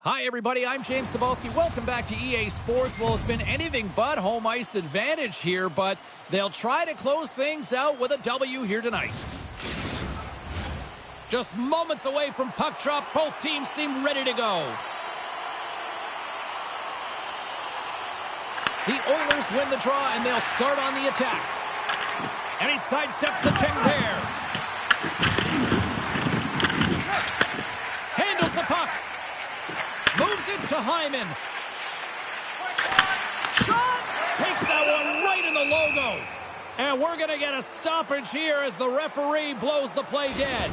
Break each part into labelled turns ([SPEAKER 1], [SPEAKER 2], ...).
[SPEAKER 1] Hi, everybody. I'm James Cebulski. Welcome back to EA Sports. Well, it's been anything but home ice advantage here, but they'll try to close things out with a W here tonight. Just moments away from puck drop. Both teams seem ready to go. The Oilers win the draw, and they'll start on the attack. And he sidesteps the check there. Handles the puck. Moves it to Hyman. Shot! Takes that one right in the logo. And we're going to get a stoppage here as the referee blows the play dead.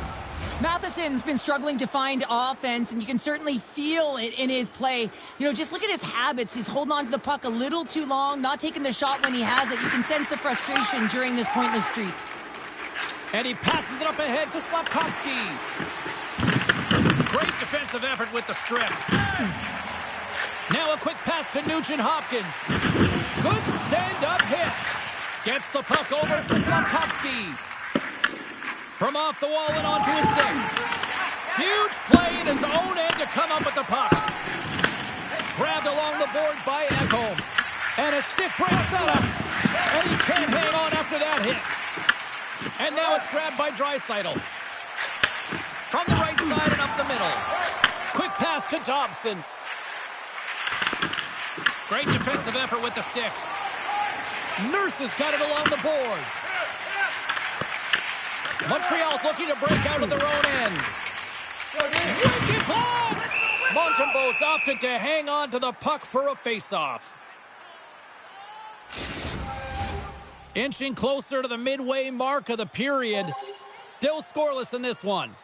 [SPEAKER 2] Matheson's been struggling to find offense, and you can certainly feel it in his play. You know, just look at his habits. He's holding on to the puck a little too long, not taking the shot when he has it. You can sense the frustration during this pointless streak.
[SPEAKER 1] And he passes it up ahead to Slafkovsky. Great defensive effort with the strip. Now a quick pass to Nugent-Hopkins. Good stand-up hit. Gets the puck over to Slafkovsky. From off the wall and onto his stick. Huge play in his own end to come up with the puck. Grabbed along the boards by Ekholm. And a stick breaks that up. And he can't hang on after that hit. And now it's grabbed by Draisaitl. From the right side and up the middle. Quick pass to Dobson. Great defensive effort with the stick. Nurse has got it along the boards. Montreal's looking to break out of their own end. Wicked blast! Montembeault's opted to hang on to the puck for a face-off. Inching closer to the midway mark of the period. Still scoreless in this one.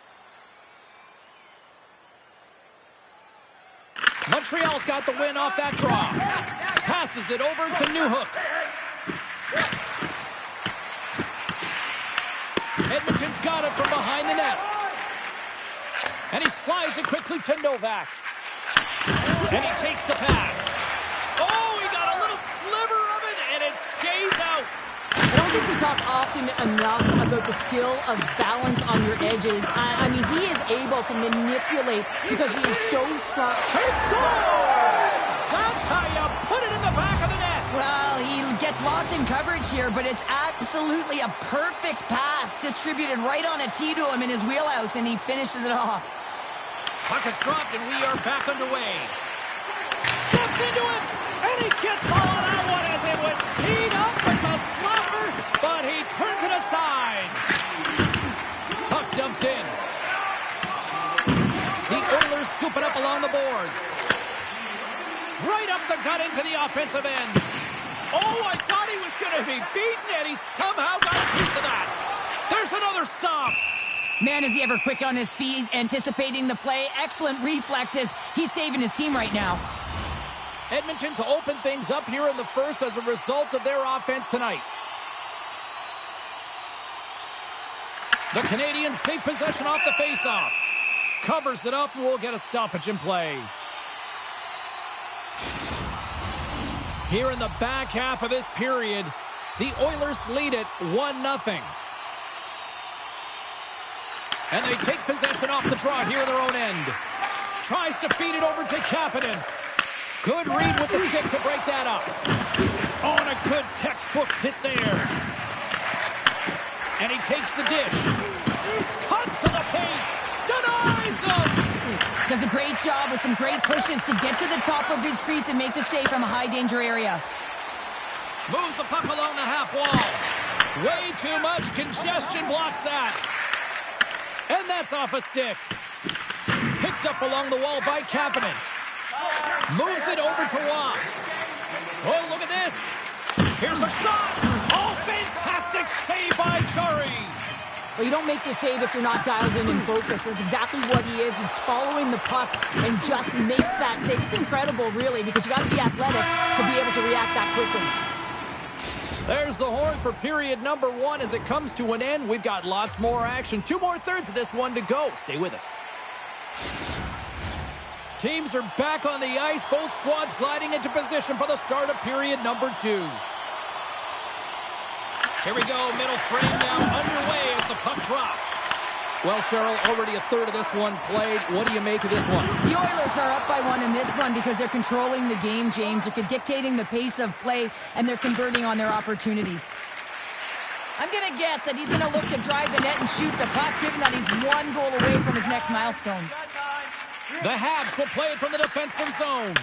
[SPEAKER 1] Montreal's got the win off that draw. Passes it over to Newhook. Edmonton's got it from behind the net. And he slides it quickly to Novak. And he takes the pass. Oh, he got a little sliver of it, and it stays out.
[SPEAKER 2] I don't think we talk often enough about the skill of balance on your edges. I mean, he is able to manipulate because he is so strong.
[SPEAKER 1] He scores! That's how you put it in the back of the net.
[SPEAKER 2] Well, he gets lost in coverage here, but it's absolutely a perfect pass distributed right on a tee to him in his wheelhouse, and he finishes it off.
[SPEAKER 1] Puck is dropped, and we are back underway. Steps into it, and he gets all of that one as it was teed up with the slapper, but he turns it aside. Puck dumped in. The Oilers scoop it up along the boards. Right up the gut into the offensive end. Oh, I thought he was going to be beaten, and he somehow got a piece of that. There's another stop.
[SPEAKER 2] Man, is he ever quick on his feet, anticipating the play. Excellent reflexes. He's saving his team right now.
[SPEAKER 1] Edmonton's opened things up here in the first as a result of their offense tonight. The Canadians take possession off the faceoff. Covers it up, and we'll get a stoppage in play. Here in the back half of this period, the Oilers lead it 1-0. And they take possession off the draw here in their own end. Tries to feed it over to Kapanen. Good read with the stick to break that up. Oh, and a good textbook hit there. And he takes the dish. Cuts to the paint. Denies him.
[SPEAKER 2] Does a great job with some great pushes to get to the top of his crease and make the save from a high-danger area.
[SPEAKER 1] Moves the puck along the half wall. Way too much congestion blocks that. And that's off a stick. Picked up along the wall by Kapanen. Moves it over to Watt. Oh, look at this. Here's a shot. Oh, fantastic save by Chari.
[SPEAKER 2] Well, you don't make the save if you're not dialed in and focused. That's exactly what he is. He's following the puck and just makes that save. It's incredible, really, because you got to be athletic to be able to react that quickly.
[SPEAKER 1] There's the horn for period number 1 as it comes to an end. We've got lots more action. 2 more thirds of this one to go. Stay with us. Teams are back on the ice. Both squads gliding into position for the start of period number 2. Here we go. Middle frame now underway as the puck drops. Well, Cheryl, already a third of this one played. What do you make of this one?
[SPEAKER 2] The Oilers are up by 1 in this one because they're controlling the game, James. They're dictating the pace of play, and they're converting on their opportunities. I'm going to guess that he's going to look to drive the net and shoot the puck, given that he's 1 goal away from his next milestone.
[SPEAKER 1] The Habs will play it from the defensive zone.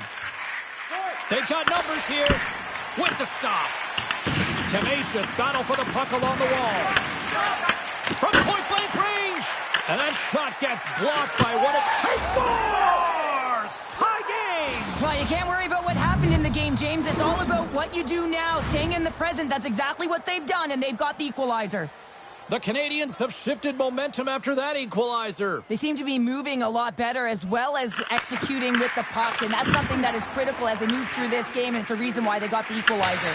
[SPEAKER 1] They got numbers here with the stop. Tenacious battle for the puck along the wall. From point-blank range. And that shot gets blocked by one of the scores! Tie game!
[SPEAKER 2] Well, you can't worry about what happened in the game, James. It's all about what you do now, staying in the present. That's exactly what they've done, and they've got the equalizer.
[SPEAKER 1] The Canadians have shifted momentum after that equalizer. They
[SPEAKER 2] seem to be moving a lot better as well as executing with the puck, and that's something that is critical as they move through this game, and it's a reason why they got the equalizer.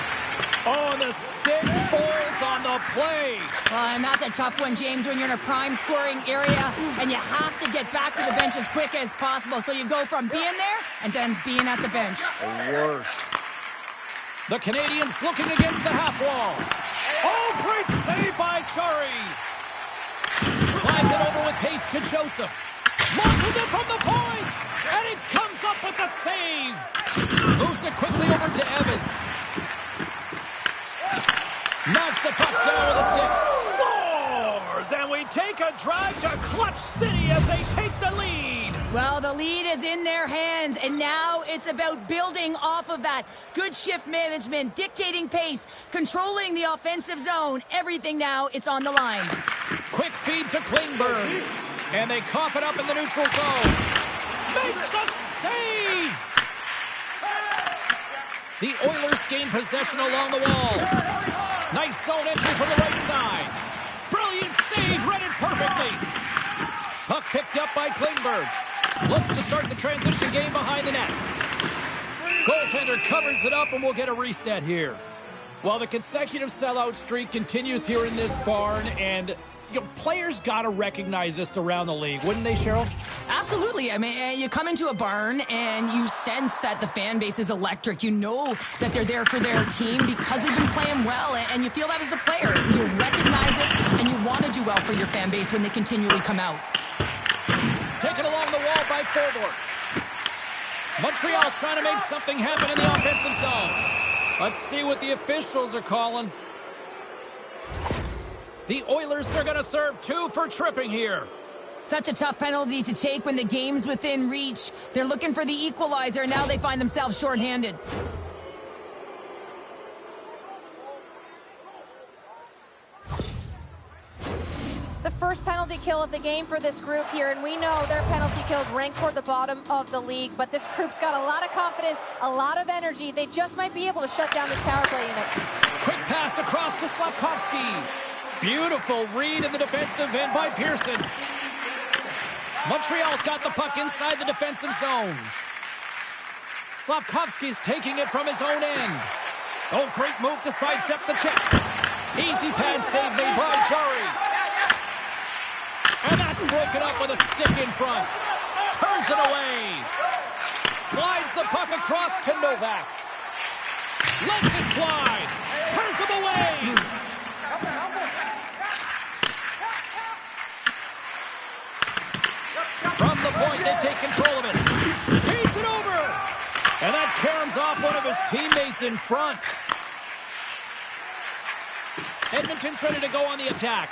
[SPEAKER 1] Oh, the stick falls on the play.
[SPEAKER 2] And that's a tough one, James, when you're in a prime scoring area and you have to get back to the bench as quick as possible. So you go from being there and then being at the bench.
[SPEAKER 1] The worst. The Canadians looking against the half wall. Oh, great save by Chari. Slides it over with pace to Joseph. Launches it from the point. And it comes up with the save. Moves it quickly over to Evans. Knocks the puck down with a stick. Scores! And we take a drive to Clutch City as they take the lead.
[SPEAKER 2] Well, the lead is in their hands, and now it's about building off of that. Good shift management, dictating pace, controlling the offensive zone. Everything now, it's on the line.
[SPEAKER 1] Quick feed to Klingberg. And they cough it up in the neutral zone. Makes the save! The Oilers gain possession along the wall. Nice zone entry from the right side. Brilliant save, read it perfectly. Puck picked up by Klingberg. Looks to start the transition game behind the net. Goaltender covers it up, and we'll get a reset here. Well, the consecutive sellout streak continues here in this barn, and players got to recognize this around the league, wouldn't they, Cheryl?
[SPEAKER 2] Absolutely. I mean, you come into a barn and you sense that the fan base is electric. You know that they're there for their team because they've been playing well, and you feel that as a player. You recognize it, and you want to do well for your fan base when they continually come out.
[SPEAKER 1] Taken along the wall by Thornton. Montreal's trying to make something happen in the offensive zone. Let's see what the officials are calling. The Oilers are going to serve 2 for tripping here.
[SPEAKER 2] Such a tough penalty to take when the game's within reach. They're looking for the equalizer, and now they find themselves shorthanded.
[SPEAKER 3] The first penalty kill of the game for this group here, and we know their penalty kills rank toward the bottom of the league, but this group's got a lot of confidence, a lot of energy. They just might be able to shut down this power play unit.
[SPEAKER 1] Quick pass across to Slavkovsky. Beautiful read in the defensive end by Pearson. Montreal's got the puck inside the defensive zone. Slavkovsky's taking it from his own end. Oh, great move to sidestep the check. Easy pad save made by Chari. And that's broken up with a stick in front. Turns it away. Slides the puck across to Novak. Lets it fly. Turns him away. From the point, they take control of it. He's it over. And that caroms off one of his teammates in front. Edmonton's ready to go on the attack.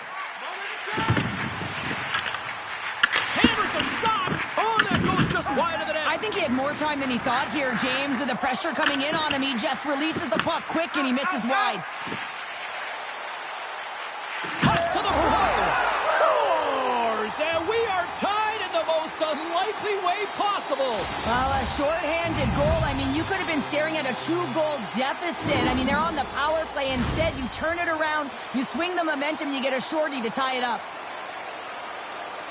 [SPEAKER 1] Hammers a shot. Oh, that goes just wide of the net.
[SPEAKER 2] I think he had more time than he thought here, James. With the pressure coming in on him, he just releases the puck quick and he misses wide.
[SPEAKER 1] Cuts to the front. Scores! And we are tied in the most unlikely way possible.
[SPEAKER 2] Well, a short-handed goal. I mean, you could have been staring at a 2-goal deficit. I mean, they're on the power play. Instead, you turn it around, you swing the momentum, you get a shorty to tie it up.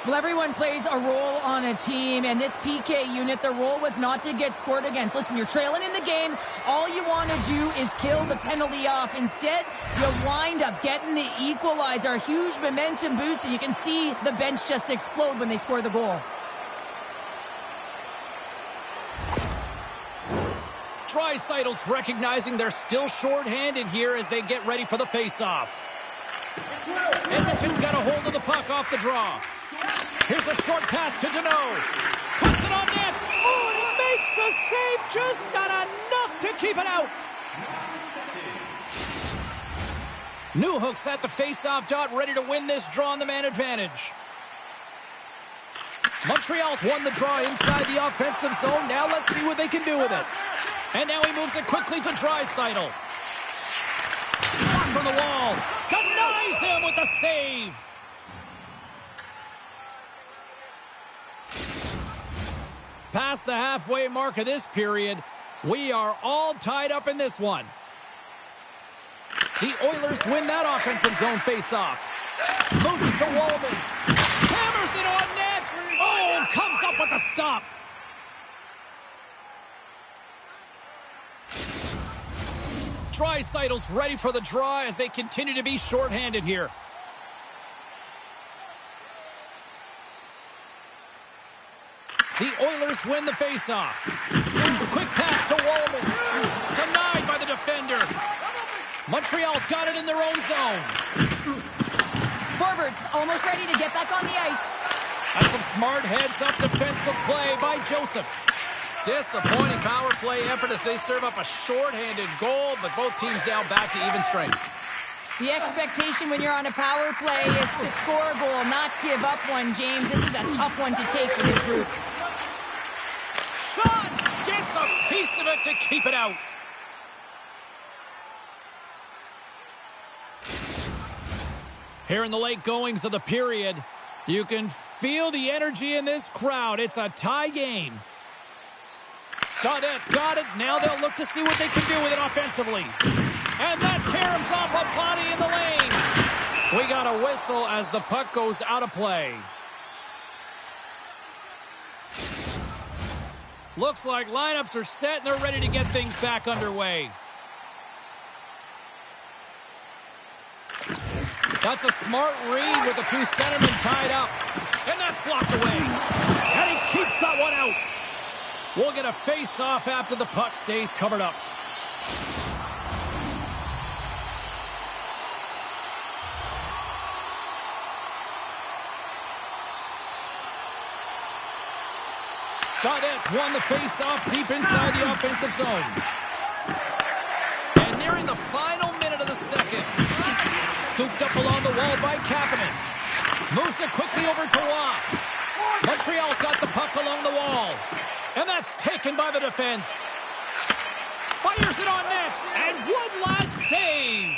[SPEAKER 2] Well, everyone plays a role on a team, and this PK unit, the role was not to get scored against. Listen, you're trailing in the game. All you want to do is kill the penalty off. Instead, you wind up getting the equalizer. A huge momentum boost, and you can see the bench just explode when they score the goal.
[SPEAKER 1] Draisaitl's recognizing they're still short-handed here as they get ready for the face-off. Edmonton's got a hold of the puck off the draw. Here's a short pass to Deneau. Puts it on net. Oh, and he makes the save. Just not enough to keep it out. Newhook's at the face-off dot, ready to win this draw on the man advantage. Montreal's won the draw inside the offensive zone. Now let's see what they can do with it. And now he moves it quickly to Draisaitl. Shot from the wall. Denies him with the save. Past the halfway mark of this period, we are all tied up in this one. The Oilers win that offensive zone face-off. Moves it to Wallman. Hammers it on net. Oh, comes up with the stop. Draisaitl's ready for the draw as they continue to be shorthanded here. The Oilers win the faceoff. Quick pass to Wallman. Denied by the defender. Montreal's got it in their own zone.
[SPEAKER 2] Forwards almost ready to get back on the ice.
[SPEAKER 1] That's some smart heads-up defensive play by Joseph. Disappointing power play effort as they serve up a shorthanded goal, but both teams down back to even strength.
[SPEAKER 2] The expectation when you're on a power play is to score a goal, not give up one, James. This is a tough one to take for this group.
[SPEAKER 1] Shot! Gets a piece of it to keep it out. Here in the late goings of the period, you can feel the energy in this crowd. It's a tie game. Gaudette's got it. Now they'll look to see what they can do with it offensively. And that caroms off a body in the lane. We got a whistle as the puck goes out of play. Looks like lineups are set and they're ready to get things back underway. That's a smart read with the two centermen tied up. And that's blocked away. And he keeps that one out. We'll get a face-off after the puck stays covered up. Gaudette's won the face-off deep inside the offensive zone. And nearing the final minute of the second. Scooped up along the wall by Kapanen. Moves it quickly over to Watt. Montreal's got the puck along the wall. And that's taken by the defense. Fires it on net. And one last save.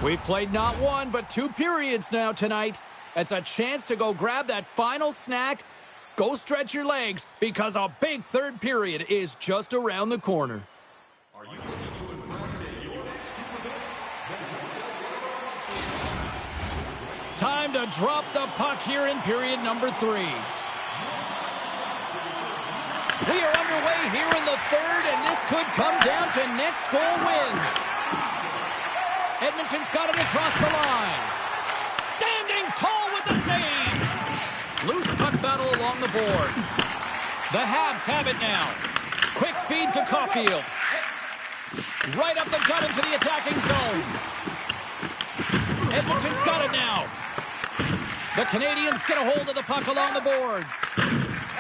[SPEAKER 1] We've played not one, but two periods now tonight. It's a chance to go grab that final snack. Go stretch your legs because a big third period is just around the corner. Time to drop the puck here in period number 3. We are underway here in the third, and this could come down to next goal wins. Edmonton's got it across the line. Standing tall with the save. Loose puck battle along the boards. The Habs have it now. Quick feed to Caulfield. Right up the gut into the attacking zone. Edmonton's got it now. The Canadians get a hold of the puck along the boards.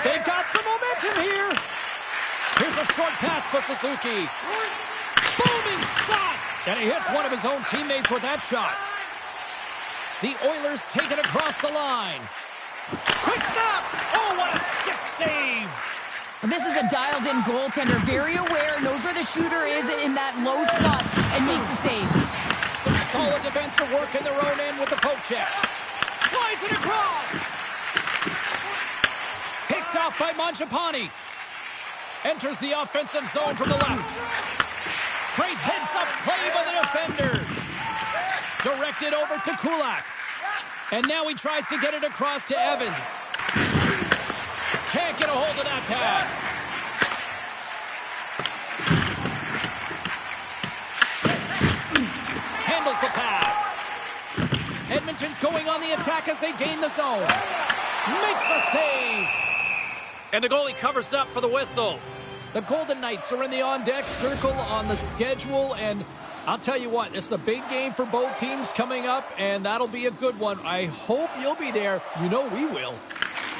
[SPEAKER 1] They've got some momentum here. Here's a short pass to Suzuki. Booming shot! And he hits one of his own teammates with that shot. The Oilers take it across the line. Quick snap! Oh, what a stick save!
[SPEAKER 2] This is a dialed-in goaltender, very aware, knows where the shooter is in that low spot, and makes the save.
[SPEAKER 1] Some solid defensive work in their own end with the poke check. Slides it across! Picked off by Mangiapane. Enters the offensive zone from the left. Great heads-up play by the defender. Directed over to Kulak. And now he tries to get it across to Evans. Can't get a hold of that pass. Handles the pass. Edmonton's going on the attack as they gain the zone. Makes a save. And the goalie covers up for the whistle. The Golden Knights are in the on-deck circle on the schedule, and I'll tell you what, it's a big game for both teams coming up, and that'll be a good one. I hope you'll be there. You know we will.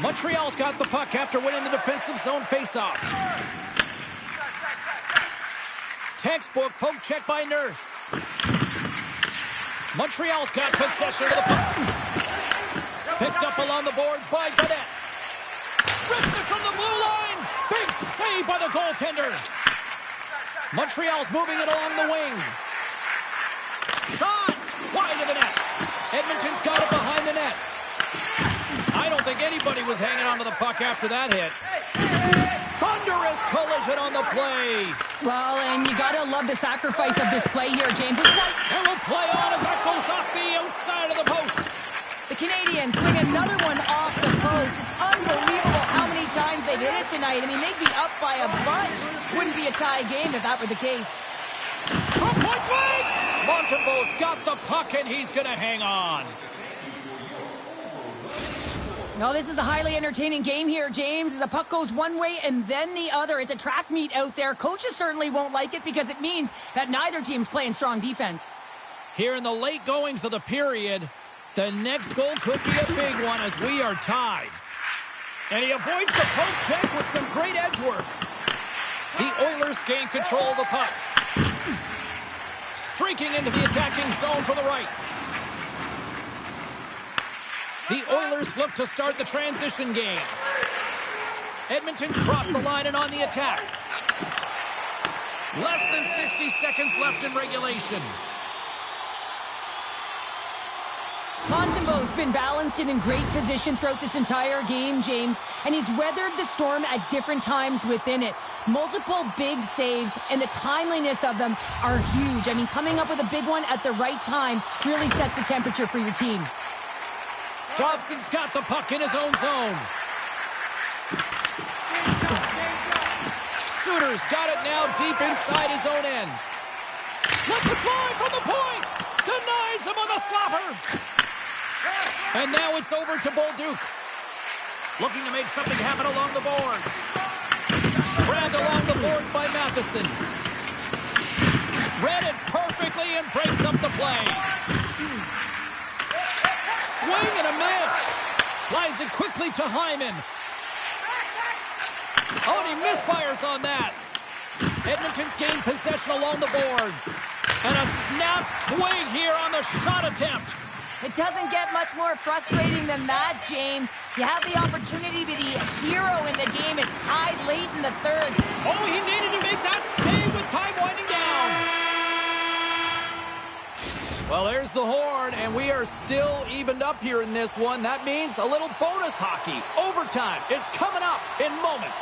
[SPEAKER 1] Montreal's got the puck after winning the defensive zone faceoff. Textbook poke check by Nurse. Montreal's got possession of the puck. Picked up along the boards by Godet. Rips it from the blue line. Big save by the goaltender. Montreal's moving it along the wing. Shot wide of the net. Edmonton's got it behind the net. I don't think anybody was hanging on to the puck after that hit. Thunderous collision on the play.
[SPEAKER 2] Well, and you gotta love the sacrifice of this play here, James.
[SPEAKER 1] And we'll play on as that goes off the outside of the post.
[SPEAKER 2] The Canadiens bring another one off the post. It's unbelievable how many times they've hit it tonight. I mean, they'd be up by a bunch. Wouldn't be a tie game if that were the case.
[SPEAKER 1] From point blank! Montembeau's got the puck, and he's going to hang on.
[SPEAKER 2] No, this is a highly entertaining game here, James, as the puck goes one way and then the other. It's a track meet out there. Coaches certainly won't like it because it means that neither team's playing strong defense.
[SPEAKER 1] Here in the late goings of the period, the next goal could be a big one as we are tied. And he avoids the poke check with some great edge work. The Oilers gain control of the puck. Streaking into the attacking zone for the right. The Oilers look to start the transition game. Edmonton's crossed the line and on the attack. Less than 60 seconds left in regulation.
[SPEAKER 2] Montembeau's been balanced and in great position throughout this entire game, James, and he's weathered the storm at different times within it. Multiple big saves, and the timeliness of them are huge. I mean, coming up with a big one at the right time really sets the temperature for your team.
[SPEAKER 1] Dobson's got the puck in his own zone. Suter's got it now deep inside his own end. Lets it fly from the point. Denies him on the slapper. And now it's over to Bolduc. Looking to make something happen along the boards. Grabbed along the boards by Matheson. Read it perfectly and breaks up the play. Swing and a miss. Slides it quickly to Hyman. Oh, and he misfires on that. Edmonton's gained possession along the boards. And a snap twig here on the shot attempt.
[SPEAKER 2] It doesn't get much more frustrating than that, James. You have the opportunity to be the hero in the game. It's tied late in the third.
[SPEAKER 1] Oh, he needed to make that save with time winding down. Well, there's the horn, and we are still evened up here in this one. That means a little bonus hockey. Overtime is coming up in moments.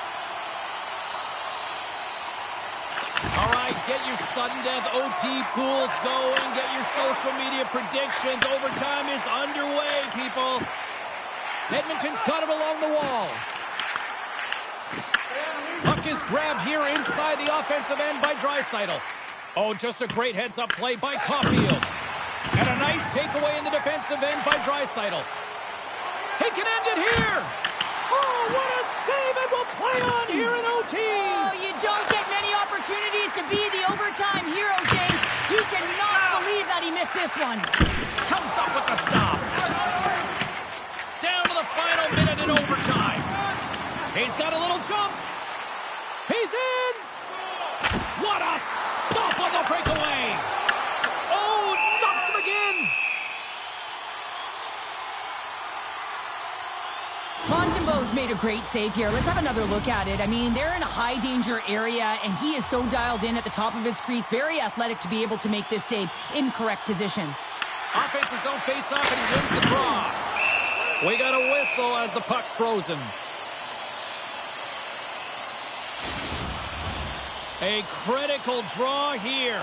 [SPEAKER 1] All right, get your sudden death OT pools going. Get your social media predictions. Overtime is underway, people. Edmonton's got it along the wall. Puck is grabbed here inside the offensive end by Draisaitl. Oh, just a great heads-up play by Caulfield. And a nice takeaway in the defensive end by Draisaitl. He can end it here. Oh, what a save, and we'll play on here in OT.
[SPEAKER 2] Oh, you don't get many opportunities to be the overtime hero, James. He cannot believe that he missed this one.
[SPEAKER 1] Comes up with the stop. Down to the final minute in overtime. He's got a little jump. He's in. What a stop on the breakaway. Oh, it stops him again.
[SPEAKER 2] Montembeau's made a great save here. Let's have another look at it. I mean, they're in a high-danger area, and he is so dialed in at the top of his crease. Very athletic to be able to make this save in correct position.
[SPEAKER 1] Offensive zone face-off, and he wins the draw. We got a whistle as the puck's frozen. A critical draw here.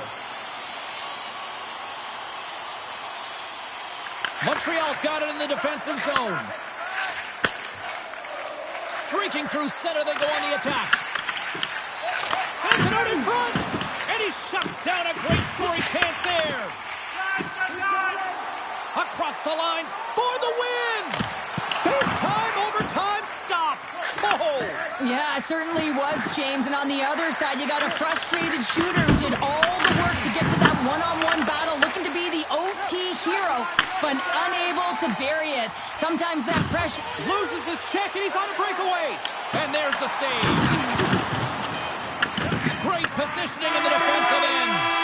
[SPEAKER 1] Montreal's got it in the defensive zone. Streaking through center, they go on the attack. Sends it out in front, and he shuts down a great scoring chance there. Across the line,
[SPEAKER 2] certainly was, James. And on the other side, you got a frustrated shooter who did all the work to get to that one-on-one battle, looking to be the OT hero, but unable to bury it. Sometimes that pressure...
[SPEAKER 1] Loses his check, and he's on a breakaway. And there's the save. Great positioning in the defensive end.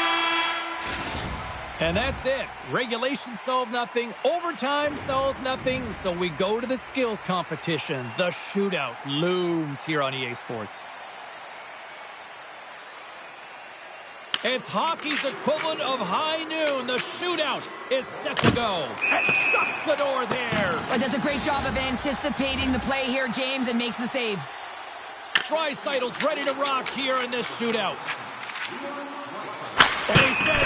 [SPEAKER 1] And that's it. Regulation solved nothing. Overtime solves nothing. So we go to the skills competition. The shootout looms here on EA Sports. It's hockey's equivalent of high noon. The shootout is set to go. And shuts the door there.
[SPEAKER 2] But does a great job of anticipating the play here, James, and makes the save.
[SPEAKER 1] Draisaitl's ready to rock here in this shootout. And he says,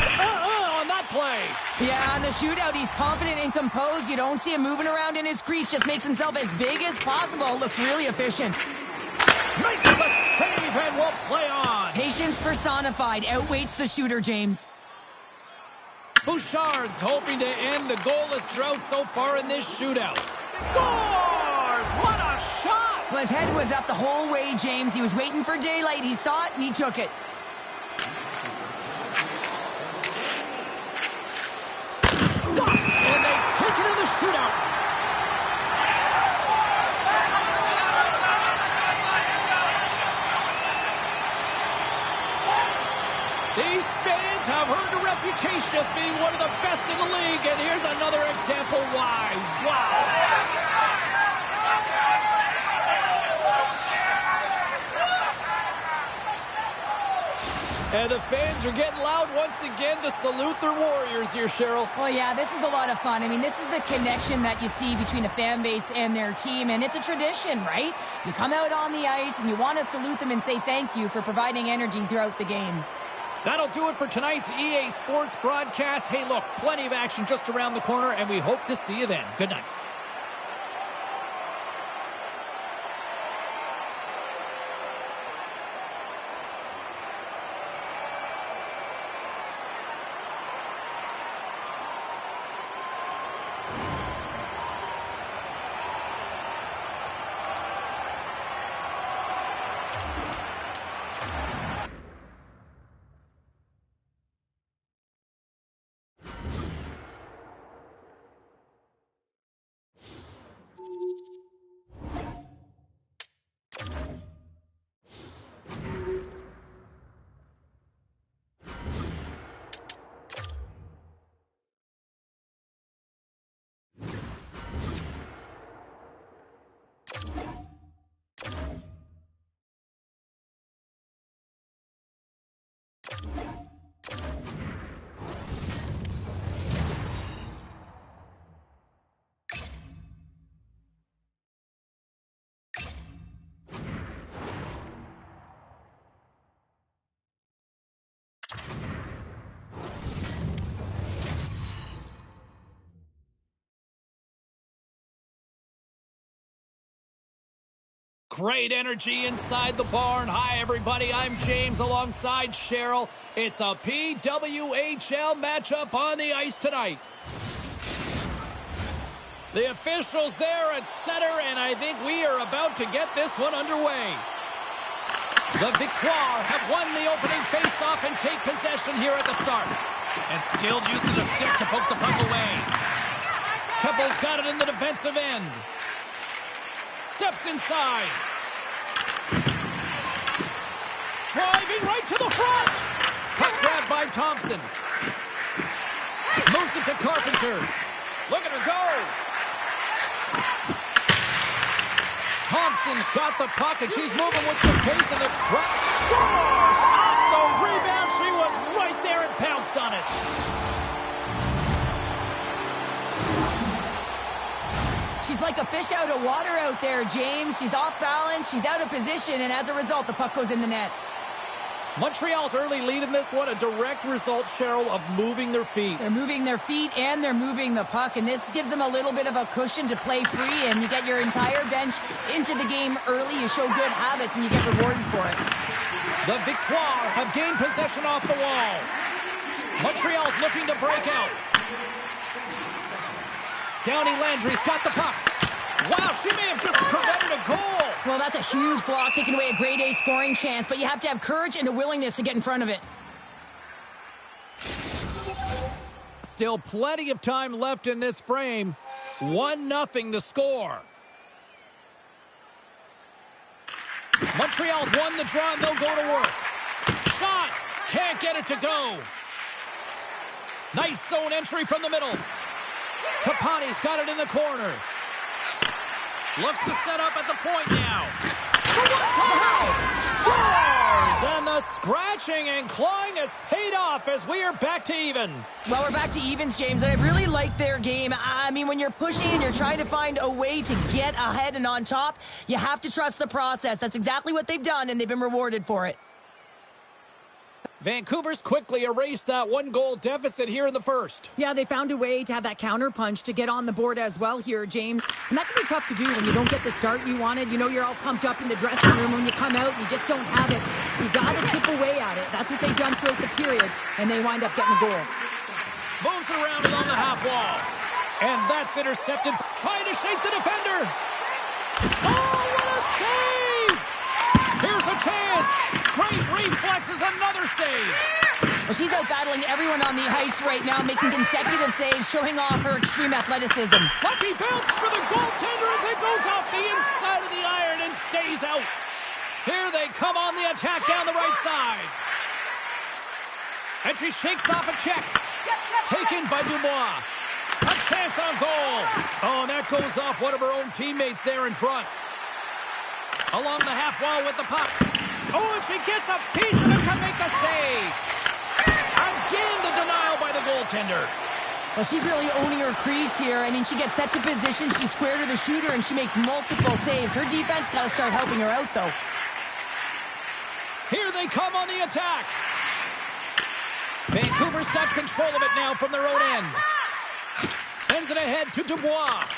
[SPEAKER 1] on that play.
[SPEAKER 2] Yeah, on the shootout, he's confident and composed. You don't see him moving around in his crease. Just makes himself as big as possible. Looks really efficient.
[SPEAKER 1] Makes the save and will play on.
[SPEAKER 2] Patience personified. Outweights the shooter, James.
[SPEAKER 1] Bouchard's hoping to end the goalless drought so far in this shootout. Scores! What a shot!
[SPEAKER 2] Well, his head was up the whole way, James. He was waiting for daylight. He saw it, and he took it.
[SPEAKER 1] Stop! And they take it in the shootout. These fans have earned a reputation as being one of the best in the league, and here's another example why. Wow! And the fans are getting loud once again to salute their Warriors here, Cheryl.
[SPEAKER 2] Well, yeah, this is a lot of fun. I mean, this is the connection that you see between a fan base and their team, and it's a tradition, right? You come out on the ice, and you want to salute them and say thank you for providing energy throughout the game.
[SPEAKER 1] That'll do it for tonight's EA Sports broadcast. Hey, look, plenty of action just around the corner, and we hope to see you then. Good night. Great energy inside the barn. Hi, everybody. I'm James alongside Cheryl. It's a PWHL matchup on the ice tonight. The officials there at center, and I think we are about to get this one underway. The Victoire have won the opening faceoff and take possession here at the start. And skilled use of the stick to poke the puck away. Keppel's got it in the defensive end. Steps inside. Driving right to the front. Puck grabbed by Thompson. Moves it to Carpenter. Look at her go. Thompson's got the puck, and she's moving with some pace in the front. Scores! Off the rebound. She was right there and pounced on it.
[SPEAKER 2] She's like a fish out of water out there, James. She's off balance, she's out of position, and as a result, the puck goes in the net.
[SPEAKER 1] Montreal's early lead in this one, a direct result, Cheryl, of moving their feet.
[SPEAKER 2] They're moving their feet and they're moving the puck, and this gives them a little bit of a cushion to play free, and you get your entire bench into the game early. You show good habits, and you get rewarded for it.
[SPEAKER 1] The Victoire have gained possession off the wall. Montreal's looking to break out. Downey Landry's got the puck. Wow, she may have just prevented a goal.
[SPEAKER 2] Well, that's a huge block, taking away a grade A scoring chance, but you have to have courage and a willingness to get in front of it.
[SPEAKER 1] Still plenty of time left in this frame. 1-0 the score. Montreal's won the draw and they'll go to work. Shot! Can't get it to go. Nice zone entry from the middle. Tapani's got it in the corner. Looks to set up at the point now. Scores! And the scratching and clawing has paid off as we are back to even.
[SPEAKER 2] Well, we're back to evens, James, and I really like their game. I mean, when you're pushing and you're trying to find a way to get ahead and on top, you have to trust the process. That's exactly what they've done, and they've been rewarded for it.
[SPEAKER 1] Vancouver's quickly erased that 1-goal deficit here in the first.
[SPEAKER 2] Yeah, they found a way to have that counter punch to get on the board as well here, James. And that can be tough to do when you don't get the start you wanted. You know, you're all pumped up in the dressing room. When you come out, you just don't have it. You got to chip away at it. That's what they've done throughout the period, and they wind up getting a goal.
[SPEAKER 1] Moves it around along the half wall. And that's intercepted. Trying to shake the defender. Oh, what a save! Here's a chance. Great reflexes, another save.
[SPEAKER 2] Well, she's out battling everyone on the ice right now, making consecutive saves, showing off her extreme athleticism.
[SPEAKER 1] Lucky bounce for the goaltender as it goes off the inside of the iron and stays out. Here they come on the attack down the right side. And she shakes off a check. Taken by Dubois. A chance on goal. Oh, and that goes off one of her own teammates there in front. Along the half wall with the puck. Oh, and she gets a piece of it to make a save. Again, the denial by the goaltender.
[SPEAKER 2] Well, she's really owning her crease here. I mean, she gets set to position, she's square to the shooter, and she makes multiple saves. Her defense got to start helping her out, though.
[SPEAKER 1] Here they come on the attack. Vancouver's got control of it now from their own end. Sends it ahead to Dubois.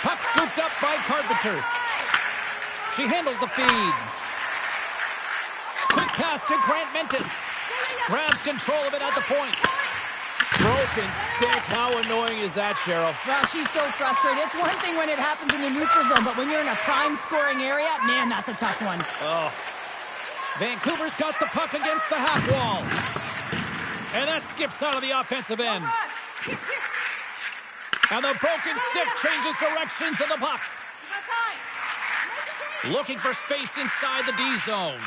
[SPEAKER 1] Puck scooped up by Carpenter. She handles the feed. Quick pass to Grant Mentis. Grabs control of it at the point. Broken stick. How annoying is that, Cheryl?
[SPEAKER 2] Well, she's so frustrated. It's one thing when it happens in the neutral zone, but when you're in a prime scoring area, man, that's a tough one.
[SPEAKER 1] Oh. Vancouver's got the puck against the half wall. And that skips out of the offensive end. And the broken stick changes directions of the puck. Looking for space inside the D zone.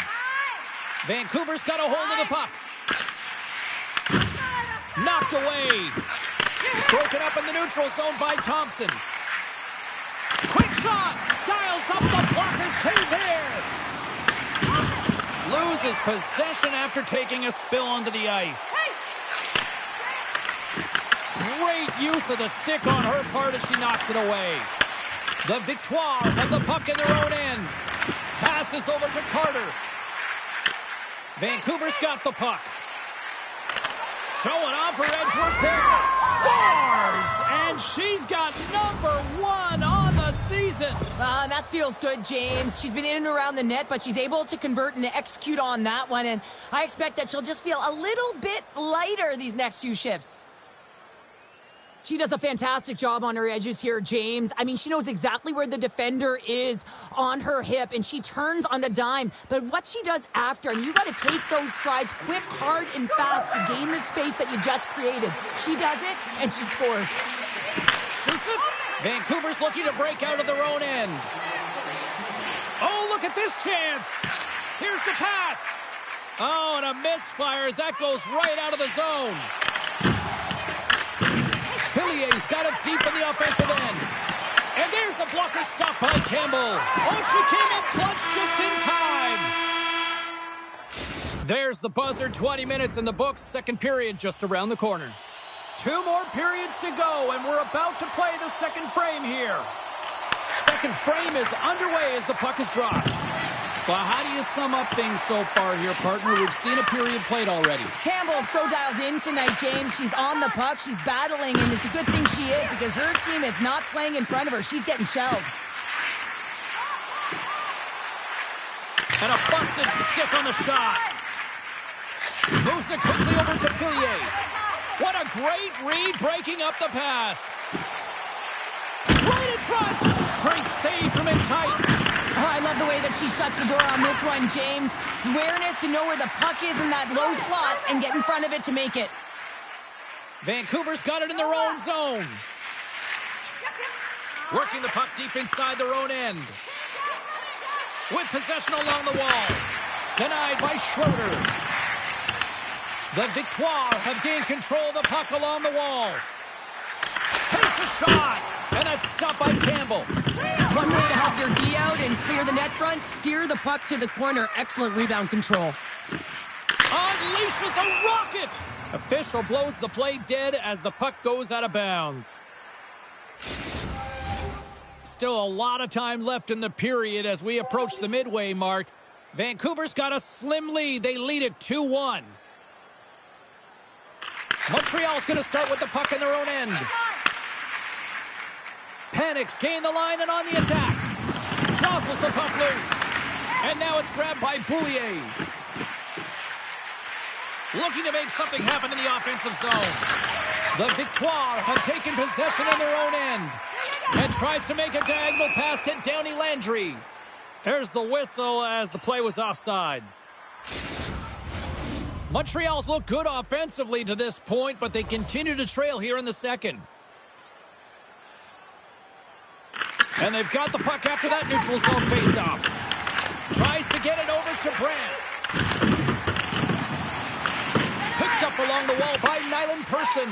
[SPEAKER 1] Vancouver's got a hold of the puck. Knocked away. Broken up in the neutral zone by Thompson. Quick shot. Dials up the blocker. Save here. Loses possession after taking a spill onto the ice. Great use of the stick on her part as she knocks it away. The Victoire have the puck in their own end. Passes over to Carter. Vancouver's got the puck. Showing off her Edgeworth there. Scores! And she's got #1 on the season.
[SPEAKER 2] That feels good, James. She's been in and around the net, but she's able to convert and to execute on that one. And I expect that she'll just feel a little bit lighter these next few shifts. She does a fantastic job on her edges here, James. I mean, she knows exactly where the defender is on her hip, and she turns on a dime. But what she does after, and you got to take those strides quick, hard, and fast to gain the space that you just created. She does it, and she scores.
[SPEAKER 1] Shoots it. Vancouver's looking to break out of their own end. Oh, look at this chance. Here's the pass. Oh, and a misfire as that goes right out of the zone. Fillier's got it deep in the offensive end. And there's a blocker stop by Campbell. Oh, she came in clutch just in time. There's the buzzer. 20 minutes in the books. Second period just around the corner. 2 more periods to go, and we're about to play the second frame here. Second frame is underway as the puck is dropped. Well, how do you sum up things so far here, partner? We've seen a period played already.
[SPEAKER 2] Campbell's so dialed in tonight, James. She's on the puck. She's battling, and it's a good thing she is because her team is not playing in front of her. She's getting shelled.
[SPEAKER 1] And a busted stick on the shot. Moves it quickly over to Fillier. What a great read breaking up the pass. Right in front. Great save from in tight.
[SPEAKER 2] Oh, I love the way that she shuts the door on this one, James. Awareness to know where the puck is in that low slot and get in front of it to make it.
[SPEAKER 1] Vancouver's got it in their own zone. Working the puck deep inside their own end. With possession along the wall. Denied by Schroeder. The Victoire have gained control of the puck along the wall. Takes a shot. And that's stopped by Campbell.
[SPEAKER 2] One way to help your D out and clear the net front, steer the puck to the corner. Excellent rebound control.
[SPEAKER 1] Unleashes a rocket. Official blows the play dead as the puck goes out of bounds. Still a lot of time left in the period as we approach the midway mark. Vancouver's got a slim lead. They lead it 2-1. Montreal's going to start with the puck in their own end. Panics, gain the line and on the attack. Jostles the puck loose. And now it's grabbed by Bouillet. Looking to make something happen in the offensive zone. The Victoire have taken possession in their own end. And tries to make a diagonal pass to Downey Landry. There's the whistle as the play was offside. Montreal's looked good offensively to this point, but they continue to trail here in the second. And they've got the puck after that neutral zone faceoff. Tries to get it over to Brandt. Picked up along the wall by Nyland Person.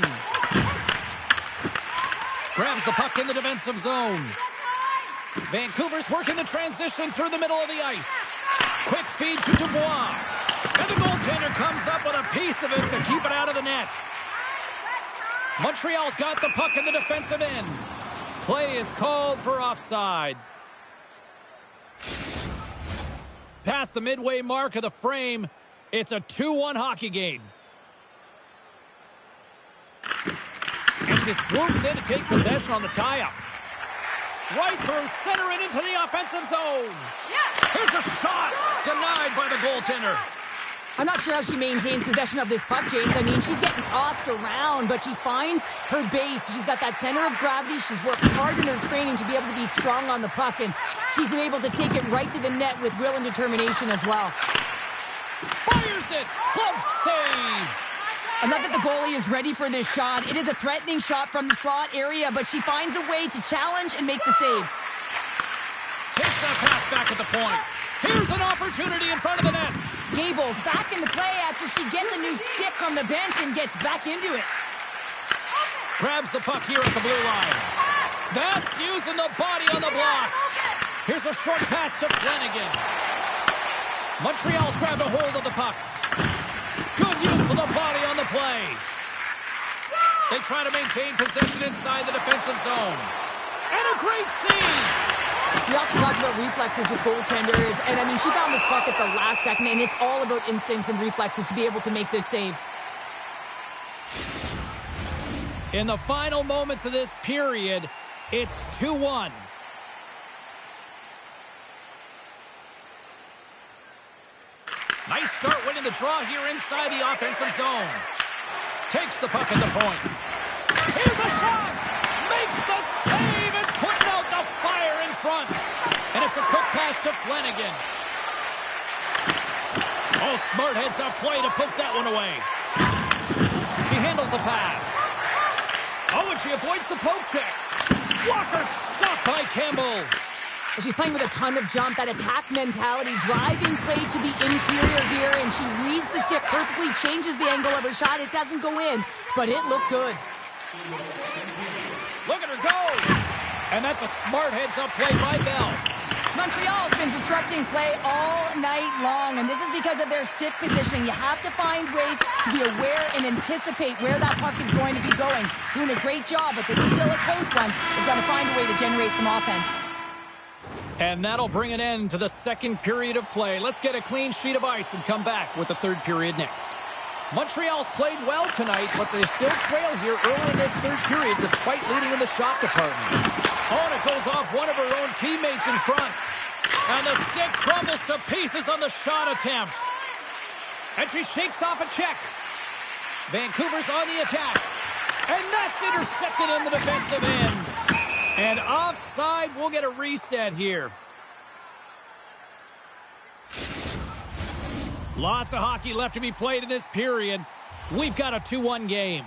[SPEAKER 1] Grabs the puck in the defensive zone. Vancouver's working the transition through the middle of the ice. Quick feed to Dubois. And the goaltender comes up with a piece of it to keep it out of the net. Montreal's got the puck in the defensive end. Play is called for offside. Past the midway mark of the frame, it's a 2-1 hockey game. And she swoops in to take possession on the tie-up. Right through center and into the offensive zone. Here's a shot. Denied by the goaltender.
[SPEAKER 2] I'm not sure how she maintains possession of this puck, James. I mean, she's getting tossed around, but she finds her base. She's got that center of gravity. She's worked hard in her training to be able to be strong on the puck, and she's been able to take it right to the net with will and determination as well.
[SPEAKER 1] Fires it. Glove save.
[SPEAKER 2] I love that the goalie is ready for this shot. It is a threatening shot from the slot area, but she finds a way to challenge and make the save.
[SPEAKER 1] Takes that pass back at the point. Here's an opportunity in front of the net.
[SPEAKER 2] Gable's back in the play after she gets a new stick from the bench and gets back into it.
[SPEAKER 1] Grabs the puck here at the blue line. That's using the body on the block. Here's a short pass to Flanagan. Montreal's grabbed a hold of the puck. Good use of the body on the play. They try to maintain possession inside the defensive zone. And a great save.
[SPEAKER 2] We often talk about reflexes with goaltenders, and I mean, she found this puck at the last second, and it's all about instincts and reflexes to be able to make this save.
[SPEAKER 1] In the final moments of this period, it's 2-1. Nice start winning the draw here inside the offensive zone. Takes the puck at the point. Here's a shot! Makes the save and puts out the fire in front. And it's a quick pass to Flanagan. Oh, smart heads-up play to poke that one away. She handles the pass. Oh, and she avoids the poke check. Walker stopped by Campbell.
[SPEAKER 2] She's playing with a ton of jump, that attack mentality, driving play to the interior here, and she reads the stick perfectly, changes the angle of her shot. It doesn't go in, but it looked good.
[SPEAKER 1] Look at her go! And that's a smart heads-up play by Bell.
[SPEAKER 2] Montreal has been disrupting play all night long, and this is because of their stick position. You have to find ways to be aware and anticipate where that puck is going to be going. Doing a great job, but this is still a close one. They've got to find a way to generate some offense.
[SPEAKER 1] And that'll bring an end to the second period of play. Let's get a clean sheet of ice and come back with the third period next. Montreal's played well tonight, but they still trail here early in this third period despite leading in the shot department. Oh, and it goes off one of her own teammates in front. And the stick crumbles to pieces on the shot attempt. And she shakes off a check. Vancouver's on the attack. And that's intercepted in the defensive end. And offside, we'll get a reset here. Lots of hockey left to be played in this period. We've got a 2-1 game.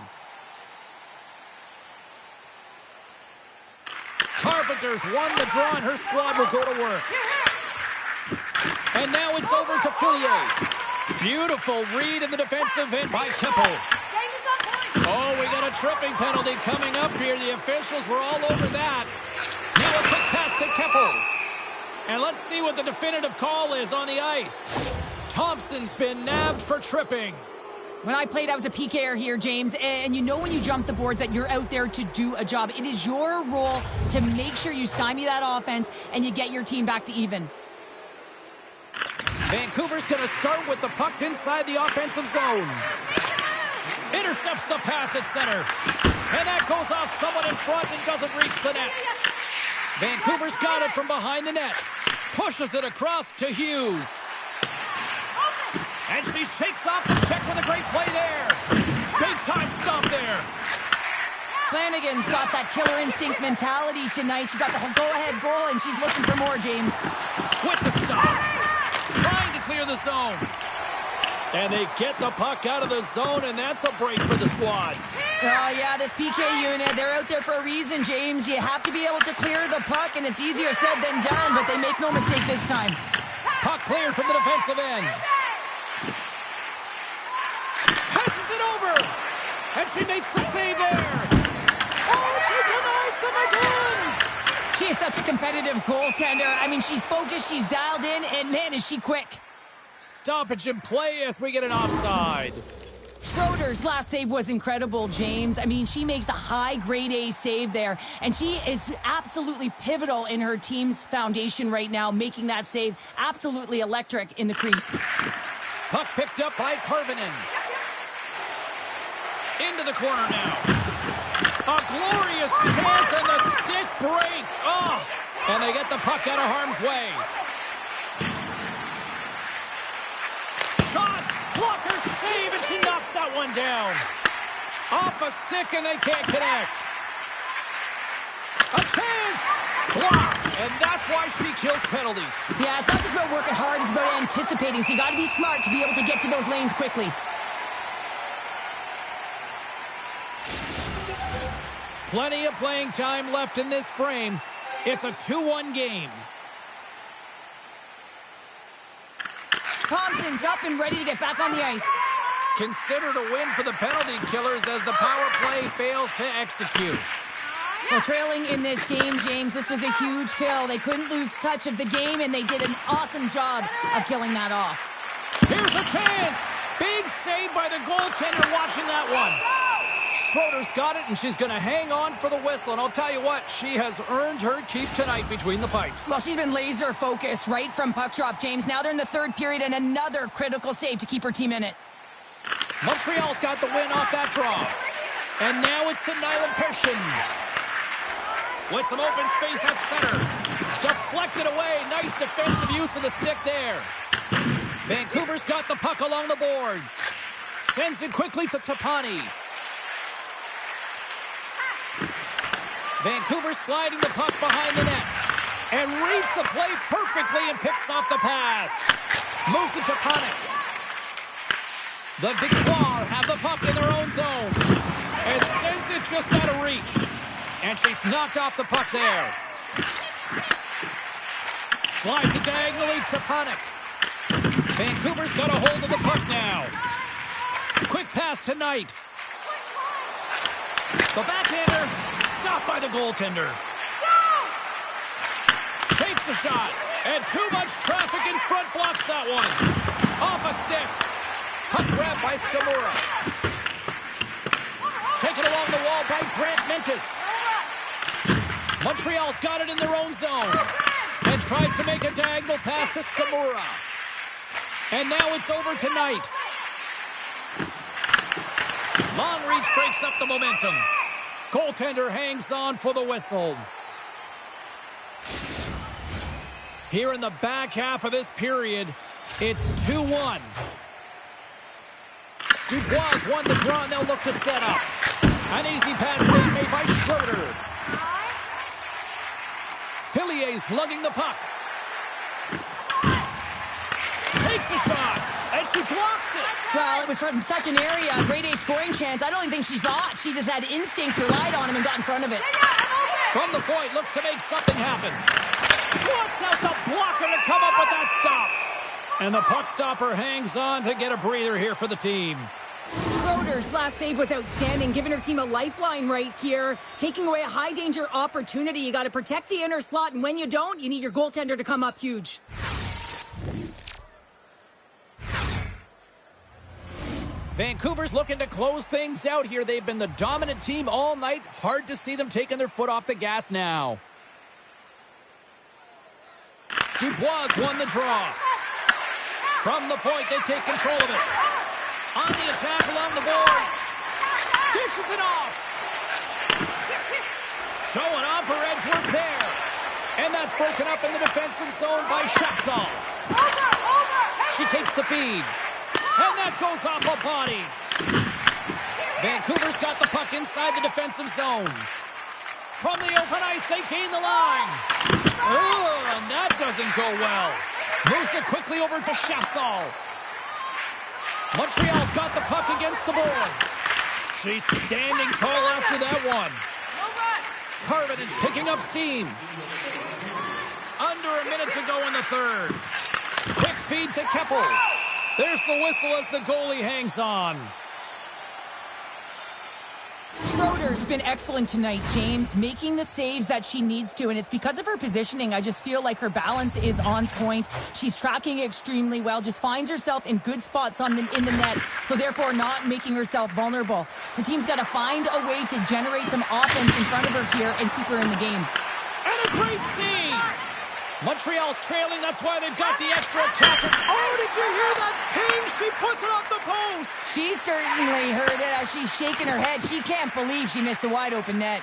[SPEAKER 1] Carpenter's won the draw, and her squad will go to work. And now it's over to Fillier. Beautiful read in the defensive end by Keppel. Oh, we got a tripping penalty coming up here. The officials were all over that. Now a quick pass to Keppel. And let's see what the definitive call is on the ice. Thompson's been nabbed for tripping.
[SPEAKER 2] When I played, I was a PKer here, James, and you know when you jump the boards that you're out there to do a job. It is your role to make sure you stymie that offense and you get your team back to even.
[SPEAKER 1] Vancouver's going to start with the puck inside the offensive zone. Intercepts the pass at center. And that goes off someone in front and doesn't reach the net. Vancouver's got it from behind the net. Pushes it across to Hughes. And she shakes off the check with a great play there. Big time stop there.
[SPEAKER 2] Flanagan's got that killer instinct mentality tonight. She got the go-ahead goal, and she's looking for more, James.
[SPEAKER 1] With the stop. Trying to clear the zone. And they get the puck out of the zone, and that's a break for the squad.
[SPEAKER 2] Oh, yeah, this PK unit, they're out there for a reason, James. You have to be able to clear the puck, and it's easier said than done, but they make no mistake this time.
[SPEAKER 1] Puck cleared from the defensive end. Passes it over. And she makes the save there. Oh, she denies them again.
[SPEAKER 2] She is such a competitive goaltender. I mean, she's focused, she's dialed in, and man, is she quick.
[SPEAKER 1] Stoppage in play as we get an offside.
[SPEAKER 2] Schroeder's last save was incredible, James. I mean, she makes a high grade A save there, and she is absolutely pivotal in her team's foundation right now, making that save absolutely electric in the crease.
[SPEAKER 1] Puck picked up by Karvinen. Into the corner now. A glorious chance, and the stick breaks. Oh, and they get the puck out of harm's way. Shot, blocker save, and she knocks that one down. Off a stick, and they can't connect. A chance! Blocked, and that's why she kills penalties.
[SPEAKER 2] Yeah, it's not just about working hard, it's about anticipating, so you got to be smart to be able to get to those lanes quickly.
[SPEAKER 1] Plenty of playing time left in this frame. It's a 2-1 game.
[SPEAKER 2] Thompson's up and ready to get back on the ice.
[SPEAKER 1] Considered a win for the penalty killers as the power play fails to execute.
[SPEAKER 2] Well, trailing in this game, James, this was a huge kill. They couldn't lose touch of the game, and they did an awesome job of killing that off.
[SPEAKER 1] Here's a chance. Big save by the goaltender watching that one. Schroeder's got it, and she's going to hang on for the whistle. And I'll tell you what, she has earned her keep tonight between the pipes.
[SPEAKER 2] Well, she's been laser focused right from puck drop, James. Now they're in the third period, and another critical save to keep her team in it.
[SPEAKER 1] Montreal's got the win off that draw. And now it's to Nyland Persson. With some open space at center. Deflected away. Nice defensive use of the stick there. Vancouver's got the puck along the boards. Sends it quickly to Tapani. Vancouver sliding the puck behind the net. And reads the play perfectly and picks off the pass. Moves it to Panik. The Victoire have the puck in their own zone. And sends it just out of reach. And she's knocked off the puck there. Slides it diagonally to Panik. Vancouver's got a hold of the puck now. Quick pass to Knight. The backhander stopped by the goaltender. Takes a shot. And too much traffic in front blocks that one. Off a stick. Puck grab by Skamura. Taken along the wall by Grant Mentis. Montreal's got it in their own zone. And tries to make a diagonal pass to Skamura. And now it's over to Knight. Long reach breaks up the momentum. Goaltender hangs on for the whistle. Here in the back half of this period, it's 2-1. Dubois won the draw, and they'll look to set up. An easy pass save made by Schroeder. Pillier's lugging the puck. Takes a shot, and she blocks it.
[SPEAKER 2] Well, it was from such an area, a grade A scoring chance. I don't even think she thought. She just had instincts, relied on him, and got in front of it.
[SPEAKER 1] From the point, looks to make something happen. Swats out the blocker to come up with that stop. And the puck stopper hangs on to get a breather here for the team.
[SPEAKER 2] Schroeder's last save was outstanding, giving her team a lifeline right here, taking away a high-danger opportunity. You got to protect the inner slot, and when you don't, you need your goaltender to come up huge.
[SPEAKER 1] Vancouver's looking to close things out here. They've been the dominant team all night. Hard to see them taking their foot off the gas now. Dubois won the draw. From the point, they take control of it. On the attack along the boards. Dishes it off. Showing off her edge work there. And that's broken up in the defensive zone by Chapsall. She takes the feed. And that goes off a body. Vancouver's got the puck inside the defensive zone. From the open ice, they gain the line. Oh, and that doesn't go well. Moves it quickly over to Chapsall. Montreal's got the puck against the boards. She's standing tall after that one. Harvinen's picking up steam. Under a minute to go in the third. Quick feed to Keppel. There's the whistle as the goalie hangs on.
[SPEAKER 2] Schroeder's been excellent tonight, James, making the saves that she needs to, and it's because of her positioning. I just feel like her balance is on point. She's tracking extremely well, just finds herself in good spots in the net, so therefore not making herself vulnerable. Her team's got to find a way to generate some offense in front of her here and keep her in the game.
[SPEAKER 1] And a great save! Montreal's trailing, that's why they've got the extra attacker. Oh, did you hear that ping? She puts it off the post!
[SPEAKER 2] She certainly heard it as she's shaking her head. She can't believe she missed a wide-open net.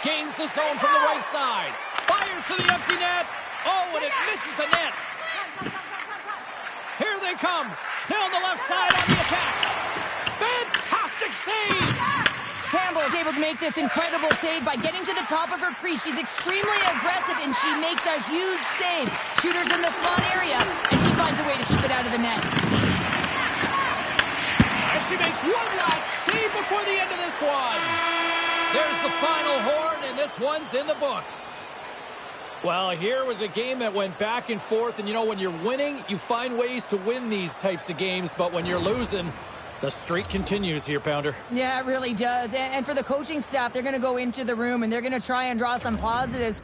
[SPEAKER 1] Gains the zone from the right side. Fires to the empty net. Oh, and it misses the net. Here they come. Down the left side on the attack. Fantastic save!
[SPEAKER 2] Campbell is able to make this incredible save by getting to the top of her crease. She's extremely aggressive, and she makes a huge save. Shooter's in the slot area, and she finds a way to keep it out of the net.
[SPEAKER 1] As she makes one last save before the end of this one. There's the final horn, and this one's in the books. Well, here was a game that went back and forth, and you know, when you're winning, you find ways to win these types of games, but when you're losing, the streak continues here, Pounder.
[SPEAKER 2] Yeah, it really does. And for the coaching staff, they're going to go into the room and they're going to try and draw some positives.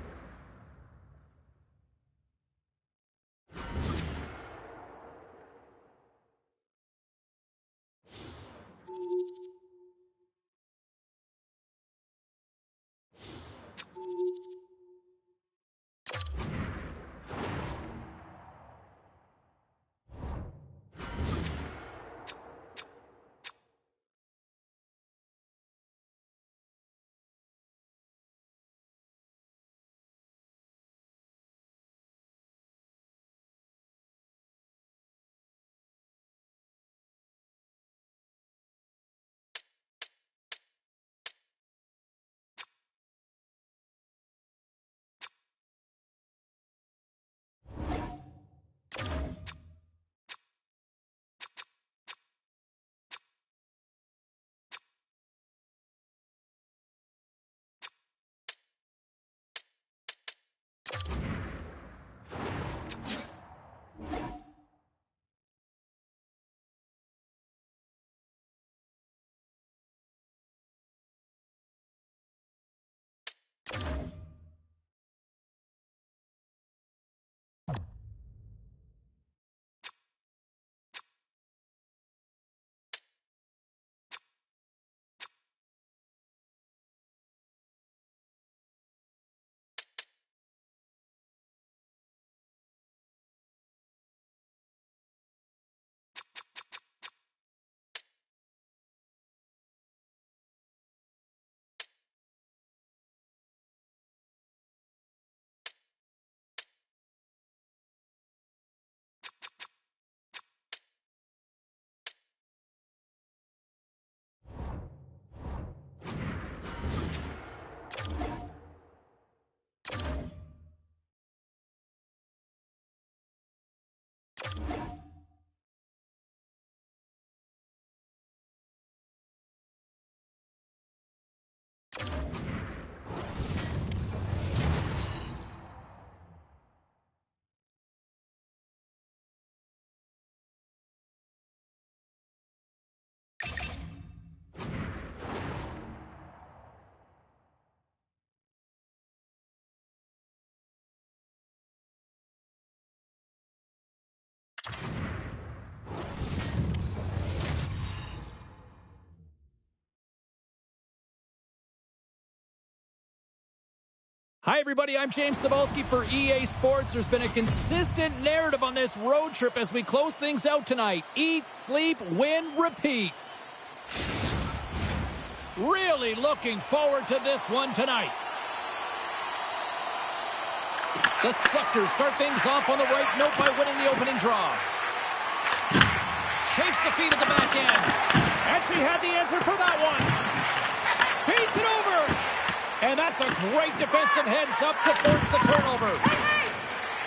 [SPEAKER 1] Hi, everybody. I'm James Cebulski for EA Sports. There's been a consistent narrative on this road trip as we close things out tonight. Eat, sleep, win, repeat. Really looking forward to this one tonight. The Sectors start things off on the right note by winning the opening draw. Takes the feed at the back end. Actually had the answer for that one. Feeds it over. And that's a great defensive heads-up to force the turnover.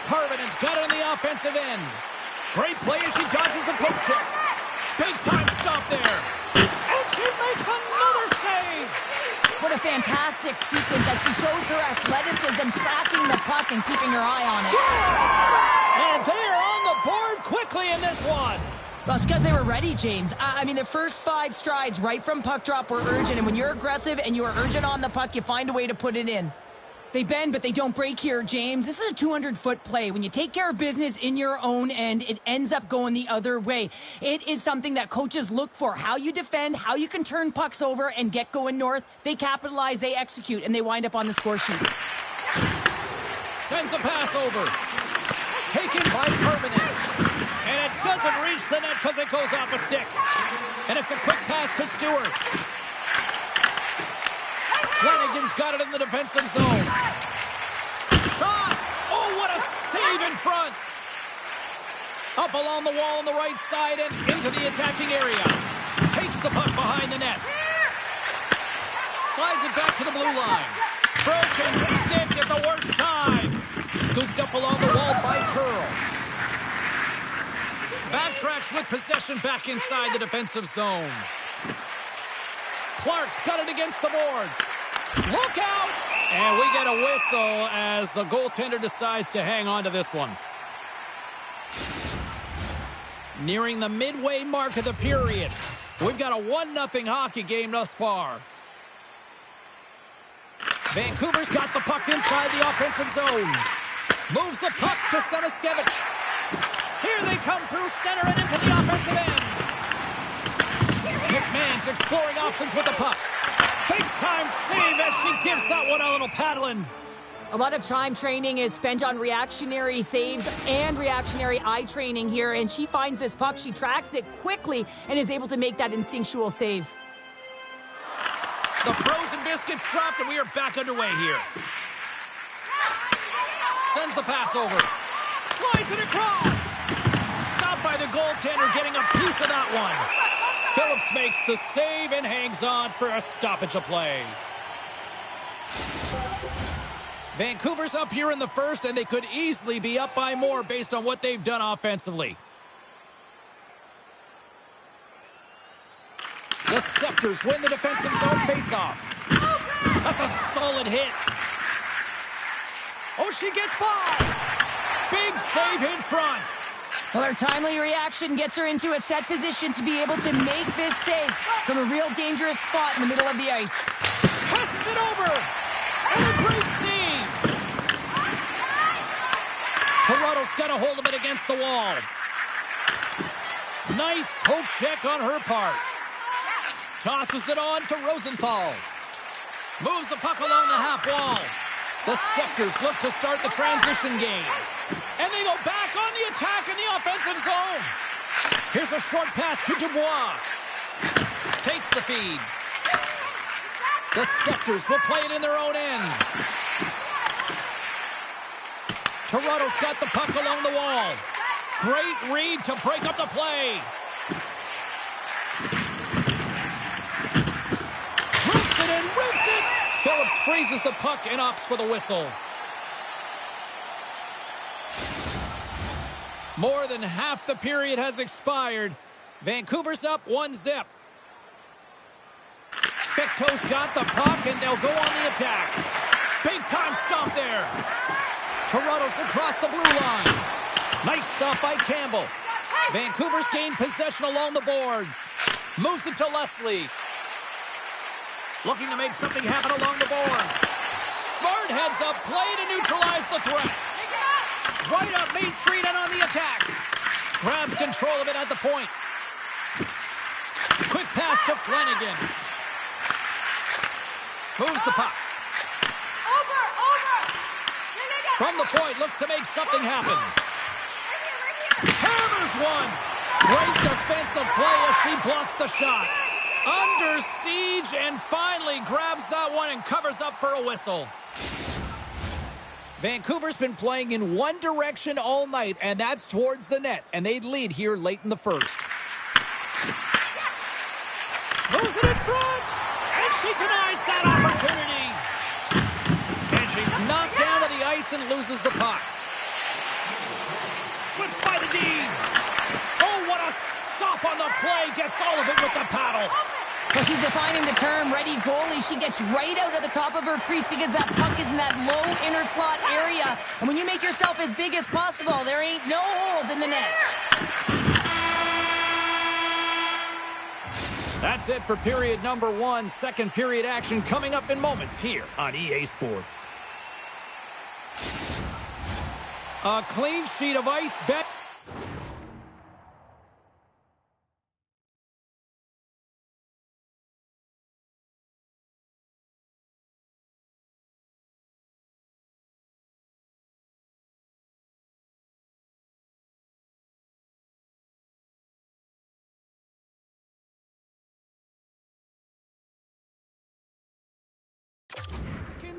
[SPEAKER 1] Harvinen's got it on the offensive end. Great play as she dodges the poke check. Big-time stop there. And she makes another save.
[SPEAKER 2] What a fantastic sequence as she shows her athleticism, tracking the puck and keeping her eye on it.
[SPEAKER 1] And they are on the board quickly in this one.
[SPEAKER 2] Well, it's because they were ready, James. I mean, the first 5 strides right from puck drop were urgent, and when you're aggressive and you are urgent on the puck, you find a way to put it in. They bend, but they don't break here, James. This is a 200-foot play. When you take care of business in your own end, it ends up going the other way. It is something that coaches look for. How you defend, how you can turn pucks over and get going north. They capitalize, they execute, and they wind up on the score sheet.
[SPEAKER 1] Sends a pass over. Taken by Harvinen. And it doesn't reach the net because it goes off a stick. And it's a quick pass to Stewart. Flanagan's got it in the defensive zone. Shot! Oh, what a save in front! Up along the wall on the right side and into the attacking area. Takes the puck behind the net. Slides it back to the blue line. Broken stick at the worst time. Scooped up along the wall by Curl. Backtracks with possession back inside the defensive zone. Clark's got it against the boards. Look out! And we get a whistle as the goaltender decides to hang on to this one. Nearing the midway mark of the period. We've got a 1-0 hockey game thus far. Vancouver's got the puck inside the offensive zone. Moves the puck to Samaskevich. Here they come through center and into the offensive end. McMahon's exploring options with the puck. Big-time save as she gives that one a little paddling.
[SPEAKER 2] A lot of time training is spent on reactionary saves and reactionary eye training here, and she finds this puck, she tracks it quickly, and is able to make that instinctual save.
[SPEAKER 1] The frozen biscuits dropped, and we are back underway here. Sends the pass over. Slides it across. Stopped by the goaltender, getting a piece of that one. Phillips makes the save and hangs on for a stoppage of play. Vancouver's up here in the first, and they could easily be up by more based on what they've done offensively. The Sectors win the defensive zone faceoff. That's a solid hit. Oh, she gets by. Big save in front.
[SPEAKER 2] Well, her timely reaction gets her into a set position to be able to make this save from a real dangerous spot in the middle of the ice.
[SPEAKER 1] Passes it over. And a great save. Toronto's got a hold of it against the wall. Nice poke check on her part. Tosses it on to Rosenthal. Moves the puck along the half wall. The Sectors look to start the transition game. And they go back on the attack in the offensive zone. Here's a short pass to Dubois. Takes the feed. The Sectors will play it in their own end. Toronto's got the puck along the wall. Great read to break up the play. Rips it and rips it. Phillips freezes the puck and opts for the whistle. More than half the period has expired. Vancouver's up 1-0. Ficto's got the puck, and they'll go on the attack. Big-time stop there. Toronto's across the blue line. Nice stop by Campbell. Vancouver's gained possession along the boards. Moves it to Leslie. Looking to make something happen along the boards. Smart heads up play to neutralize the threat. Right up Main Street and on the attack. Grabs control of it at the point. Quick pass to Flanagan. Moves the puck. From the point, looks to make something happen. Hammers one. Great defensive play as she blocks the shot. Under siege and finally grabs that one and covers up for a whistle. Vancouver's been playing in one direction all night, and that's towards the net, and they'd lead here late in the first. Moves it in front, and she denies that opportunity. And she's knocked down to the ice and loses the puck. Slips by the D. Oh, what a stop on the play. Gets all of it with the paddle.
[SPEAKER 2] Well, she's defining the term ready goalie. She gets right out of the top of her crease because that puck is in that low inner slot area. And when you make yourself as big as possible, there ain't no holes in the net.
[SPEAKER 1] That's it for period number one. Second period action coming up in moments here on EA Sports. A clean sheet of ice bet.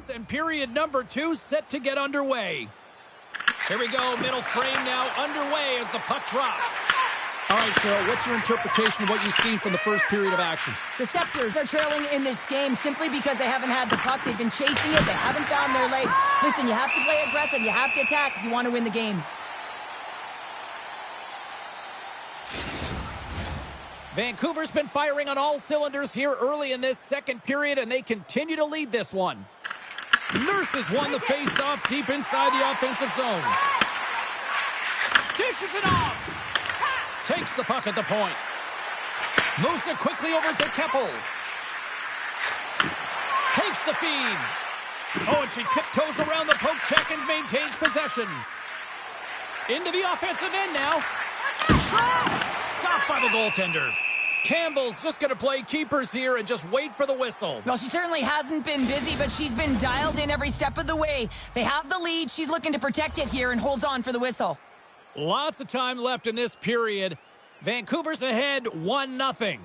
[SPEAKER 1] And period number two set to get underway. Here we go, middle frame now underway as the puck drops. All right, Cheryl, what's your interpretation of what you've seen from the first period of action?
[SPEAKER 2] The Scepters are trailing in this game simply because they haven't had the puck. They've been chasing it. They haven't found their legs. Listen, you have to play aggressive. You have to attack if you want to win the game.
[SPEAKER 1] Vancouver's been firing on all cylinders here early in this second period, and they continue to lead this one. Nurses won the face-off deep inside the offensive zone. Dishes it off. Takes the puck at the point. Moves it quickly over to Keppel. Takes the feed. Oh, and she tiptoes around the poke check and maintains possession. Into the offensive end now. Stopped by the goaltender. Campbell's just going to play keepers here and just wait for the whistle.
[SPEAKER 2] Well, she certainly hasn't been busy, but she's been dialed in every step of the way. They have the lead. She's looking to protect it here and holds on for the whistle.
[SPEAKER 1] Lots of time left in this period. Vancouver's ahead 1-0.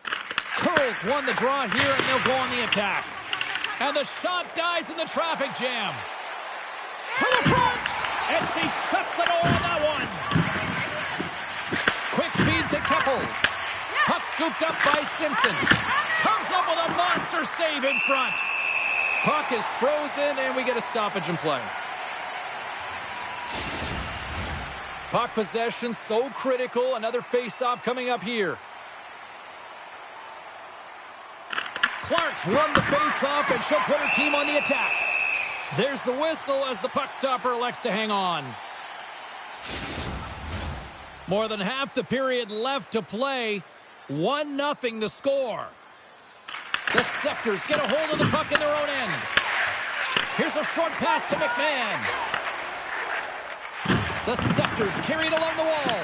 [SPEAKER 1] Curls won the draw here, and they'll go on the attack. And the shot dies in the traffic jam. To the front! And she shuts the door on that one. Quick feed to Keppel. Puck scooped up by Simpson. Comes up with a monster save in front. Puck is frozen, and we get a stoppage in play. Puck possession so critical. Another face-off coming up here. Clark's won the face-off, and she'll put her team on the attack. There's the whistle as the puck stopper elects to hang on. More than half the period left to play. 1-0 the score. The Scepters get a hold of the puck in their own end. Here's a short pass to McMahon. The Scepters carry it along the wall.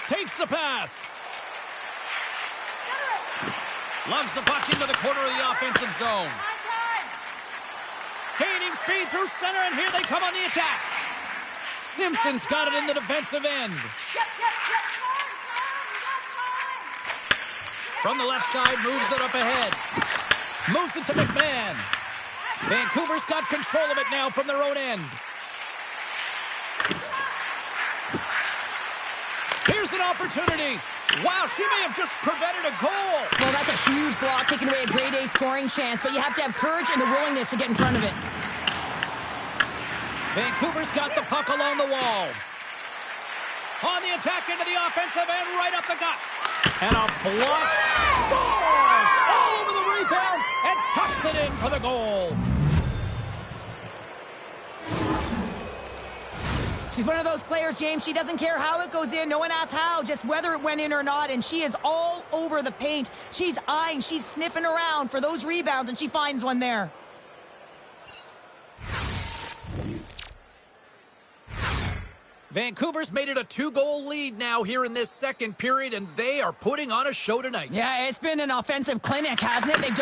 [SPEAKER 1] Takes the pass. Lugs the puck into the corner of the offensive zone. Gaining speed through center, and here they come on the attack. Simpson's got it in the defensive end. From the left side, moves it up ahead. Moves it to McMahon. Vancouver's got control of it now from their own end. Here's an opportunity. Wow, she may have just prevented a goal.
[SPEAKER 2] Well, that's a huge block, taking away a grade A scoring chance, but you have to have courage and the willingness to get in front of it.
[SPEAKER 1] Vancouver's got the puck along the wall. On the attack into the offensive end, right up the gut. And a block. Scores! All over the rebound and tucks it in for the goal.
[SPEAKER 2] She's one of those players, James, she doesn't care how it goes in. No one asks how, just whether it went in or not. And she is all over the paint. She's eyeing, she's sniffing around for those rebounds, and she finds one there.
[SPEAKER 1] Vancouver's made it a 2-goal lead now here in this second period, and they are putting on a show tonight.
[SPEAKER 2] Yeah, it's been an offensive clinic, hasn't it? They've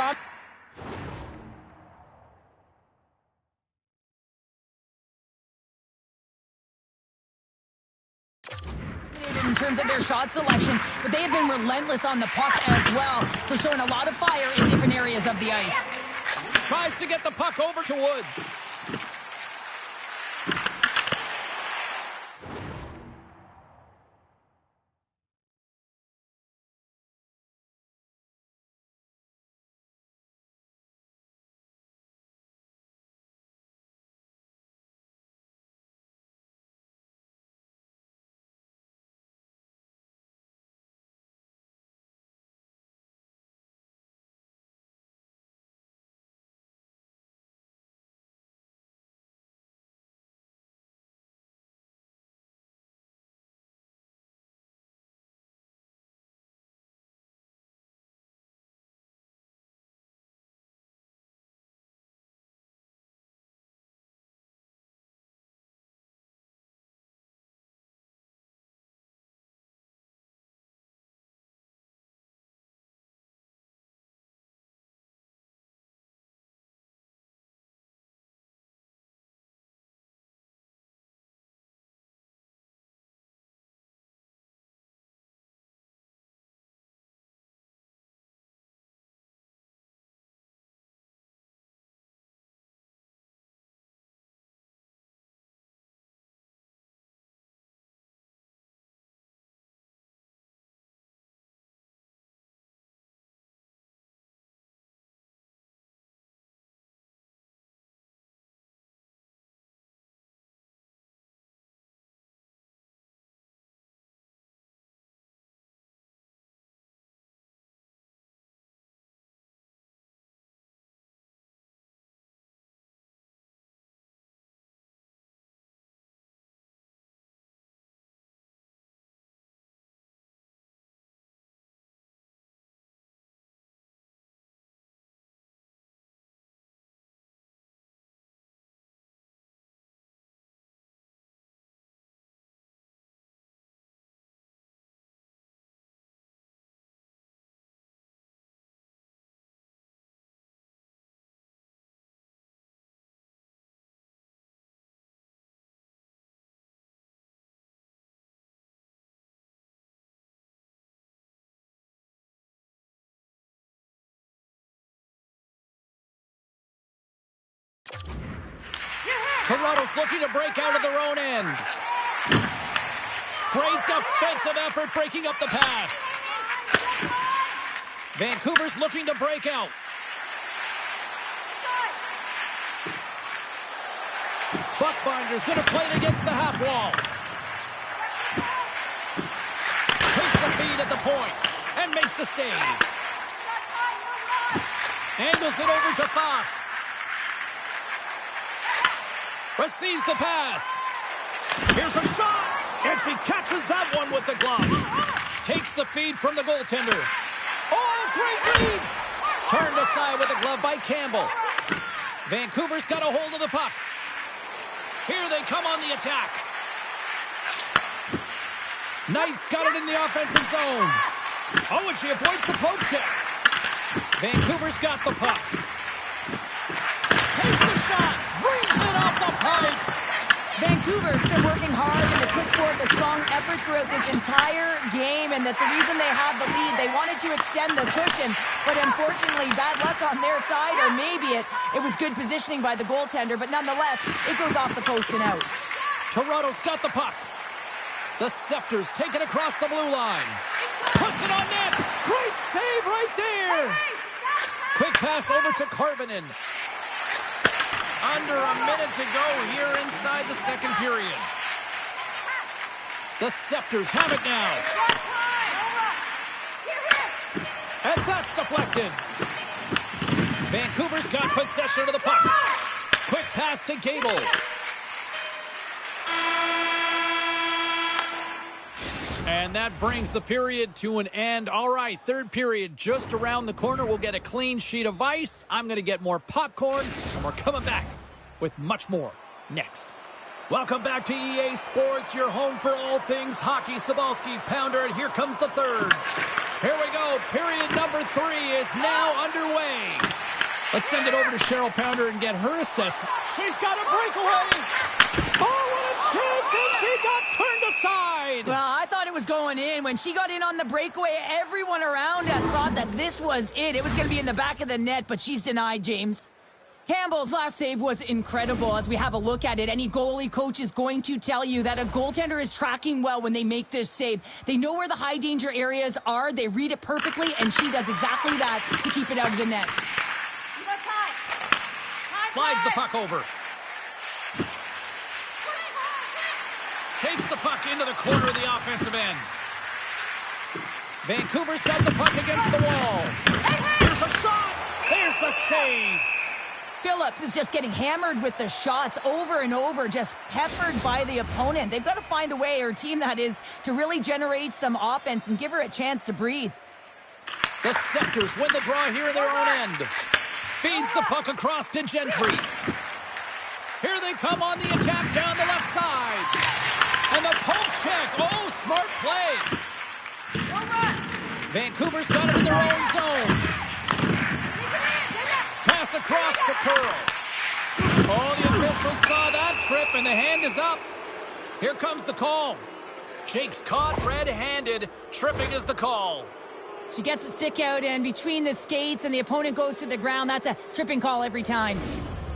[SPEAKER 2] terms of their shot selection, but they have been relentless on the puck as well, so showing a lot of fire in different areas of the ice.
[SPEAKER 1] Tries to get the puck over to Woods. Toronto's looking to break out of their own end. Great defensive effort breaking up the pass. Vancouver's looking to break out. Buckbinder's going to play it against the half wall. Takes the feed at the point and makes the save. Angles it over to Fost. Receives the pass. Here's a shot. And she catches that one with the glove. Takes the feed from the goaltender. Oh, great lead. Turned aside with the glove by Campbell. Vancouver's got a hold of the puck. Here they come on the attack. Knight's got it in the offensive zone. Oh, and she avoids the poke check. Vancouver's got the puck. Takes the shot. Brings it off the pipe.
[SPEAKER 2] Vancouver's been working hard and they put forth a strong effort throughout this entire game, and that's the reason they have the lead. They wanted to extend the cushion, but unfortunately bad luck on their side, or maybe it was good positioning by the goaltender, but nonetheless, it goes off the post and out.
[SPEAKER 1] Toronto's got the puck. The Scepters take it across the blue line. Puts it on net. Great save right there. Quick pass over to Karvinen. Under a minute to go here inside the second period. The Scepters have it now. And that's deflected. Vancouver's got possession of the puck. Quick pass to Gable. And that brings the period to an end. All right, third period just around the corner. We'll get a clean sheet of ice. I'm going to get more popcorn, and we're coming back with much more next. Welcome back to EA Sports, your home for all things hockey. Cybulski, Pounder, and here comes the third. Here we go. Period number 3 is now underway. Let's send it over to Cheryl Pounder and get her assessment. She's got a breakaway. Oh, what a chance, and she got turned aside. side.
[SPEAKER 2] Well, I thought it was going in. When she got in on the breakaway, everyone around us thought that this was it. It was going to be in the back of the net, but she's denied, James. Campbell's last save was incredible as we have a look at it. Any goalie coach is going to tell you that a goaltender is tracking well when they make this save. They know where the high danger areas are. They read it perfectly, and she does exactly that to keep it out of the net.
[SPEAKER 1] Slides the puck over. Takes the puck into the corner of the offensive end. Vancouver's got the puck against the wall. Here's a shot. There's the save.
[SPEAKER 2] Phillips is just getting hammered with the shots over and over, just peppered by the opponent. They've got to find a way, her team that is, to really generate some offense and give her a chance to breathe.
[SPEAKER 1] The Sectors win the draw here in their own end. Feeds the puck across to Gentry. Here they come on the attack down the left side. And the poke check. Oh, smart play. Vancouver's got it in their own zone. Pass across to Curl. Oh, the officials saw that trip, and the hand is up. Here comes the call. Jake's caught red-handed. Tripping is the call.
[SPEAKER 2] She gets a stick out, and between the skates and the opponent goes to the ground. That's a tripping call every time.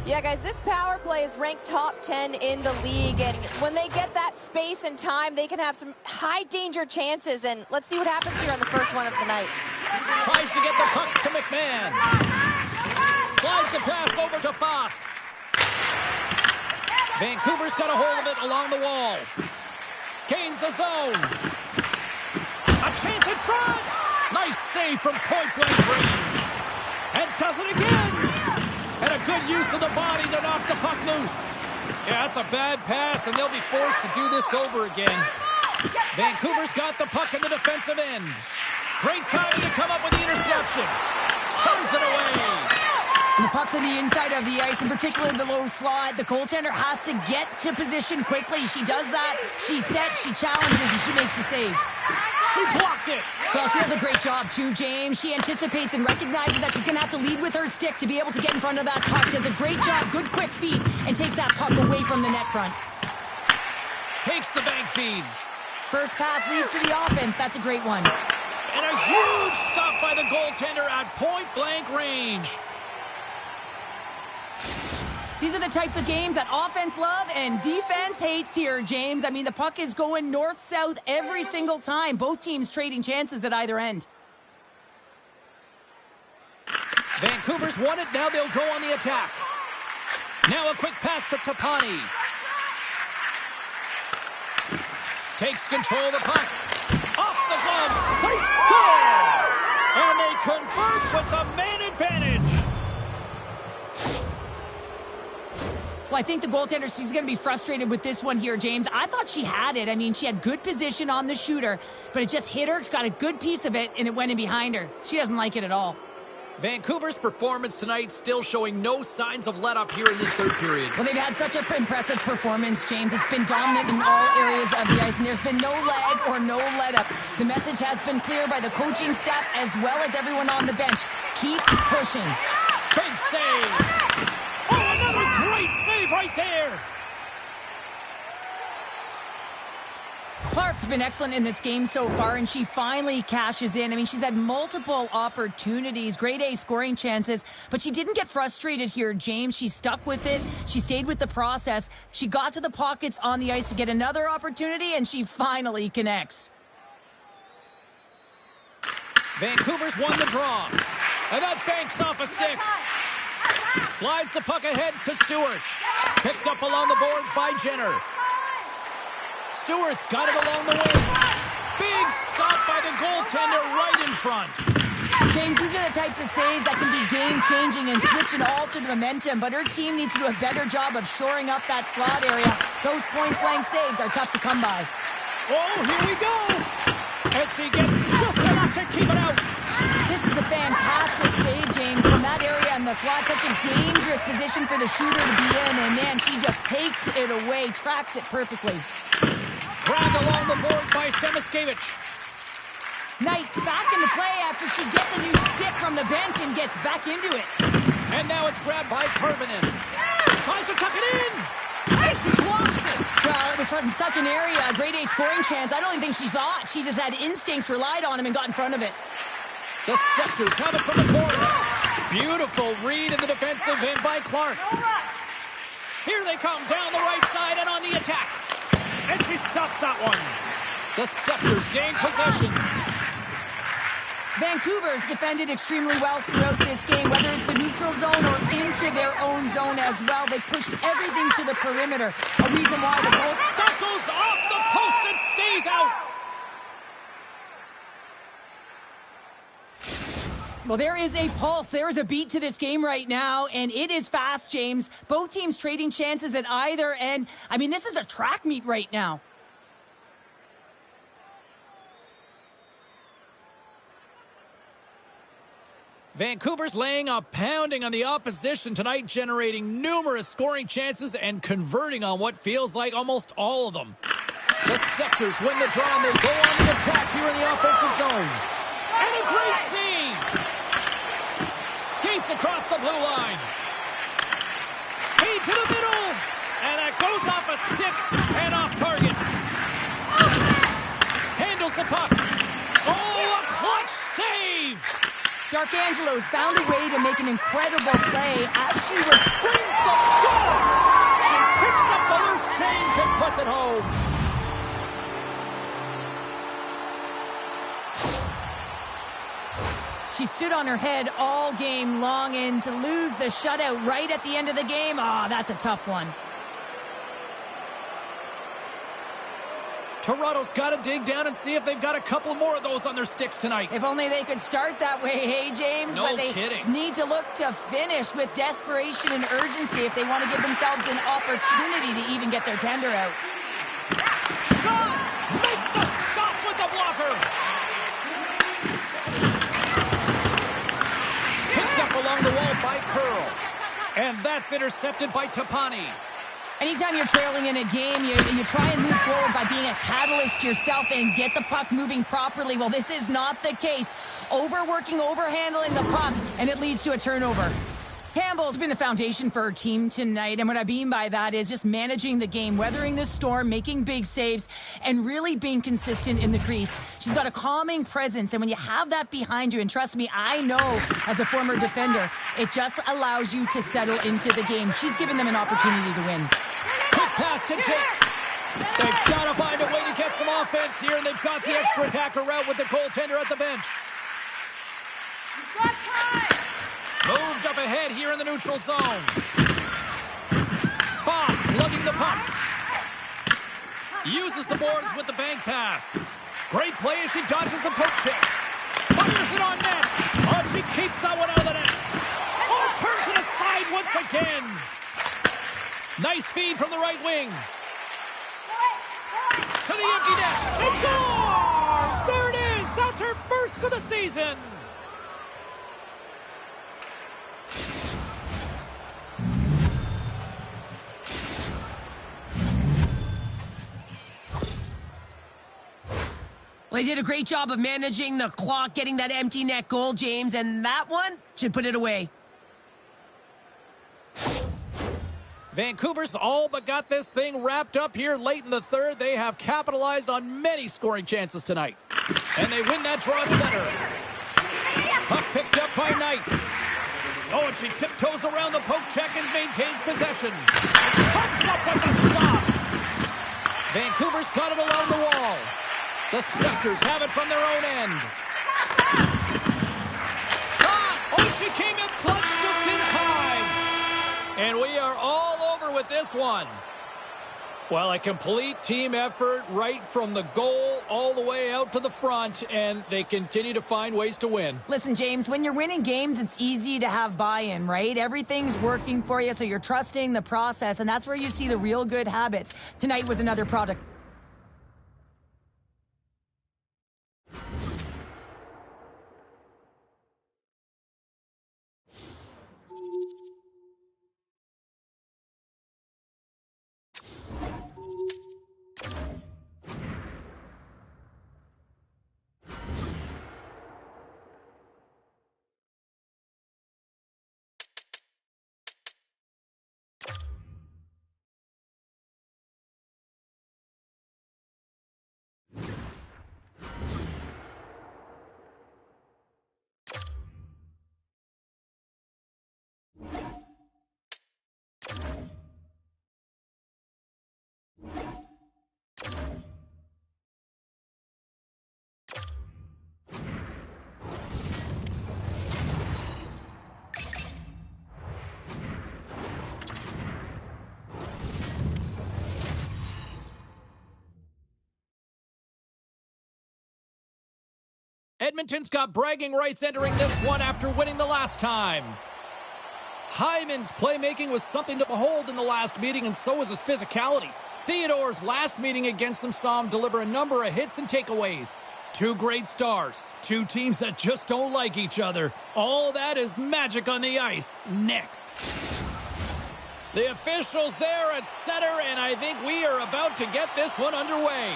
[SPEAKER 3] Yeah, guys, this power play is ranked top 10 in the league, and when they get that space and time, they can have some high-danger chances, and let's see what happens here on the first one of the night.
[SPEAKER 1] Tries to get the puck to McMahon. Slides the pass over to Fost. Vancouver's got a hold of it along the wall. Gains the zone. A chance in front. Nice save from point-blank range. And does it again. And a good use of the body to knock the puck loose. Yeah, that's a bad pass, and they'll be forced to do this over again. Vancouver's got the puck in the defensive end. Great timing to come up with the interception. Turns it away.
[SPEAKER 2] And the puck's on the inside of the ice, in particular the low slot. The goaltender has to get to position quickly. She does that. She's set, she challenges, and she makes the save.
[SPEAKER 1] She blocked it.
[SPEAKER 2] Well, she does a great job, too, James. She anticipates and recognizes that she's going to have to lead with her stick to be able to get in front of that puck. Does a great job, good quick feet, and takes that puck away from the net front.
[SPEAKER 1] Takes the bank feed.
[SPEAKER 2] First pass leads to the offense. That's a great one.
[SPEAKER 1] And a huge stop by the goaltender at point-blank range.
[SPEAKER 2] These are the types of games that offense love and defense hates here, James. I mean, the puck is going north-south every single time. Both teams trading chances at either end.
[SPEAKER 1] Vancouver's won it. Now they'll go on the attack. Now a quick pass to Tapani. Takes control of the puck. Off the glove. They score! And they convert with the man advantage.
[SPEAKER 2] Well, I think the goaltender, she's going to be frustrated with this one here, James. I thought she had it. I mean, she had good position on the shooter, but it just hit her, got a good piece of it, and it went in behind her. She doesn't like it at all.
[SPEAKER 1] Vancouver's performance tonight still showing no signs of let-up here in this third period.
[SPEAKER 2] Well, they've had such an impressive performance, James. It's been dominant in all areas of the ice, and there's been no lag or no let-up. The message has been clear by the coaching staff as well as everyone on the bench. Keep pushing.
[SPEAKER 1] Big save. Oh, another great save right there.
[SPEAKER 2] Clark's been excellent in this game so far, and she finally cashes in. I mean, she's had multiple opportunities, grade A scoring chances, but she didn't get frustrated here, James. She stuck with it. She stayed with the process. She got to the pockets on the ice to get another opportunity, and she finally connects.
[SPEAKER 1] Vancouver's won the draw. And that banks off a stick. Slides the puck ahead to Stewart. Picked up along the boards by Jenner. Stewart's got it along the wing. Big stop by the goaltender right in front.
[SPEAKER 2] James, these are the types of saves that can be game-changing and switch and alter the momentum, but her team needs to do a better job of shoring up that slot area. Those point-blank saves are tough to come by.
[SPEAKER 1] Oh, here we go. And she gets just enough to keep it out.
[SPEAKER 2] This is a fantastic save, James, from that area in the slot. Such a dangerous position for the shooter to be in, and man, she just takes it away, tracks it perfectly.
[SPEAKER 1] Grabbed along the boards by Semiskevich.
[SPEAKER 2] Knight's back in the play after she gets a new stick from the bench and gets back into it.
[SPEAKER 1] And now it's grabbed by Karvinen. Tries to tuck it in. And she blocks it.
[SPEAKER 2] Well, was from such an area, a grade A scoring chance. I don't even think she thought. She just had instincts, relied on him, and got in front of it.
[SPEAKER 1] The Scepters have it from the corner. Beautiful read in the defensive end by Clark. Here they come down the right side and on the attack. And she stops that one. The Scepters gain possession.
[SPEAKER 2] Vancouver's defended extremely well throughout this game, whether it's the neutral zone or into their own zone as well. They pushed everything to the perimeter. A reason why the goal...
[SPEAKER 1] That goes off the post and stays out.
[SPEAKER 2] Well, there is a pulse. There is a beat to this game right now, and it is fast, James. Both teams trading chances at either end. I mean, this is a track meet right now.
[SPEAKER 1] Vancouver's laying a pounding on the opposition tonight, generating numerous scoring chances and converting on what feels like almost all of them. The Scepters win the draw and they go on the attack here in the offensive zone. And a great save! Skates across the blue line. Feed to the middle! And that goes off a stick and off target. Handles the puck. Oh, a clutch save!
[SPEAKER 2] D'Arcangelo's found a way to make an incredible play as she was...
[SPEAKER 1] Brings the scores! She picks up the loose change and puts it home.
[SPEAKER 2] She stood on her head all game long, and to lose the shutout right at the end of the game, that's a tough one.
[SPEAKER 1] Toronto's got to dig down and see if they've got a couple more of those on their sticks tonight.
[SPEAKER 2] If only they could start that way, hey, James?
[SPEAKER 1] No
[SPEAKER 2] but they
[SPEAKER 1] kidding.
[SPEAKER 2] need to look to finish with desperation and urgency if they want to give themselves an opportunity to even get their tender out.
[SPEAKER 1] Shot! Makes the stop with the blocker! Picked up along the wall by Curl. And that's intercepted by Tapani.
[SPEAKER 2] Anytime you're trailing in a game, you try and move forward by being a catalyst yourself and get the puck moving properly. Well, this is not the case. Overworking, overhandling the puck, and it leads to a turnover. Campbell's been the foundation for her team tonight, and what I mean by that is just managing the game, weathering the storm, making big saves, and really being consistent in the crease. She's got a calming presence, and when you have that behind you, and trust me, I know as a former defender, it just allows you to settle into the game. She's given them an opportunity to win.
[SPEAKER 1] Quick pass to Jakes. They've got to find a way to get some offense here, and they've got the extra attacker out with the goaltender at the bench. Moved up ahead here in the neutral zone. Foss lugging the puck. Uses the boards with the bank pass. Great play as she dodges the poke check. Fires it on net. Oh, she keeps that one out of the net. Oh, turns it aside once again. Nice feed from the right wing. To the empty net. She scores! There it is. That's her first of the season.
[SPEAKER 2] Well, they did a great job of managing the clock, getting that empty net goal, James, and that one should put it away.
[SPEAKER 1] Vancouver's all but got this thing wrapped up here late in the third. They have capitalized on many scoring chances tonight. And they win that draw center. Puck picked up by Knight. Oh, and she tiptoes around the poke check and maintains possession. Comes up with the stop. Vancouver's got it along the wall. The Scepters have it from their own end. Shot! Oh, she came in clutch just in time. And we are all over with this one. Well, a complete team effort right from the goal all the way out to the front, and they continue to find ways to win.
[SPEAKER 2] Listen, James, when you're winning games, it's easy to have buy-in, right? Everything's working for you, so you're trusting the process, and that's where you see the real good habits. Tonight was another product.
[SPEAKER 1] Edmonton's got bragging rights entering this one after winning the last time. Hyman's playmaking was something to behold in the last meeting, and so was his physicality. Theodore's last meeting against them saw him deliver a number of hits and takeaways. Two great stars, two teams that just don't like each other. All that is magic on the ice. Next. The officials there at center, and I think we are about to get this one underway.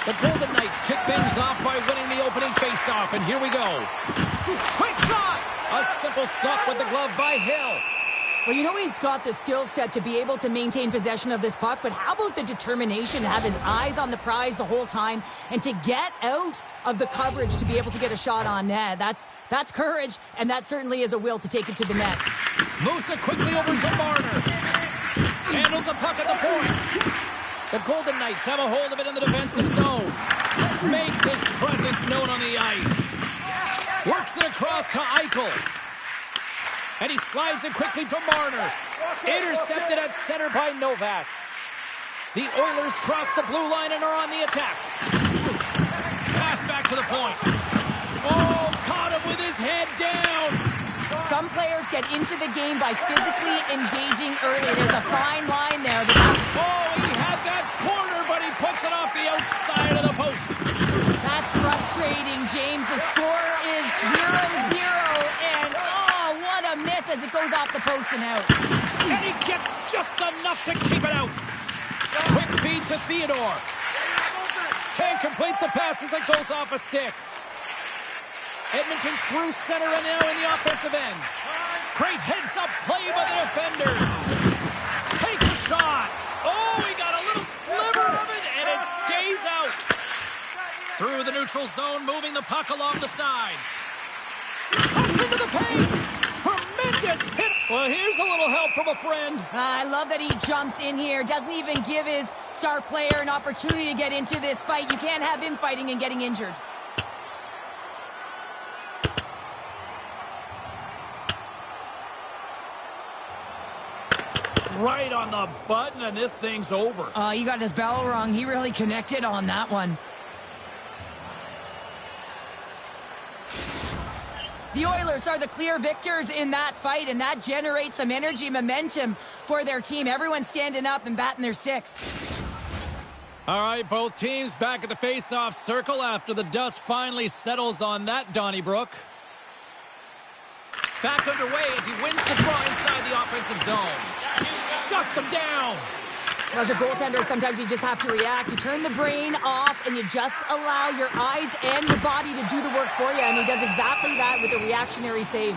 [SPEAKER 1] The Golden Knights kick things off by winning the opening faceoff, and here we go. Quick shot! A simple stop with the glove by Hill.
[SPEAKER 2] Well, you know he's got the skill set to be able to maintain possession of this puck, but how about the determination to have his eyes on the prize the whole time and to get out of the coverage to be able to get a shot on net? That's courage, and that certainly is a will to take it to the net.
[SPEAKER 1] Moves it quickly over to Marner. Handles the puck at the point. The Golden Knights have a hold of it in the defensive zone. Makes his presence known on the ice. Works it across to Eichel. And he slides it quickly to Marner. Intercepted at center by Novak. The Oilers cross the blue line and are on the attack. Pass back to the point. Oh, caught him with his head down.
[SPEAKER 2] Some players get into the game by physically engaging early. There's a fine line there.
[SPEAKER 1] Oh, he had that corner, but he puts it off the outside of the post.
[SPEAKER 2] That's frustrating, James. The score is 0-0, and oh, what a miss as it goes off the post and out.
[SPEAKER 1] And he gets just enough to keep it out. Quick feed to Theodore. Can't complete the pass as it goes off a stick. Edmonton's through center and now in the offensive end. Great heads-up play by the defender. Takes a shot. Oh, he got a little sliver of it, and it stays out. Through the neutral zone, moving the puck along the side. Pucks into the paint. Tremendous hit. Well, here's a little help from a friend.
[SPEAKER 2] I love that he jumps in here. Doesn't even give his star player an opportunity to get into this fight. You can't have him fighting and getting injured.
[SPEAKER 1] Right on the button, and this thing's over.
[SPEAKER 2] He got his bell rung. He really connected on that one. The Oilers are the clear victors in that fight, and that generates some energy, momentum for their team. Everyone's standing up and batting their sticks.
[SPEAKER 1] All right, both teams back at the face-off circle after the dust finally settles on that Donnybrook. Back underway as he wins the draw inside the offensive zone. Shuts him down.
[SPEAKER 2] As a goaltender, sometimes you just have to react. You turn the brain off and you just allow your eyes and your body to do the work for you. And he does exactly that with a reactionary save.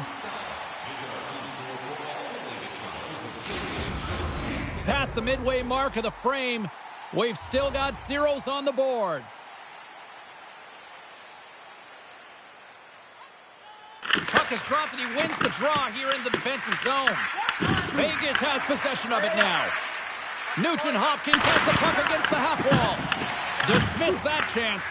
[SPEAKER 1] Past the midway mark of the frame, we've still got zeros on the board. Puck is dropped and he wins the draw here in the defensive zone. Vegas has possession of it now. Nugent Hopkins has the puck against the half wall. Dismiss that chance.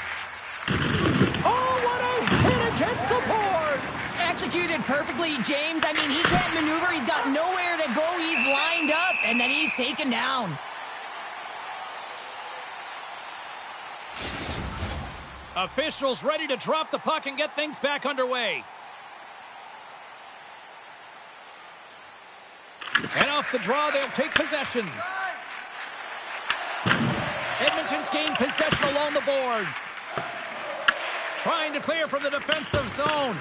[SPEAKER 1] Oh, what a hit against the boards!
[SPEAKER 2] Executed perfectly, James. I mean, he can't maneuver. He's got nowhere to go. He's lined up, and then he's taken down.
[SPEAKER 1] Officials ready to drop the puck and get things back underway. And off the draw, they'll take possession. Edmonton's gained possession along the boards. Trying to clear from the defensive zone.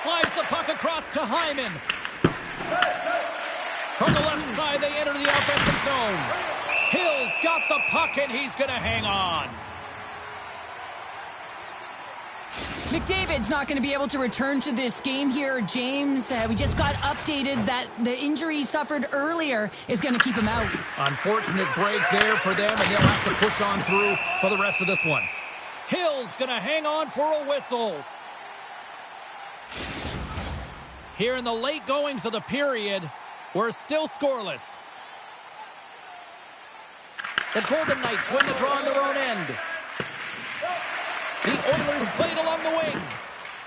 [SPEAKER 1] Slides the puck across to Hyman. From the left side, they enter the offensive zone. Hill's got the puck, and he's going to hang on.
[SPEAKER 2] McDavid's not going to be able to return to this game here, James. We just got updated that the injury he suffered earlier is going to keep him out.
[SPEAKER 1] Unfortunate break there for them, and they'll have to push on through for the rest of this one. Hill's going to hang on for a whistle. Here in the late goings of the period, we're still scoreless. The Golden Knights win the draw on their own end. The Oilers played along the wing.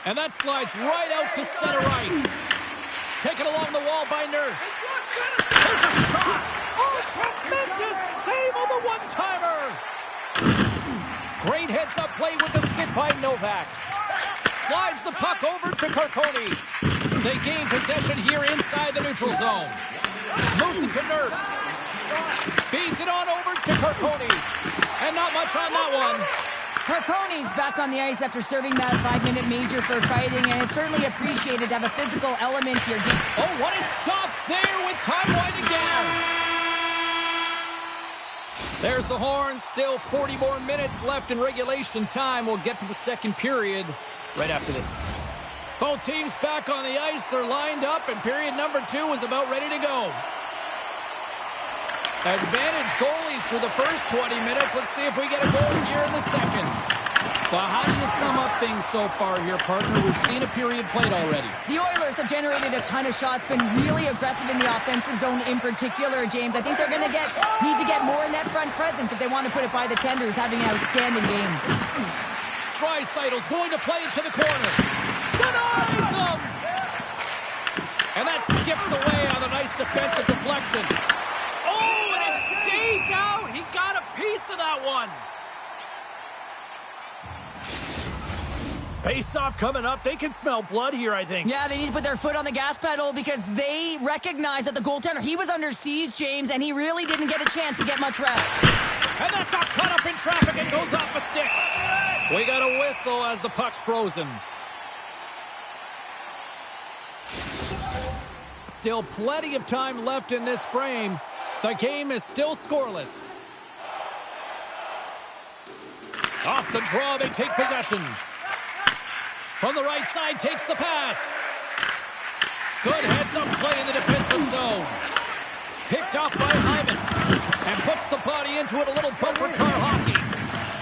[SPEAKER 1] And that slides right out to center ice. Taken along the wall by Nurse. There's a shot. Oh, tremendous save on the one-timer. Great heads-up play with the stick by Novak. Slides the puck over to Carcone. They gain possession here inside the neutral zone. Moves it to Nurse. Feeds it on over to Carcone. And not much on that one.
[SPEAKER 2] Carcone's back on the ice after serving that 5-minute major for fighting, and it's certainly appreciated to have a physical element to your game.
[SPEAKER 1] Oh, what a stop there with time winding down. There's the horn. Still 40 more minutes left in regulation time. We'll get to the second period right after this. Both teams back on the ice. They're lined up, and period number 2 is about ready to go. Advantage goalies for the first 20 minutes. Let's see if we get a goal here in the second. Well, how do you sum up things so far here, partner? We've seen a period played already.
[SPEAKER 2] The Oilers have generated a ton of shots, been really aggressive in the offensive zone in particular, James. I think they're going to need to get more net front presence if they want to put it by the tenders, having an outstanding game.
[SPEAKER 1] Draisaitl's going to play it to the corner. Denies him! And that skips away on a nice defensive deflection. Oh, and it stays out! He got a piece of that one! Face-off coming up. They can smell blood here, I think.
[SPEAKER 2] Yeah, they need to put their foot on the gas pedal because they recognize that the goaltender, he was under siege, James, and he really didn't get a chance to get much rest.
[SPEAKER 1] And that got caught up in traffic and goes off a stick. We got a whistle as the puck's frozen. Still plenty of time left in this frame. The game is still scoreless. Off the draw, they take possession. From the right side, takes the pass. Good heads-up play in the defensive zone. Picked off by Hyman. And puts the body into it, a little bumper car hockey.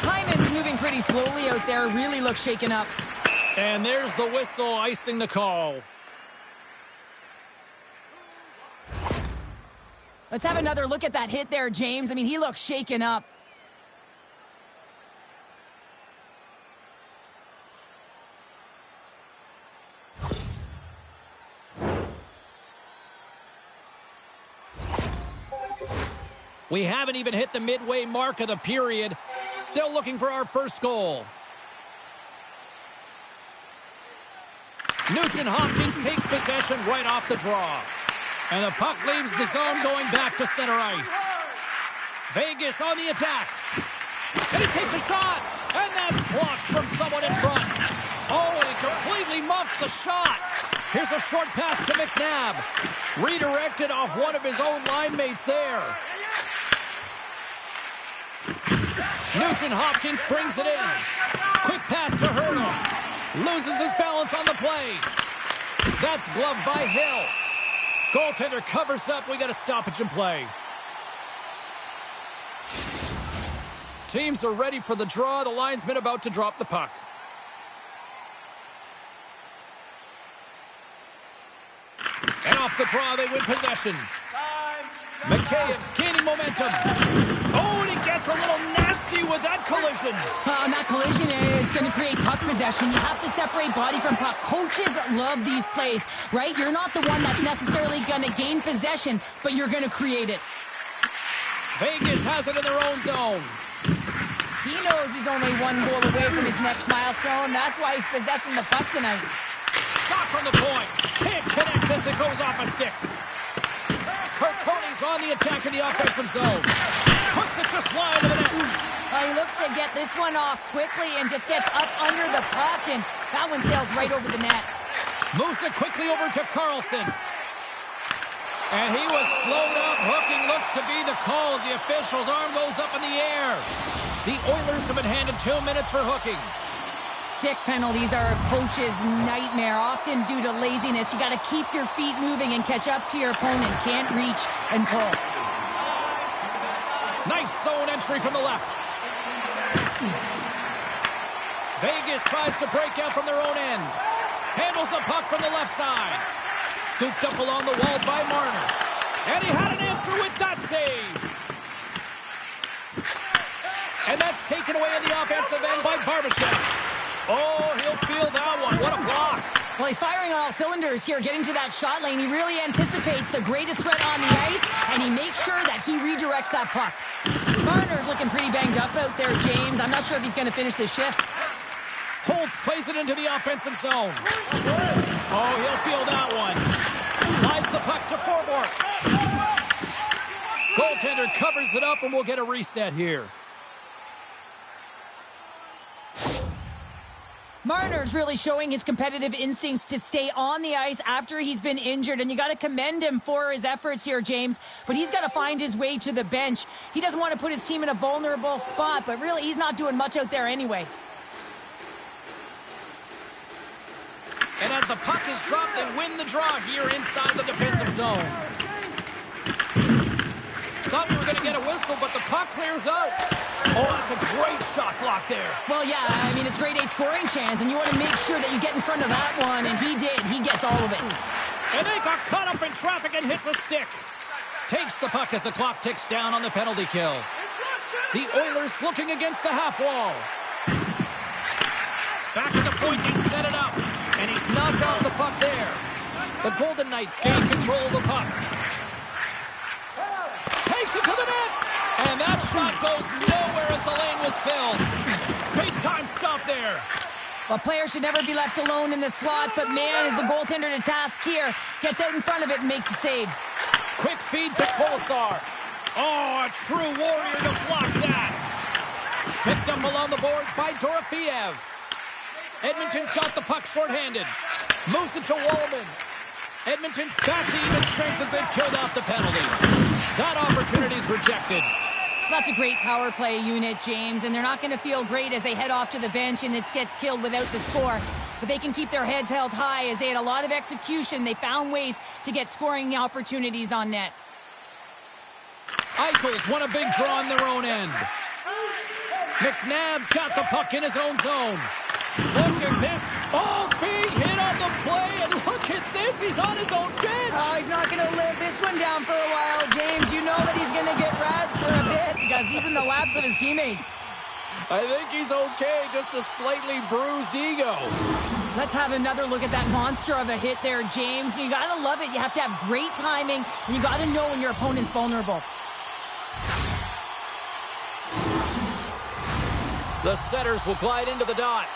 [SPEAKER 2] Hyman's moving pretty slowly out there, really looks shaken up.
[SPEAKER 1] And there's the whistle, icing the call.
[SPEAKER 2] Let's have another look at that hit there, James. I mean, he looks shaken up.
[SPEAKER 1] We haven't even hit the midway mark of the period. Still looking for our first goal. Nugent Hopkins takes possession right off the draw. And the puck leaves the zone going back to center ice. Vegas on the attack. And he takes a shot. And that's blocked from someone in front. Oh, and he completely muffs the shot. Here's a short pass to McNabb. Redirected off one of his own line mates there. Nugent Hopkins brings it in. Quick pass to Hurdle. Loses his balance on the play. That's gloved by Hill. Goaltender covers up. We got a stoppage in play. Teams are ready for the draw. The linesman about to drop the puck. And off the draw, they win possession. McKaev's gaining momentum. Oh, and he gets a little nasty with that collision.
[SPEAKER 2] And that collision is going to create puck possession. You have to separate body from puck. Coaches love these plays, right? You're not the one that's necessarily going to gain possession, but you're going to create it.
[SPEAKER 1] Vegas has it in their own zone.
[SPEAKER 2] He knows he's only one goal away from his next milestone. That's why he's possessing the puck tonight.
[SPEAKER 1] Shot from the point. Can't connect as it goes off a stick. Carcone's on the attack in the offensive zone. Puts it just wide of the net.
[SPEAKER 2] He looks to get this one off quickly and just gets up under the puck, and that one sails right over the net.
[SPEAKER 1] Moves it quickly over to Carlson. And he was slowed up. Hooking looks to be the call as the official's arm goes up in the air. The Oilers have been handed 2 minutes for hooking.
[SPEAKER 2] Stick penalties are a coach's nightmare, often due to laziness. You got to keep your feet moving and catch up to your opponent. Can't reach and pull.
[SPEAKER 1] Nice zone entry from the left. Vegas tries to break out from their own end. Handles the puck from the left side. Scooped up along the wall by Marner. And he had an answer with that save. And that's taken away in the offensive end by Barbashev. Oh, he'll feel that one. What a block.
[SPEAKER 2] Well, he's firing on all cylinders here, getting to that shot lane. He really anticipates the greatest threat on the ice, and he makes sure that he redirects that puck. Marner's looking pretty banged up out there, James. I'm not sure if he's going to finish the shift.
[SPEAKER 1] Holtz plays it into the offensive zone. Oh, he'll feel that one. Slides the puck to Forbort. Goaltender covers it up, and we'll get a reset here.
[SPEAKER 2] Marner's really showing his competitive instincts to stay on the ice after he's been injured, and you got to commend him for his efforts here, James. But he's got to find his way to the bench. He doesn't want to put his team in a vulnerable spot, but really he's not doing much out there anyway.
[SPEAKER 1] And as the puck is dropped, they win the draw here inside the defensive zone. Thought we were going to get a whistle, but the puck clears out. Oh, that's a great shot block there.
[SPEAKER 2] Well, yeah, I mean, it's grade A scoring chance, and you want to make sure that you get in front of that one, and he did. He gets all of it.
[SPEAKER 1] And they got caught up in traffic and hits a stick. Takes the puck as the clock ticks down on the penalty kill. The Oilers looking against the half wall. Back to the point, he set it up. And he's knocked off the puck there. The Golden Knights gain control of the puck. Takes it to the net. And that shot goes nowhere as the lane was filled. Big time stop there.
[SPEAKER 2] Well, players should never be left alone in the slot, but man, is the goaltender to task here. Gets out in front of it and makes the save.
[SPEAKER 1] Quick feed to Kolesar. Oh, a true warrior to block that. Picked up along the boards by Dorofeev. Edmonton's got the puck shorthanded. Moves it to Wallman. Edmonton's back to even strength as they've killed off the penalty. That opportunity's rejected.
[SPEAKER 2] That's a great power play unit, James, and they're not going to feel great as they head off to the bench and it gets killed without the score. But they can keep their heads held high as they had a lot of execution. They found ways to get scoring opportunities on net.
[SPEAKER 1] Eichel's won a big draw on their own end. McNabb's got the puck in his own zone. Look at this. Oh, big hit on the play, and look at this. He's on his own bench.
[SPEAKER 2] Oh, he's not going to live this one down for a while, James. You know that he's going to get razzed for a bit because he's in the laps of his teammates.
[SPEAKER 1] I think he's okay, just a slightly bruised ego.
[SPEAKER 2] Let's have another look at that monster of a hit there, James. You got to love it. You have to have great timing, and you got to know when your opponent's vulnerable.
[SPEAKER 1] The setters will glide into the dot.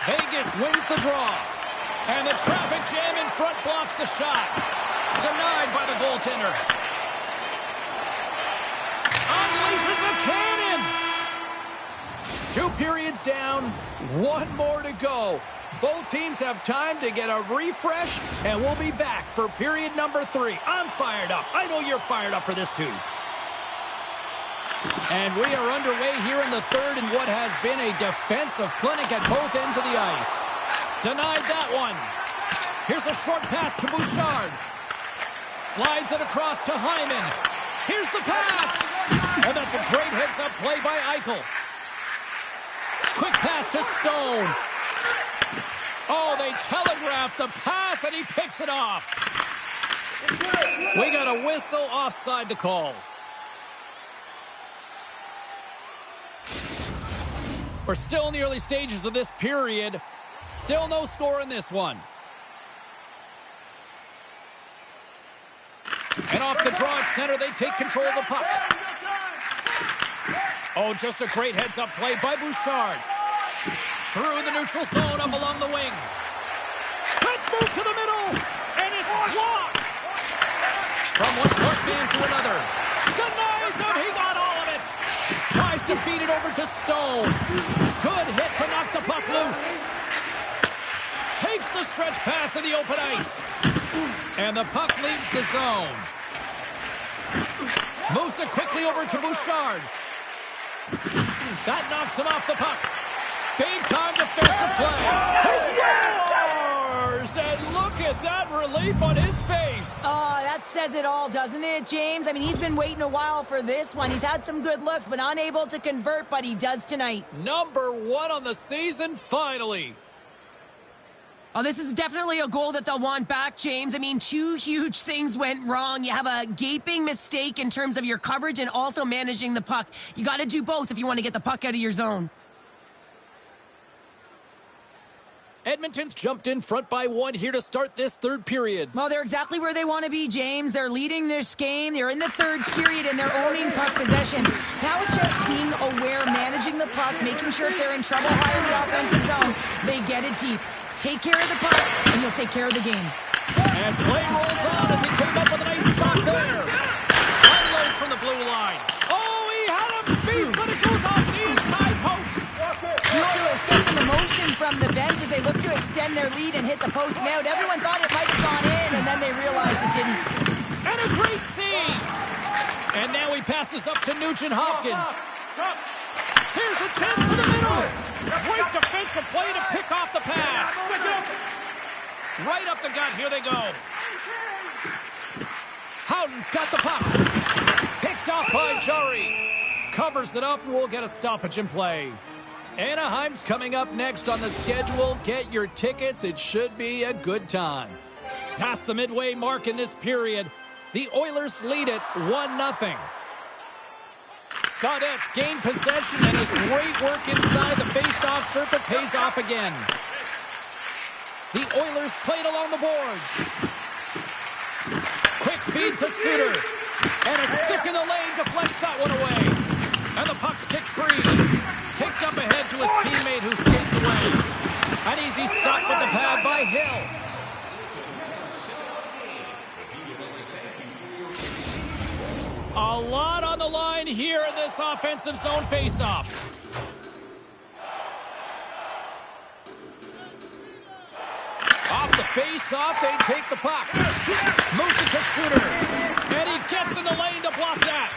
[SPEAKER 1] Vegas wins the draw. And the traffic jam in front blocks the shot. Denied by the goaltender. Unleashes a cannon. 2 periods down, 1 more to go. Both teams have time to get a refresh, and we'll be back for period number 3. I'm fired up. I know you're fired up for this too. And we are underway here in the third in what has been a defensive clinic at both ends of the ice. Denied that one. Here's a short pass to Bouchard. Slides it across to Hyman. Here's the pass. And that's a great heads-up play by Eichel. Quick pass to Stone. Oh, they telegraphed the pass, and he picks it off. We got a whistle offside to call. We're still in the early stages of this period. Still no score in this one. And off the draw at center, they take control of the puck. Oh, just a great heads-up play by Bouchard. Through the neutral zone up along the wing. Let's move to the middle, and it's blocked. From one short man to another. Denies him, he got all of it. Tries to feed it over to Stone. Good hit to knock the puck loose. Takes the stretch pass in the open ice. And the puck leaves the zone. Moves it quickly over to Bouchard. That knocks him off the puck. Big time defensive play. He scores! And look at that relief on his face.
[SPEAKER 2] Oh, that says it all, doesn't it, James? I mean, he's been waiting a while for this one. He's had some good looks, but unable to convert, but he does tonight.
[SPEAKER 1] Number 1 on the season, finally.
[SPEAKER 2] Oh, this is definitely a goal that they'll want back, James. I mean, 2 huge things went wrong. You have a gaping mistake in terms of your coverage and also managing the puck. You got to do both if you want to get the puck out of your zone.
[SPEAKER 1] Edmonton's jumped in front by 1 here to start this third period.
[SPEAKER 2] Well, they're exactly where they want to be, James. They're leading this game. They're in the third period, and they're owning puck possession. Now it's just being aware, managing the puck, making sure if they're in trouble high in the offensive zone, they get it deep. Take care of the puck, and you'll take care of the game.
[SPEAKER 1] And play rolls on as he came up with a nice stop there. Unloads from the blue line. Oh, he had him beat, but it goes off the inside post.
[SPEAKER 2] The Oilers get some emotion from the bench as they look to extend their lead and hit the post and out. Everyone thought it might have gone in, and then they realized it didn't.
[SPEAKER 1] And a great save. And now he passes up to Nugent-Hopkins. Here's a chance to the middle. Great defensive play to pick off the pass. Right up the gut. Here they go. Howden's got the puck. Picked off by Jari. Covers it up, and we'll get a stoppage in play. Anaheim's coming up next on the schedule. Get your tickets. It should be a good time. Past the midway mark in this period, the Oilers lead it 1-0. Gaudette's gained possession, and his great work inside the face-off circuit pays off again. The Oilers played along the boards. Quick feed to Suter. And a stick in the lane deflects that one away. And the puck's kicked free. Kicked up ahead to his teammate who skates away. An easy stop with the pad by Hill. A lot on the line here in this offensive zone face-off. Off the face-off, they take the puck. Moves it to Suter. And he gets in the lane to block that.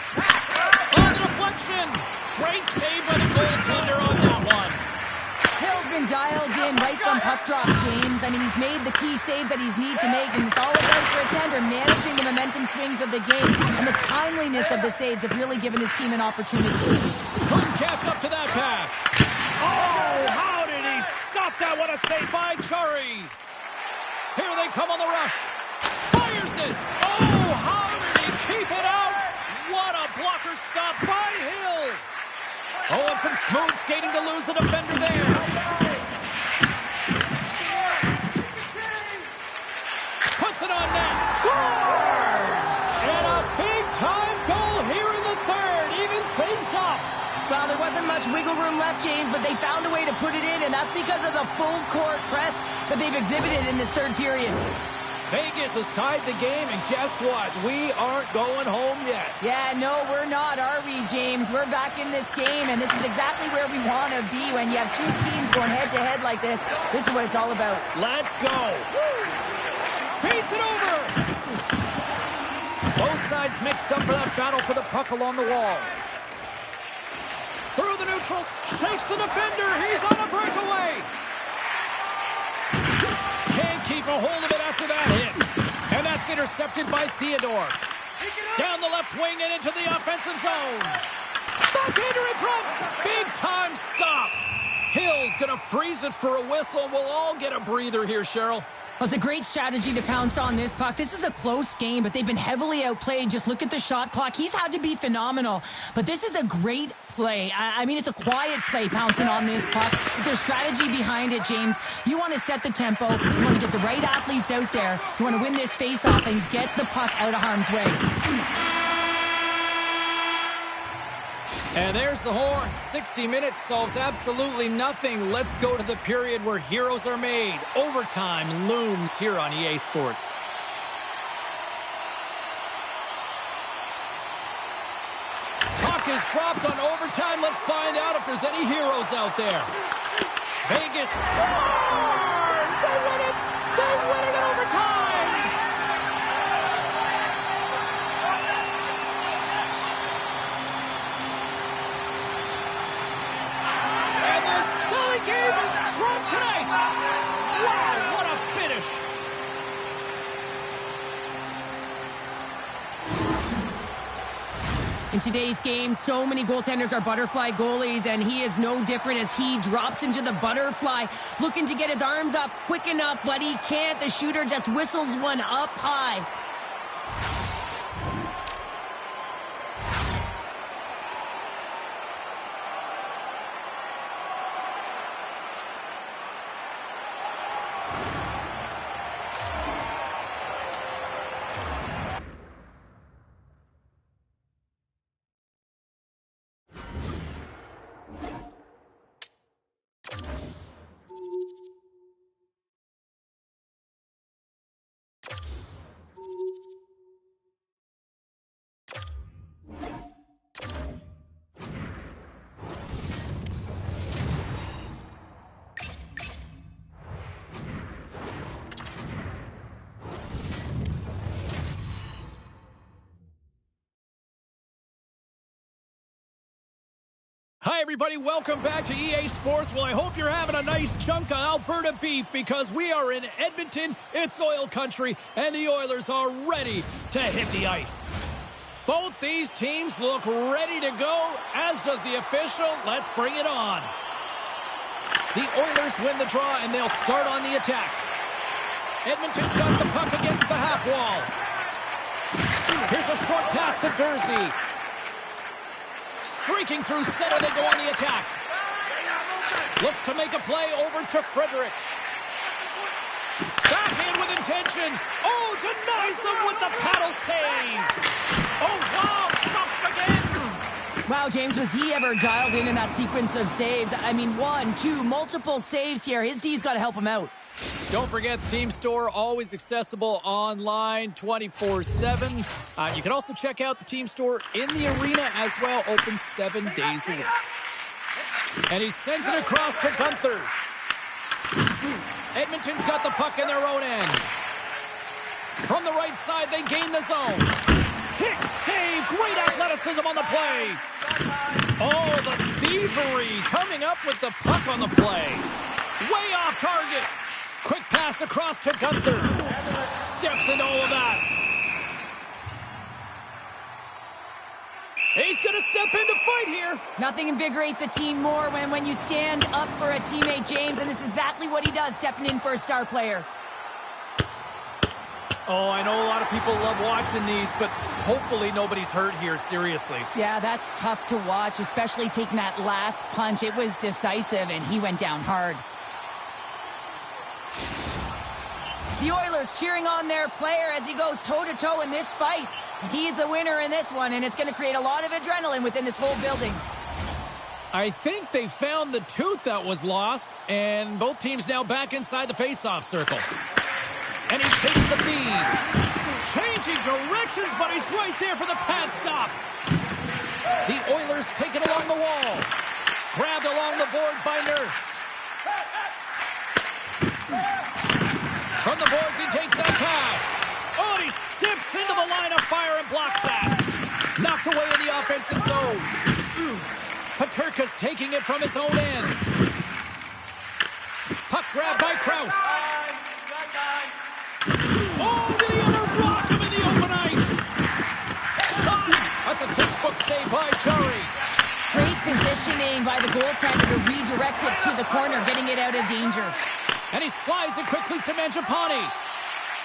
[SPEAKER 1] On the deflection. Great save by the goaltender on that one.
[SPEAKER 2] Hill's been dialed in right from puck drop, James. I mean, he's made the key saves that he's need to make, and it's all about for a tender, managing the momentum swings of the game, and the timeliness of the saves have really given his team an opportunity.
[SPEAKER 1] Couldn't catch up to that pass. Oh, how did he stop that? What a save by Chari. Here they come on the rush. Fires it. Oh, how did he keep it out? What a blocker stop by Hill. Oh, and some smooth skating to lose the defender there. Puts it on net. Scores! And a big-time goal here in the third. Evens things up.
[SPEAKER 2] Well, there wasn't much wiggle room left, James, but they found a way to put it in, and that's because of the full-court press that they've exhibited in this third period.
[SPEAKER 1] Vegas has tied the game, and guess what? We aren't going home yet.
[SPEAKER 2] Yeah, no, we're not, are we, James? We're back in this game, and this is exactly where we want to be when you have two teams going head-to-head like this. This is what it's all about.
[SPEAKER 1] Let's go. Beats it over. Both sides mixed up for that battle for the puck along the wall. Through the neutral, takes the defender. He's on a breakaway. Can't keep a hold of it after that hit. And that's intercepted by Theodore. Down the left wing and into the offensive zone. Backhander in front. Big time stop. Hill's going to freeze it for a whistle. We'll all get a breather here, Cheryl.
[SPEAKER 2] Well, it's a great strategy to pounce on this puck. This is a close game, but they've been heavily outplayed. Just look at the shot clock. He's had to be phenomenal. But this is a great play. I mean, it's a quiet play pouncing on this puck. But there's strategy behind it, James. You want to set the tempo. You want to get the right athletes out there. You want to win this face-off and get the puck out of harm's way.
[SPEAKER 1] And there's the horn. 60 minutes solves absolutely nothing. Let's go to the period where heroes are made. Overtime looms here on EA Sports. Puck is dropped on overtime. Let's find out if there's any heroes out there. Vegas scores! They win it! They win it in overtime! Game is strong tonight. Wow, what a finish.
[SPEAKER 2] In today's game, so many goaltenders are butterfly goalies, and he is no different as he drops into the butterfly, looking to get his arms up quick enough, but he can't. The shooter just whistles one up high.
[SPEAKER 1] Hi, everybody. Welcome back to EA Sports. Well, I hope you're having a nice chunk of Alberta beef because we are in Edmonton. It's oil country, and the Oilers are ready to hit the ice. Both these teams look ready to go, as does the official. Let's bring it on. The Oilers win the draw, and they'll start on the attack. Edmonton's got the puck against the half wall. Here's a short pass to Dursey. Streaking through center, they go on the attack. Looks to make a play over to Frederick. Backhand with intention. Oh, denies him with the paddle save. Oh, wow, stops him again.
[SPEAKER 2] Wow, James, was he ever dialed in that sequence of saves? I mean, 1, 2, multiple saves here. His D's got to help him out.
[SPEAKER 1] Don't forget the team store, always accessible online 24/7. You can also check out the team store in the arena as well, open 7 days a week. And he sends it across to Gunther. Edmonton's got the puck in their own end. From the right side, they gain the zone. Kick, save, great athleticism on the play. Oh, the thievery coming up with the puck on the play. Way off target. Quick pass across to Gunther. Steps into all of that. He's going to step in to fight here.
[SPEAKER 2] Nothing invigorates a team more when you stand up for a teammate, James, and this is exactly what he does, stepping in for a star player.
[SPEAKER 1] Oh, I know a lot of people love watching these, but hopefully nobody's hurt here, seriously.
[SPEAKER 2] Yeah, that's tough to watch, especially taking that last punch. It was decisive, and he went down hard. The Oilers cheering on their player as he goes toe-to-toe in this fight. He's the winner in this one, and it's going to create a lot of adrenaline within this whole building.
[SPEAKER 1] I think they found the tooth that was lost, and both teams now back inside the face-off circle. And he takes the feed. Changing directions, but he's right there for the pad stop. The Oilers take it along the wall. Grabbed along the boards by Nurse. From the boards, he takes that pass. Oh, he steps into the line of fire and blocks that. Knocked away in the offensive zone. Paterka's taking it from his own end. Puck grabbed by Krause. Oh, did he ever block him in the open ice? That's a textbook save by Jari.
[SPEAKER 2] Great positioning by the goaltender to redirect it to the corner, getting it out of danger.
[SPEAKER 1] And he slides it quickly to Mangiapane.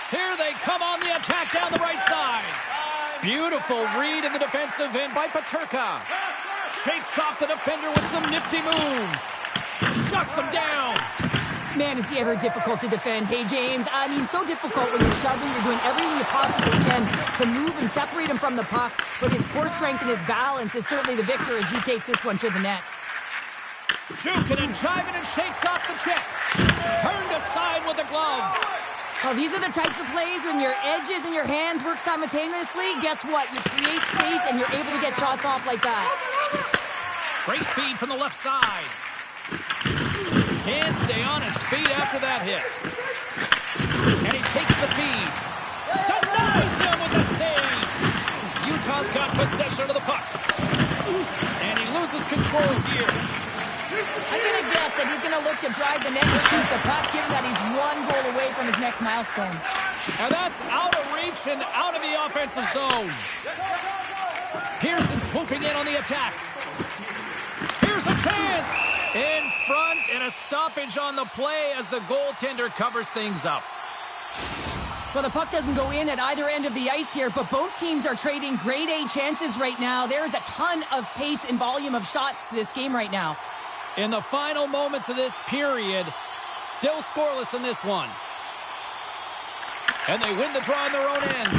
[SPEAKER 1] Here they come on the attack down the right side. Beautiful read in the defensive end by Paterka. Shakes off the defender with some nifty moves. Shuts him down.
[SPEAKER 2] Man, is he ever difficult to defend. Hey, James, I mean, so difficult when you're shoving. You're doing everything you possibly can to move and separate him from the puck. But his core strength and his balance is certainly the victor as he takes this one to the net.
[SPEAKER 1] Juking and jiving and shakes off the check. Turned aside with the glove.
[SPEAKER 2] Well, these are the types of plays when your edges and your hands work simultaneously. Guess what? You create space and you're able to get shots off like that.
[SPEAKER 1] Great feed from the left side. Can't stay on his feet after that hit. And he takes the feed. Denies him with the save. Utah's got possession of the puck. And he loses control here.
[SPEAKER 2] I'm going to guess that he's going to look to drive the net and shoot the puck, given that he's 1 goal away from his next milestone.
[SPEAKER 1] And that's out of reach and out of the offensive zone. Pearson swooping in on the attack. Here's a chance. In front and a stoppage on the play as the goaltender covers things up.
[SPEAKER 2] Well, the puck doesn't go in at either end of the ice here, but both teams are trading grade A chances right now. There is a ton of pace and volume of shots to this game right now.
[SPEAKER 1] In the final moments of this period, still scoreless in this one. And they win the draw on their own end.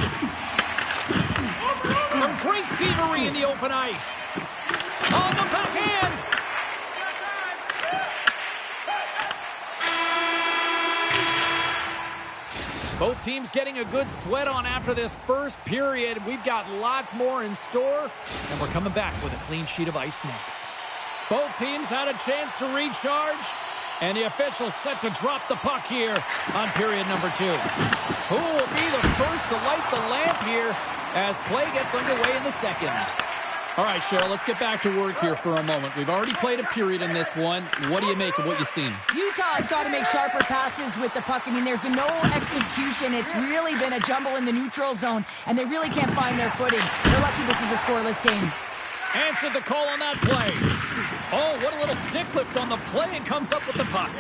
[SPEAKER 1] Some great thievery in the open ice. On the backhand. Both teams getting a good sweat on after this first period. We've got lots more in store, and we're coming back with a clean sheet of ice next. Both teams had a chance to recharge, and the officials set to drop the puck here on period number 2. Who will be the first to light the lamp here as play gets underway in the second? All right, Cheryl, let's get back to work here for a moment. We've already played a period in this one. What do you make of what you've seen?
[SPEAKER 2] Utah's got to make sharper passes with the puck. I mean, there's been no execution. It's really been a jumble in the neutral zone, and they really can't find their footing. They're lucky this is a scoreless game.
[SPEAKER 1] Answered the call on that play. Oh, what a little stick lift on the play, and comes up with the puck.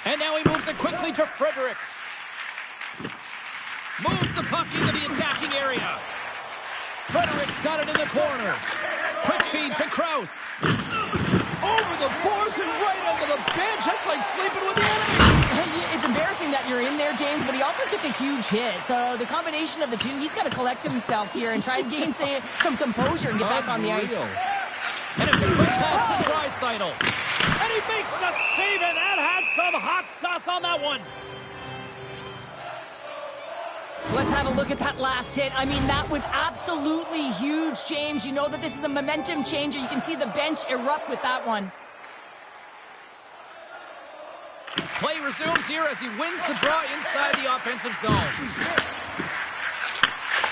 [SPEAKER 1] And now he moves it quickly to Frederick. Moves the puck into the attacking area. Frederick's got it in the corner. Quick feed to Krause.
[SPEAKER 4] Over the boards and right under the bench. That's like sleeping with the enemy.
[SPEAKER 2] It's embarrassing that you're in there, James, but he also took a huge hit. So the combination of the two, he's got to collect himself here and try to gain some composure and get back on the ice.
[SPEAKER 1] And it's a quick pass to Draisaitl. And he makes the save, and that had some hot sauce on that one.
[SPEAKER 2] Let's have a look at that last hit. I mean, that was absolutely huge, James. You know that this is a momentum changer. You can see the bench erupt with that one.
[SPEAKER 1] Play resumes here as he wins the draw inside the offensive zone.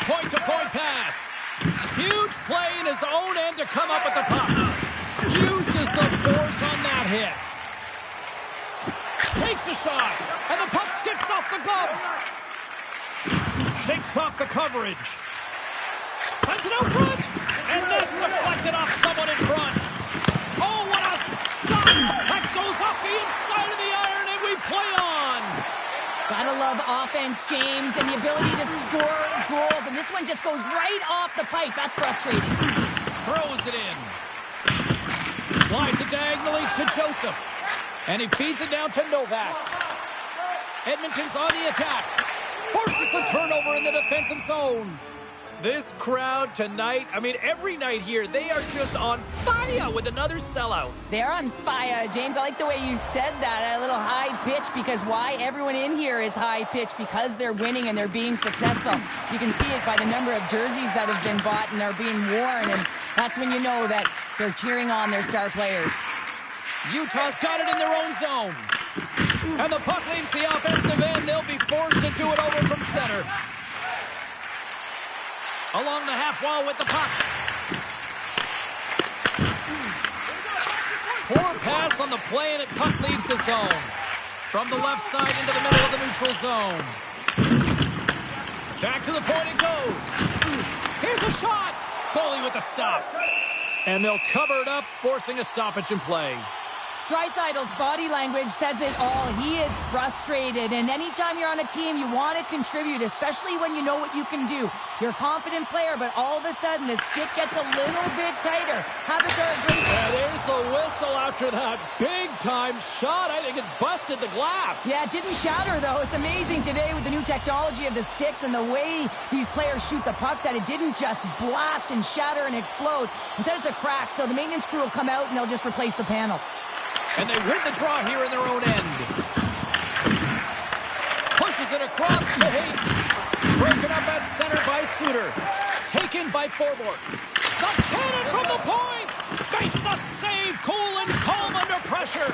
[SPEAKER 1] Point-to-point pass. Huge play in his own end to come up with the puck. Uses the force on that hit. Takes a shot, and the puck skips off the glove. Shakes off the coverage. Sends it out front. And that's deflected off someone in front. Oh, what a stop. That goes off the inside of the iron, and we play on.
[SPEAKER 2] Gotta love offense, James, and the ability to score goals. And this one just goes right off the pipe. That's frustrating.
[SPEAKER 1] Throws it in. Slides it diagonally to Joseph. And he feeds it down to Novak. Edmonton's on the attack. Forces the turnover in the defensive zone. This crowd tonight, I mean, every night here, they are just on fire with another sellout.
[SPEAKER 2] They're on fire, James. I like the way you said that, a little high pitch, because why? Everyone in here is high pitch because they're winning and they're being successful. You can see it by the number of jerseys that have been bought and are being worn, and that's when you know that they're cheering on their star players.
[SPEAKER 1] Utah's got it in their own zone. And the puck leaves the offensive end. They'll be forced to do it over from center. Along the half wall with the puck. Poor pass on the play, and it puck leaves the zone. From the left side into the middle of the neutral zone. Back to the point it goes. Here's a shot. Goalie with the stop. And they'll cover it up, forcing a stoppage in play.
[SPEAKER 2] Draisaitl's body language says it all. He is frustrated, and anytime you're on a team, you want to contribute, especially when you know what you can do. You're a confident player, but all of a sudden, the stick gets a little bit tighter. Habits are a great...
[SPEAKER 1] There's the whistle after that big-time shot. I think it busted the glass.
[SPEAKER 2] Yeah, it didn't shatter, though. It's amazing today with the new technology of the sticks and the way these players shoot the puck that it didn't just blast and shatter and explode. Instead, it's a crack, so the maintenance crew will come out and they'll just replace the panel.
[SPEAKER 1] And they win the draw here in their own end. Pushes it across to Hayden. Broken up at center by Suter. Taken by Forbort. The cannon from the point. Makes a save. Cool and calm under pressure.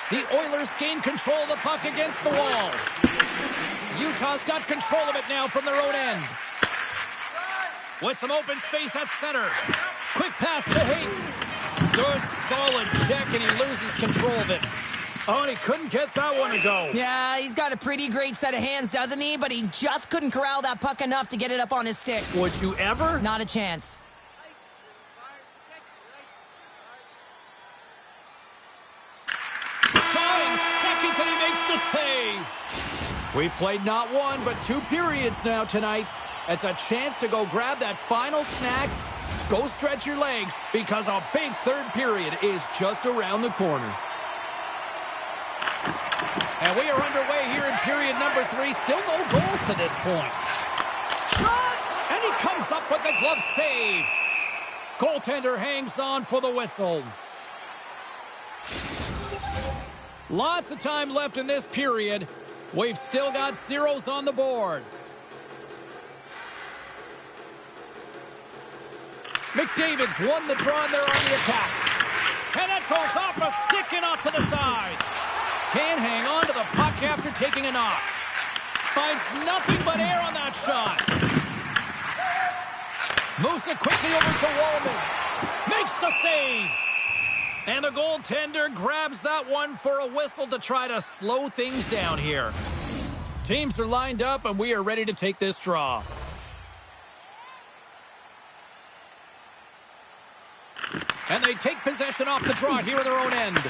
[SPEAKER 1] The Oilers gain control of the puck against the wall. Utah's got control of it now from their own end. With some open space at center. Quick pass to Hayden. Good, solid check, and he loses control of it. Oh, and he couldn't get that one to go.
[SPEAKER 2] Yeah, he's got a pretty great set of hands, doesn't he? But he just couldn't corral that puck enough to get it up on his stick.
[SPEAKER 1] Would you ever?
[SPEAKER 2] Not a chance.
[SPEAKER 1] 5 seconds, and he makes the save. We've played not one, but 2 periods now tonight. It's a chance to go grab that final snack. Go stretch your legs, because a big third period is just around the corner. And we are underway here in period number 3. Still no goals to this point. Shot! And he comes up with the glove save. Goaltender hangs on for the whistle. Lots of time left in this period. We've still got zeros on the board. McDavid's won the draw, and they're on the attack. And that goes off a stick and off to the side. Can't hang on to the puck after taking a knock. Finds nothing but air on that shot. Moves it quickly over to Wallman. Makes the save. And the goaltender grabs that one for a whistle to try to slow things down here. Teams are lined up, and we are ready to take this draw. And they take possession off the draw here at their own end.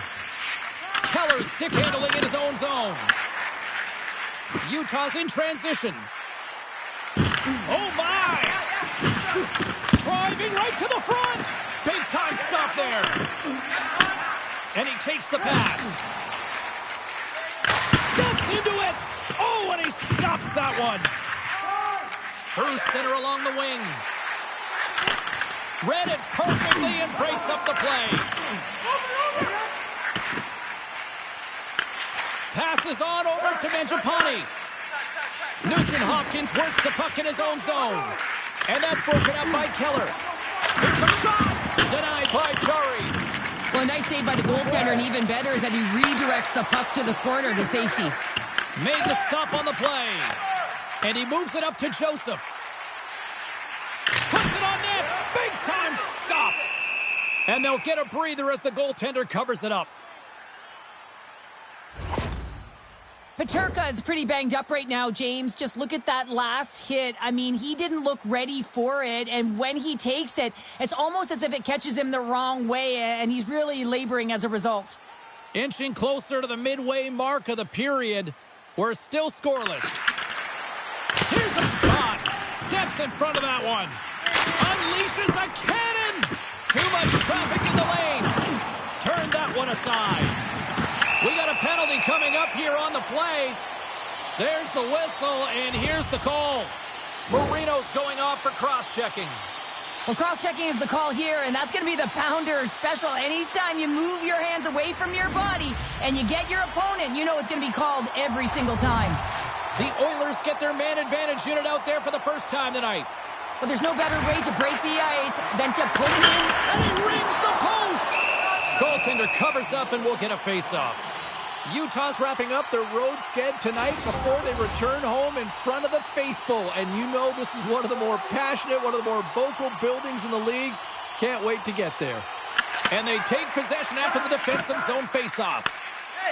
[SPEAKER 1] Keller stick handling in his own zone. Utah's in transition. Oh, my! Driving right to the front. Big time stop there. And he takes the pass. Steps into it. Oh, and he stops that one. Through center along the wing. Read it perfectly and breaks up the play. Passes on over to Mangiapane. Nugent Hopkins works the puck in his own zone. And that's broken up by Keller. Here's a shot! Denied by Jari.
[SPEAKER 2] Well, a nice save by the goaltender, and even better is that he redirects the puck to the corner to safety.
[SPEAKER 1] Made the stop on the play. And he moves it up to Joseph. Puts it on net. Big time stop. And they'll get a breather as the goaltender covers it up.
[SPEAKER 2] Peterka is pretty banged up right now, James. Just look at that last hit. I mean, he didn't look ready for it, and when he takes it, it's almost as if it catches him the wrong way, and he's really laboring as a result.
[SPEAKER 1] Inching closer to the midway mark of the period. We're still scoreless. Here's a shot. Steps in front of that one. Unleashes a cannon. Too much traffic in the lane. Turn that one aside. We got a penalty coming up here on the play. There's the whistle, and here's the call. Marino's going off for cross-checking.
[SPEAKER 2] Well, cross-checking is the call here, and that's going to be the Pounder special. Anytime you move your hands away from your body and you get your opponent, you know it's going to be called every single time.
[SPEAKER 1] The Oilers get their man advantage unit out there for the first time tonight.
[SPEAKER 2] But there's no better way to break the ice than to put it in.
[SPEAKER 1] And he rings the post! Goaltender covers up, and we'll get a face-off. Utah's wrapping up their road sked tonight before they return home in front of the faithful. And you know this is one of the more passionate, one of the more vocal buildings in the league. Can't wait to get there. And they take possession after the defensive zone faceoff.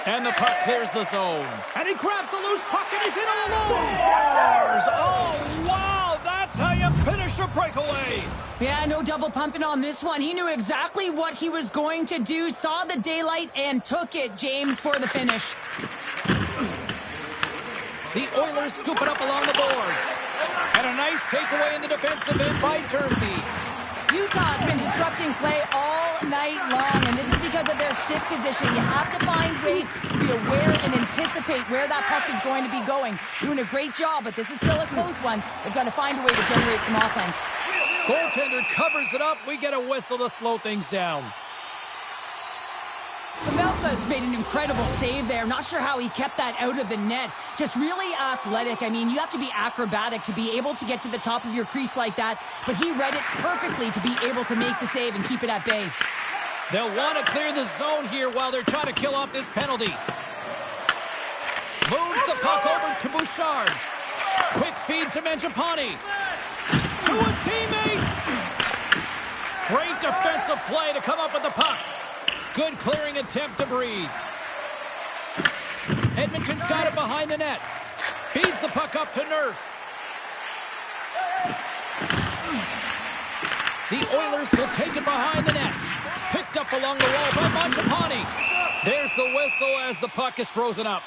[SPEAKER 1] And the puck clears the zone. And he grabs the loose puck, and he's in all alone. Scores! Oh, wow! That's how you finish a breakaway.
[SPEAKER 2] Yeah, no double pumping on this one. He knew exactly what he was going to do, saw the daylight, and took it, James, for the finish.
[SPEAKER 1] The Oilers scoop it up along the boards. And a nice takeaway in the defensive end by Jersey.
[SPEAKER 2] Utah's been disrupting play all night long, and this is because of their stiff position. You have to find ways to be aware and anticipate where that puck is going to be going. Doing a great job, but this is still a close one. They've got to find a way to generate some offense.
[SPEAKER 1] Goaltender covers it up. We get a whistle to slow things down.
[SPEAKER 2] Pavelka's made an incredible save there. Not sure how he kept that out of the net. Just really athletic. I mean, you have to be acrobatic to be able to get to the top of your crease like that. But he read it perfectly to be able to make the save and keep it at bay.
[SPEAKER 1] They'll want to clear the zone here while they're trying to kill off this penalty. Moves the puck over to Bouchard. Quick feed to Mangiapane. To his teammate. Great defensive play to come up with the puck. Good clearing attempt to breathe. Edmonton's got it behind the net. Feeds the puck up to Nurse. The Oilers will take it behind the net. Picked up along the wall by Mangiapane. There's the whistle as the puck is frozen up.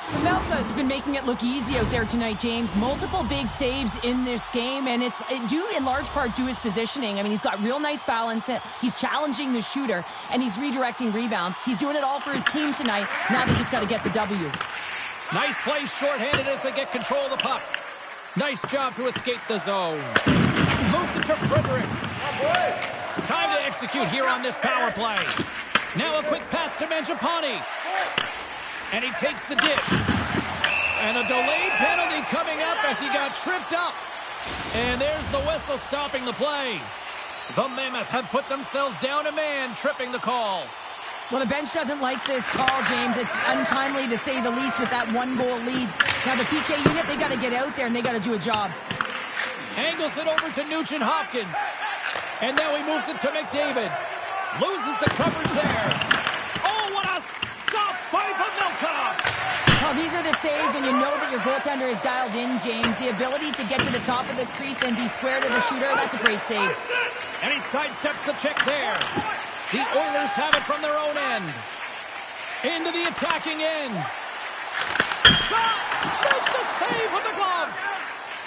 [SPEAKER 2] Pavelka's been making it look easy out there tonight, James. Multiple big saves in this game, and it's due in large part to his positioning. I mean, he's got real nice balance. He's challenging the shooter, and he's redirecting rebounds. He's doing it all for his team tonight. Now they just got to get the W.
[SPEAKER 1] Nice play shorthanded as they get control of the puck. Nice job to escape the zone. Moves it to Frederick. Time to execute here on this power play. Now a quick pass to Mangiapane. And he takes the dish. And a delayed penalty coming up as he got tripped up. And there's the whistle stopping the play. The Mammoth have put themselves down a man, tripping the call.
[SPEAKER 2] Well, the bench doesn't like this call, James. It's untimely to say the least with that one-goal lead. Now, the PK unit, they got to get out there and they got to do a job.
[SPEAKER 1] Angles it over to Nugent-Hopkins. And now he moves it to McDavid. Loses the coverage there. Oh, what a stop by Pavelka!
[SPEAKER 2] Well, these are the saves when you know that your goaltender is dialed in, James. The ability to get to the top of the crease and be square to the shooter, that's a great save.
[SPEAKER 1] And he sidesteps the check there. The Oilers have it from their own end. Into the attacking end. Shot! Makes the save with the glove!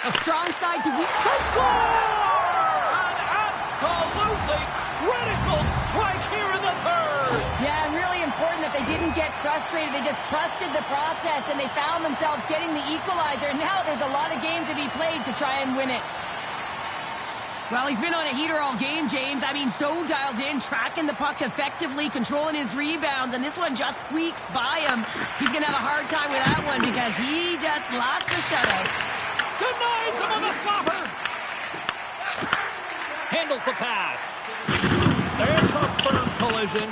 [SPEAKER 2] A strong side to weak.
[SPEAKER 1] Score! An absolutely critical strike here in the third!
[SPEAKER 2] Yeah, and really important that they didn't get frustrated. They just trusted the process, and they found themselves getting the equalizer. And now there's a lot of game to be played to try and win it. Well, he's been on a heater all game, James. I mean, so dialed in, tracking the puck effectively, controlling his rebounds, and this one just squeaks by him. He's going to have a hard time with that one because he just lost the shutout.
[SPEAKER 1] Denies him on the slapper. Handles the pass. There's a firm collision.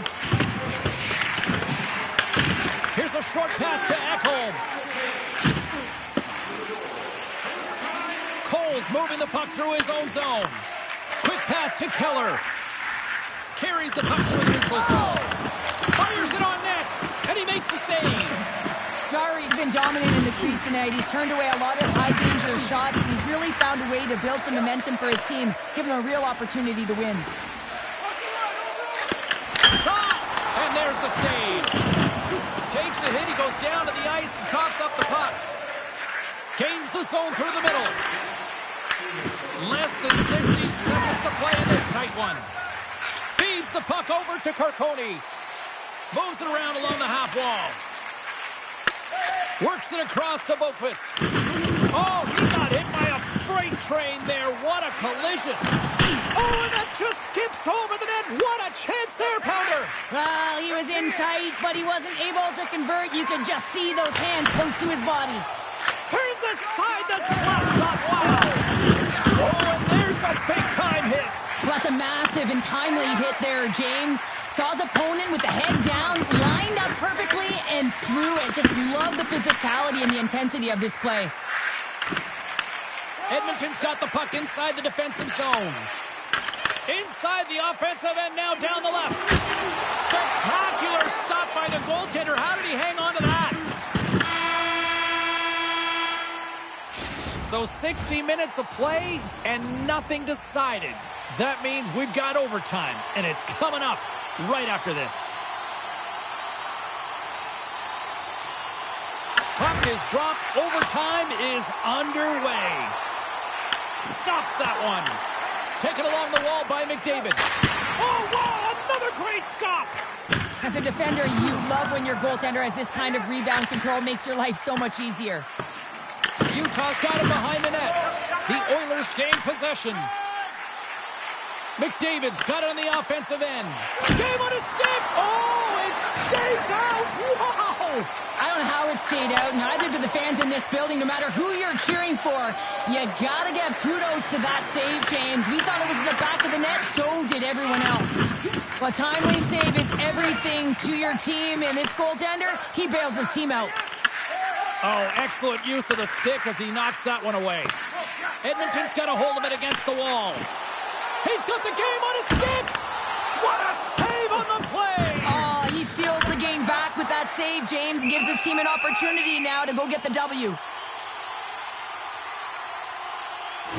[SPEAKER 1] Here's a short pass to Ekholm. Cole's moving the puck through his own zone. Quick pass to Keller. Carries the puck through the neutral zone. Fires it on net, and he makes the save.
[SPEAKER 2] Jarry's been dominant in the crease tonight. He's turned away a lot of high-danger shots. He's really found a way to build some momentum for his team, give him a real opportunity to win.
[SPEAKER 1] Shot! And there's the save. Takes a hit, he goes down to the ice and coughs up the puck. Gains the zone through the middle. Less than 60 seconds to play in this tight one. Feeds the puck over to Carcone. Moves it around along the half wall. Works it across to Boqvist. Oh, he got hit by a freight train there. What a collision. Oh, and that just skips over the net. What a chance there, Pounder.
[SPEAKER 2] Well, he was in tight, but he wasn't able to convert. You could just see those hands close to his body.
[SPEAKER 1] Turns aside the slap shot. Wow. Oh, and there's a big-time hit.
[SPEAKER 2] Well, that's a massive and timely hit there, James. Saw his opponent with the head down, lined up perfectly, and threw it. Just love the physicality and the intensity of this play.
[SPEAKER 1] Edmonton's got the puck inside the defensive zone. Inside the offensive end now down the left. Spectacular stop by the goaltender. How did he hang on to that? So 60 minutes of play and nothing decided. That means we've got overtime, and it's coming up right after this. Puck is dropped. Overtime is underway. Stops that one. Taken along the wall by McDavid. Oh, wow, another great stop.
[SPEAKER 2] As a defender, you love when your goaltender has this kind of rebound control. Makes your life so much easier.
[SPEAKER 1] Utah's got it behind the net. The Oilers gain possession. McDavid's got it on the offensive end. Game on his stick. Oh, it stays out. Wow.
[SPEAKER 2] I don't know how it stayed out. Neither do the fans in this building. No matter who you're cheering for, you gotta give kudos to that save, James. We thought it was in the back of the net. So did everyone else. A timely save is everything to your team, and this goaltender, he bails his team out.
[SPEAKER 1] Oh, excellent use of the stick as he knocks that one away. Edmonton's got a hold of it against the wall. He's got the game on his stick. What a save on the play.
[SPEAKER 2] Oh, he steals the game back with that save, James, and gives his team an opportunity now to go get the W.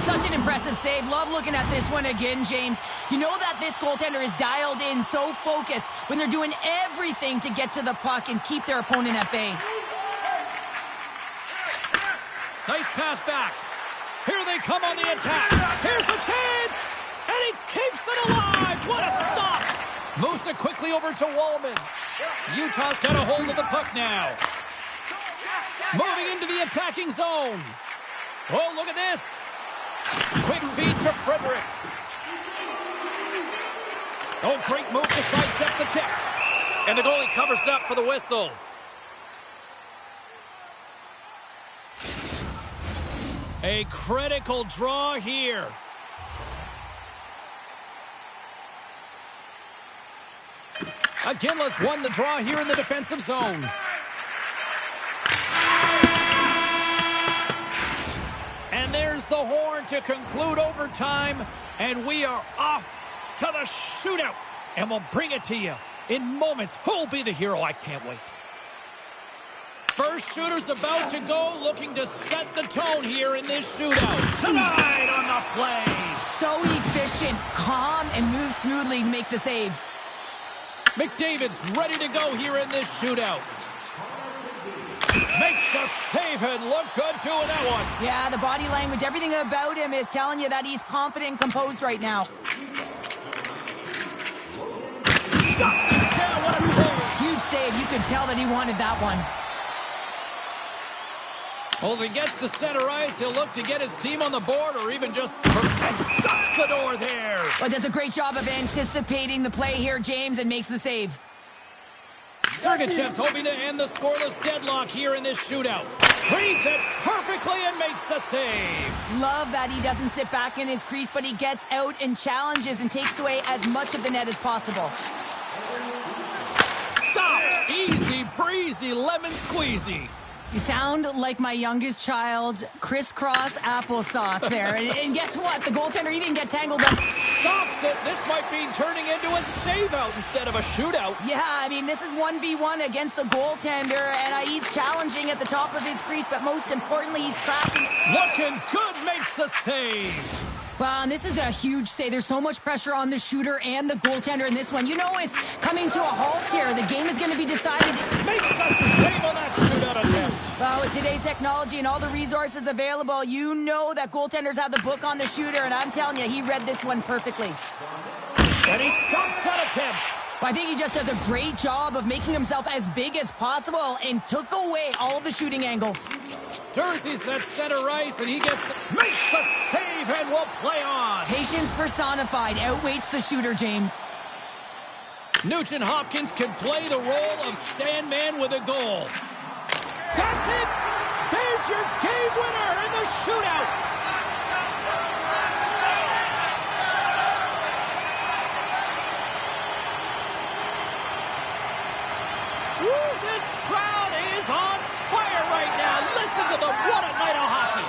[SPEAKER 2] Such an impressive save. Love looking at this one again, James. You know that this goaltender is dialed in, so focused when they're doing everything to get to the puck and keep their opponent at bay.
[SPEAKER 1] Nice pass back. Here they come on the attack. Here's a chance. And he keeps it alive. What a stop. Moves it quickly over to Wallman. Utah's got a hold of the puck now. Moving into the attacking zone. Oh, look at this. Quick feed to Frederick. Oh, great move to sidestep the check. And the goalie covers up for the whistle. A critical draw here. Aginla's won the draw here in the defensive zone. And there's the horn to conclude overtime, and we are off to the shootout. And we'll bring it to you in moments. Who'll be the hero? I can't wait. First shooter's about to go, looking to set the tone here in this shootout. Tonight on the play.
[SPEAKER 2] So efficient, calm, and moves smoothly to make the save.
[SPEAKER 1] McDavid's ready to go here in this shootout. Makes a save and look good doing that one.
[SPEAKER 2] Yeah, the body language, everything about him is telling you that he's confident and composed right now.
[SPEAKER 1] Shuts it down, what a save.
[SPEAKER 2] Huge save, you could tell that he wanted that one.
[SPEAKER 1] Well, as he gets to center ice, he'll look to get his team on the board or even just and shuts the door there.
[SPEAKER 2] Well, does a great job of anticipating the play here, James, and makes the save.
[SPEAKER 1] Sergachev's hoping to end the scoreless deadlock here in this shootout. Reads it perfectly and makes the save.
[SPEAKER 2] Love that he doesn't sit back in his crease, but he gets out and challenges and takes away as much of the net as possible.
[SPEAKER 1] Stopped. Easy breezy lemon squeezy.
[SPEAKER 2] You sound like my youngest child, crisscross applesauce there. And guess what? The goaltender, he didn't get tangled up.
[SPEAKER 1] Stops it. This might be turning into a save-out instead of a shootout.
[SPEAKER 2] Yeah, I mean, this is 1v1 against the goaltender, and he's challenging at the top of his crease, but most importantly, he's tracking.
[SPEAKER 1] Looking good, makes the save.
[SPEAKER 2] Well, and this is a huge save. There's so much pressure on the shooter and the goaltender in this one. You know it's coming to a halt here. The game is going to be decided.
[SPEAKER 1] Makes us save on that shootout attempt.
[SPEAKER 2] Well, with today's technology and all the resources available, you know that goaltenders have the book on the shooter, and I'm telling you, he read this one perfectly.
[SPEAKER 1] And he stops that attempt.
[SPEAKER 2] Well, I think he just does a great job of making himself as big as possible and took away all of the shooting angles.
[SPEAKER 1] Jersey's at center ice, and he makes the save and will play on.
[SPEAKER 2] Patience personified outweighs the shooter, James.
[SPEAKER 1] Nugent Hopkins can play the role of Sandman with a goal. That's it! There's your game winner in the shootout! This crowd is on fire right now. Listen to them. What a night of hockey.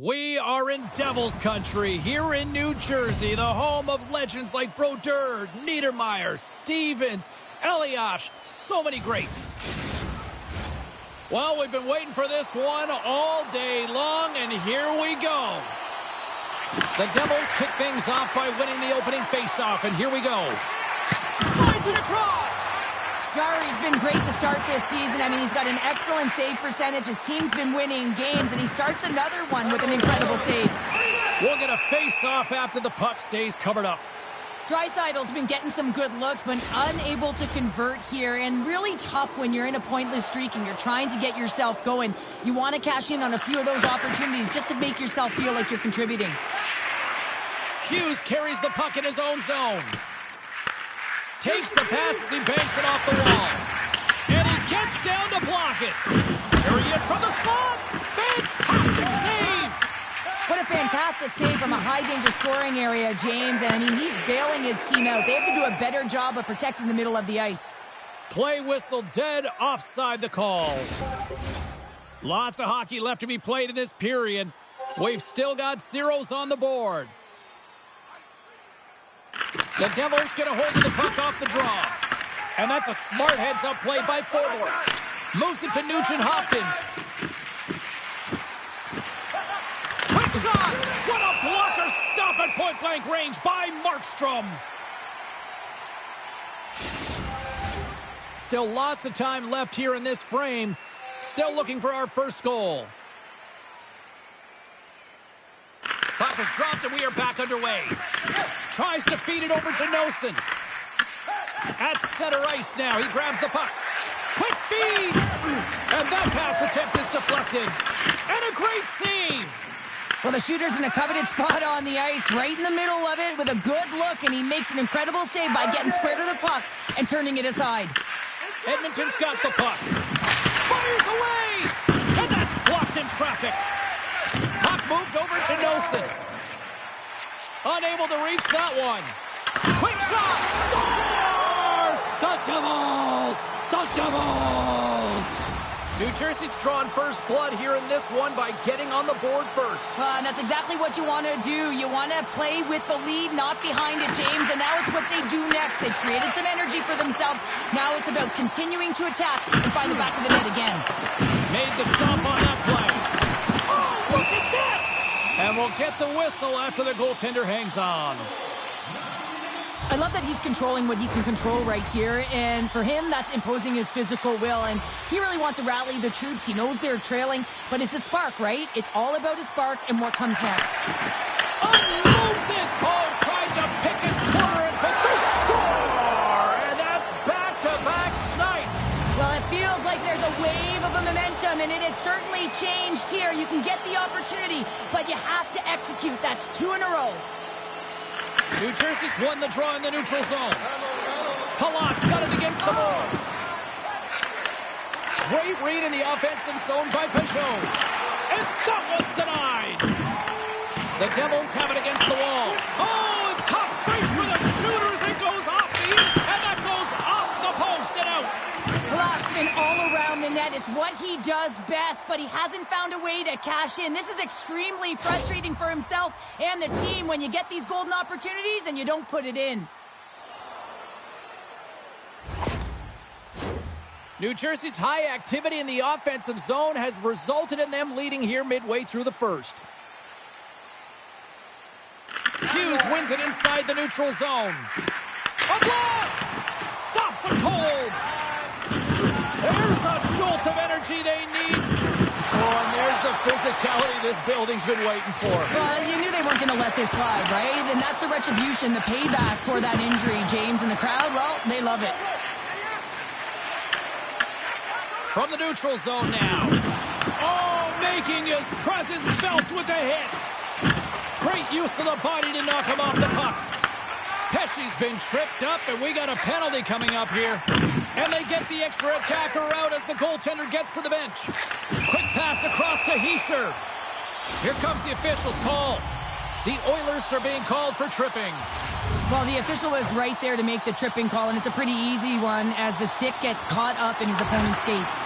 [SPEAKER 1] We are in Devils country here in New Jersey, the home of legends like Brodeur, Niedermeyer, Stevens, Elias, so many greats. Well, we've been waiting for this one all day long, and here we go. The Devils kick things off by winning the opening faceoff, and here we go. Slides it across.
[SPEAKER 2] Jarry's been great to start this season. I mean, he's got an excellent save percentage. His team's been winning games, and he starts another one with an incredible save.
[SPEAKER 1] We'll get a face-off after the puck stays covered up.
[SPEAKER 2] Draisaitl's been getting some good looks, but unable to convert here, and really tough when you're in a pointless streak and you're trying to get yourself going. You want to cash in on a few of those opportunities just to make yourself feel like you're contributing.
[SPEAKER 1] Hughes carries the puck in his own zone. Takes the pass as he banks it off the wall. And he gets down to block it. There he is from the slot. Fantastic save.
[SPEAKER 2] What a fantastic save from a high-danger scoring area, James. And I mean, he's bailing his team out. They have to do a better job of protecting the middle of the ice.
[SPEAKER 1] Play whistle dead, offside the call. Lots of hockey left to be played in this period. We've still got zeros on the board. The Devils get a hold of the puck off the draw. And that's a smart heads-up play by forward. Moves it to Nugent-Hopkins. Quick shot! What a blocker stop at point-blank range by Markstrom. Still lots of time left here in this frame. Still looking for our first goal. Puck is dropped and we are back underway. Tries to feed it over to Nosen. At center ice now. He grabs the puck. Quick feed! And that pass attempt is deflected. And a great save!
[SPEAKER 2] Well, the shooter's in a coveted spot on the ice, right in the middle of it with a good look, and he makes an incredible save by getting square to the puck and turning it aside.
[SPEAKER 1] Edmonton's got the puck. Fires away! And that's blocked in traffic. Puck moved over to Nosen. Unable to reach that one. Quick shot! Scores! The Devils! The Devils! New Jersey's drawn first blood here in this one by getting on the board first.
[SPEAKER 2] And that's exactly what you want to do. You want to play with the lead, not behind it, James. And now it's what they do next. They've created some energy for themselves. Now it's about continuing to attack and find the back of the net again.
[SPEAKER 1] Made the stop on that play. Oh, look at that! And we'll get the whistle after the goaltender hangs on.
[SPEAKER 2] I love that he's controlling what he can control right here, and for him, that's imposing his physical will, and he really wants to rally the troops. He knows they're trailing, but it's a spark, right? It's all about a spark and what comes next.
[SPEAKER 1] Unloads it! Oh, tried to pick his corner and puts the score! And that's back-to-back snipes!
[SPEAKER 2] Well, it feels like there's a wave of a momentum, and it has certainly changed here. You can get the opportunity, but you have to execute. That's 2 in a row.
[SPEAKER 1] New Jersey's won the draw in the neutral zone. Palat's got it against the boards. Great read in the offensive zone by Peugeot. And that one's denied. The Devils have it against the wall. Oh, tough break for the shooters. It goes off the and that goes off the post and out.
[SPEAKER 2] Palat's been all around the net. It's what he does best, but he hasn't found a way to cash in. This is extremely frustrating for himself and the team when you get these golden opportunities and you don't put it in.
[SPEAKER 1] New Jersey's high activity in the offensive zone has resulted in them leading here midway through the first. Hughes wins it inside the neutral zone. A blast! Stops him cold. There's a jolt of energy they need. Oh, and there's the physicality this building's been waiting for.
[SPEAKER 2] Well, you knew they weren't going to let this slide, right? And that's the retribution, the payback for that injury, James. And the crowd, well, they love it.
[SPEAKER 1] From the neutral zone now. Oh, making his presence felt with the hit. Great use of the body to knock him off the puck. Pesci's been tripped up, and we got a penalty coming up here. And they get the extra attacker out as the goaltender gets to the bench. Quick pass across to Hischier. Here comes the official's call. The Oilers are being called for tripping.
[SPEAKER 2] Well, the official was right there to make the tripping call, and it's a pretty easy one as the stick gets caught up in his opponent's skates.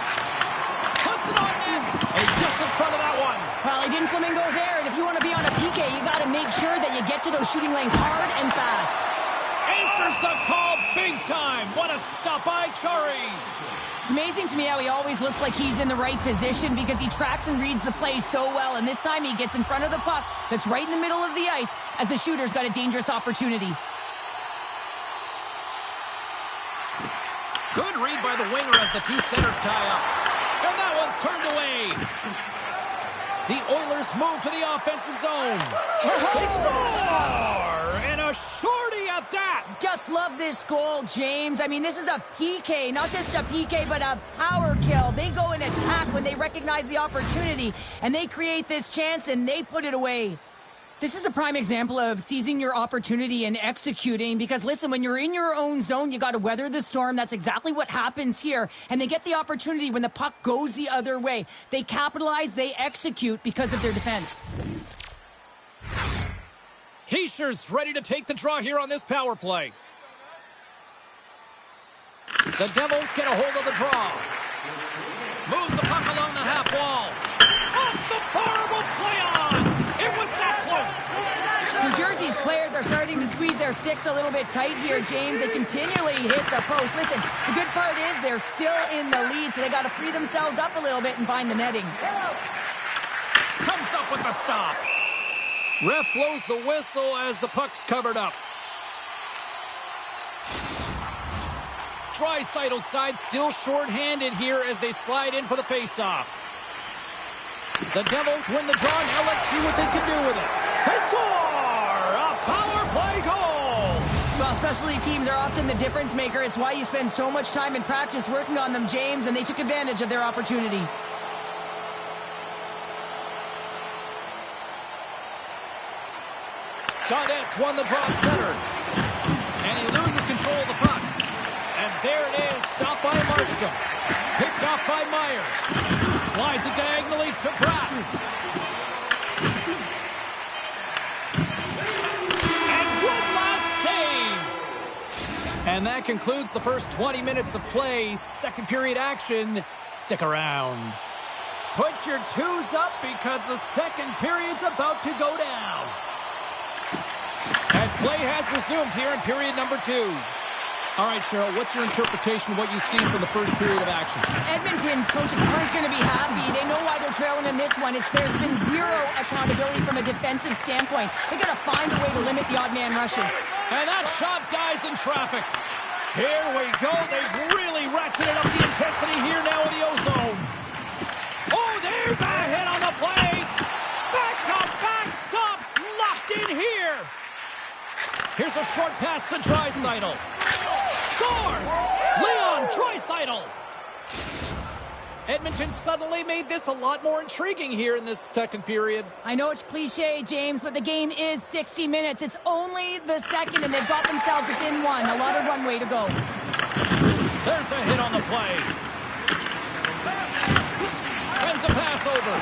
[SPEAKER 1] Puts it on net. A gets in front of that one.
[SPEAKER 2] Well, he didn't flamingo there, and if you want to be on a PK, you got to make sure that you get to those shooting lanes hard and fast.
[SPEAKER 1] Answers the call big time. What a stop by Chari.
[SPEAKER 2] It's amazing to me how he always looks like he's in the right position because he tracks and reads the play so well, and this time he gets in front of the puck that's right in the middle of the ice as the shooter's got a dangerous opportunity.
[SPEAKER 1] Good read by the winger as the two centers tie up. And that one's turned away. The Oilers move to the offensive zone. They score! And a shorty at that.
[SPEAKER 2] Just love this goal, James. I mean, this is a PK, not just a PK, but a power kill. They go and attack when they recognize the opportunity, and they create this chance, and they put it away. This is a prime example of seizing your opportunity and executing because, listen, when you're in your own zone, you got to weather the storm. That's exactly what happens here. And they get the opportunity when the puck goes the other way. They capitalize, they execute because of their defense.
[SPEAKER 1] Heischer's ready to take the draw here on this power play. The Devils get a hold of the draw. Moves the puck along the half wall. Off the bar will play on. It was that close.
[SPEAKER 2] New Jersey's players are starting to squeeze their sticks a little bit tight here, James. They continually hit the post. Listen, the good part is they're still in the lead, so they got to free themselves up a little bit and find the netting.
[SPEAKER 1] Comes up with the stop. Ref blows the whistle as the puck's covered up. Draisaitl's side still short-handed here as they slide in for the face-off. The Devils win the draw. Now let's see what they can do with it. They score! A power play goal!
[SPEAKER 2] Well, specialty teams are often the difference maker. It's why you spend so much time in practice working on them, James, and they took advantage of their opportunity.
[SPEAKER 1] Gaudet's won the draw center. And he loses control of the puck. And there it is, stopped by Markstrom. Picked off by Myers. Slides it diagonally to Pratt. And one last save. And that concludes the first 20 minutes of play. Second period action. Stick around. Put your twos up because the second period's about to go down. And play has resumed here in period number 2. All right, Cheryl, what's your interpretation of what you've seen from the first period of action?
[SPEAKER 2] Edmonton's coaches aren't going to be happy. They know why they're trailing in this one. There's been zero accountability from a defensive standpoint. They're going to find a way to limit the odd man rushes.
[SPEAKER 1] And that shot dies in traffic. Here we go. They've really ratcheted up the intensity here now in the O-zone. Oh, there's a hit on the play. Back-to-back stops locked in here. Here's a short pass to Draisaitl. Scores! Leon Draisaitl! Edmonton suddenly made this a lot more intriguing here in this second period.
[SPEAKER 2] I know it's cliche, James, but the game is 60 minutes. It's only the second, and they've got themselves within one. A lot of runway to go.
[SPEAKER 1] There's a hit on the play. Sends a pass over.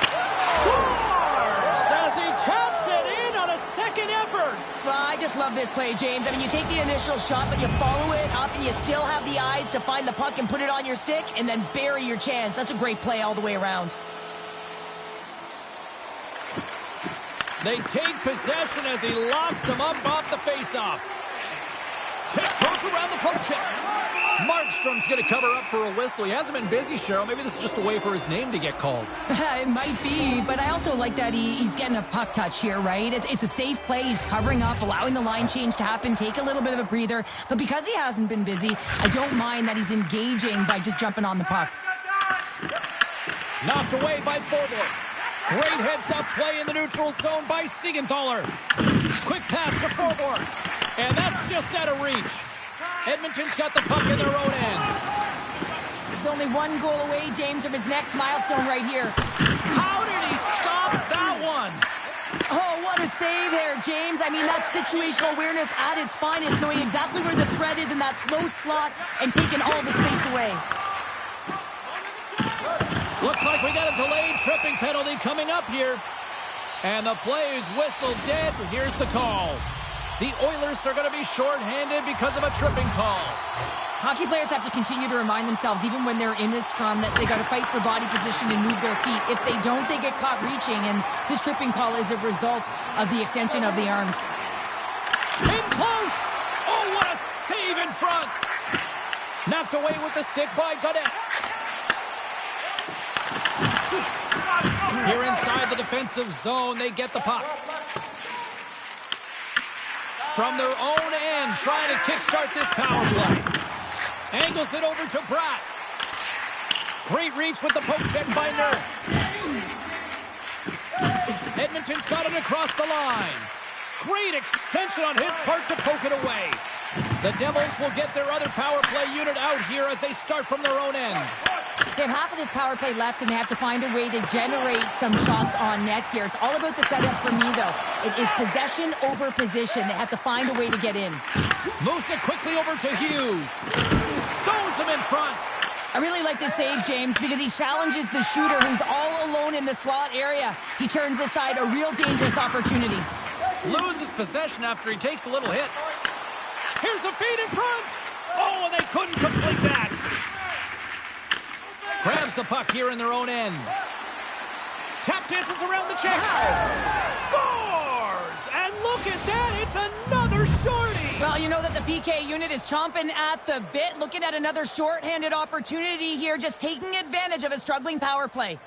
[SPEAKER 1] Scores! As he taps it in on a second effort.
[SPEAKER 2] Well, I just love this play, James. I mean, you take the initial shot, but you follow it up, and you still have the eyes to find the puck and put it on your stick, and then bury your chance. That's a great play all the way around.
[SPEAKER 1] They take possession as he locks him up off the faceoff. Tiptoes around the poke check. Markstrom's going to cover up for a whistle. He hasn't been busy, Cheryl. Maybe this is just a way for his name to get called.
[SPEAKER 2] It might be, but I also like that he's getting a puck touch here, right? It's a safe play. He's covering up, allowing the line change to happen, take a little bit of a breather. But because he hasn't been busy, I don't mind that he's engaging by just jumping on the puck.
[SPEAKER 1] Knocked away by Forbort. Great heads-up play in the neutral zone by Siegenthaler. Quick pass to Forbort. And that's just out of reach. Edmonton's got the puck in their own end.
[SPEAKER 2] He's only one goal away, James, from his next milestone right here.
[SPEAKER 1] How did he stop that one?
[SPEAKER 2] Oh, what a save there, James. I mean, that's situational awareness at its finest, knowing exactly where the threat is in that slow slot and taking all the space away.
[SPEAKER 1] Looks like we got a delayed tripping penalty coming up here. And the play is whistled dead. Here's the call. The Oilers are going to be shorthanded because of a tripping call.
[SPEAKER 2] Hockey players have to continue to remind themselves, even when they're in a scrum, that they got to fight for body position and move their feet. If they don't, they get caught reaching, and this tripping call is a result of the extension of the arms.
[SPEAKER 1] In close! Oh, what a save in front! Knocked away with the stick by Godet. Here inside the defensive zone, they get the puck. From their own end, trying to kickstart this power play. Angles it over to Bratt. Great reach with the poke check by Nurse. Edmonton's got it across the line. Great extension on his part to poke it away. The Devils will get their other power play unit out here as they start from their own end.
[SPEAKER 2] They have half of this power play left, and they have to find a way to generate some shots on net here. It's all about the setup for me, though. It is possession over position. They have to find a way to get in.
[SPEAKER 1] Moves it quickly over to Hughes. Stones him in front.
[SPEAKER 2] I really like this save, James, because he challenges the shooter who's all alone in the slot area. He turns aside a real dangerous opportunity.
[SPEAKER 1] Loses possession after he takes a little hit. Here's a feed in front. Oh, and they couldn't complete that. Grabs the puck here in their own end. Tap dances around the check. Scores! And look at that, it's another shorty.
[SPEAKER 2] Well, you know that the PK unit is chomping at the bit, looking at another shorthanded opportunity here, just taking advantage of a struggling power play.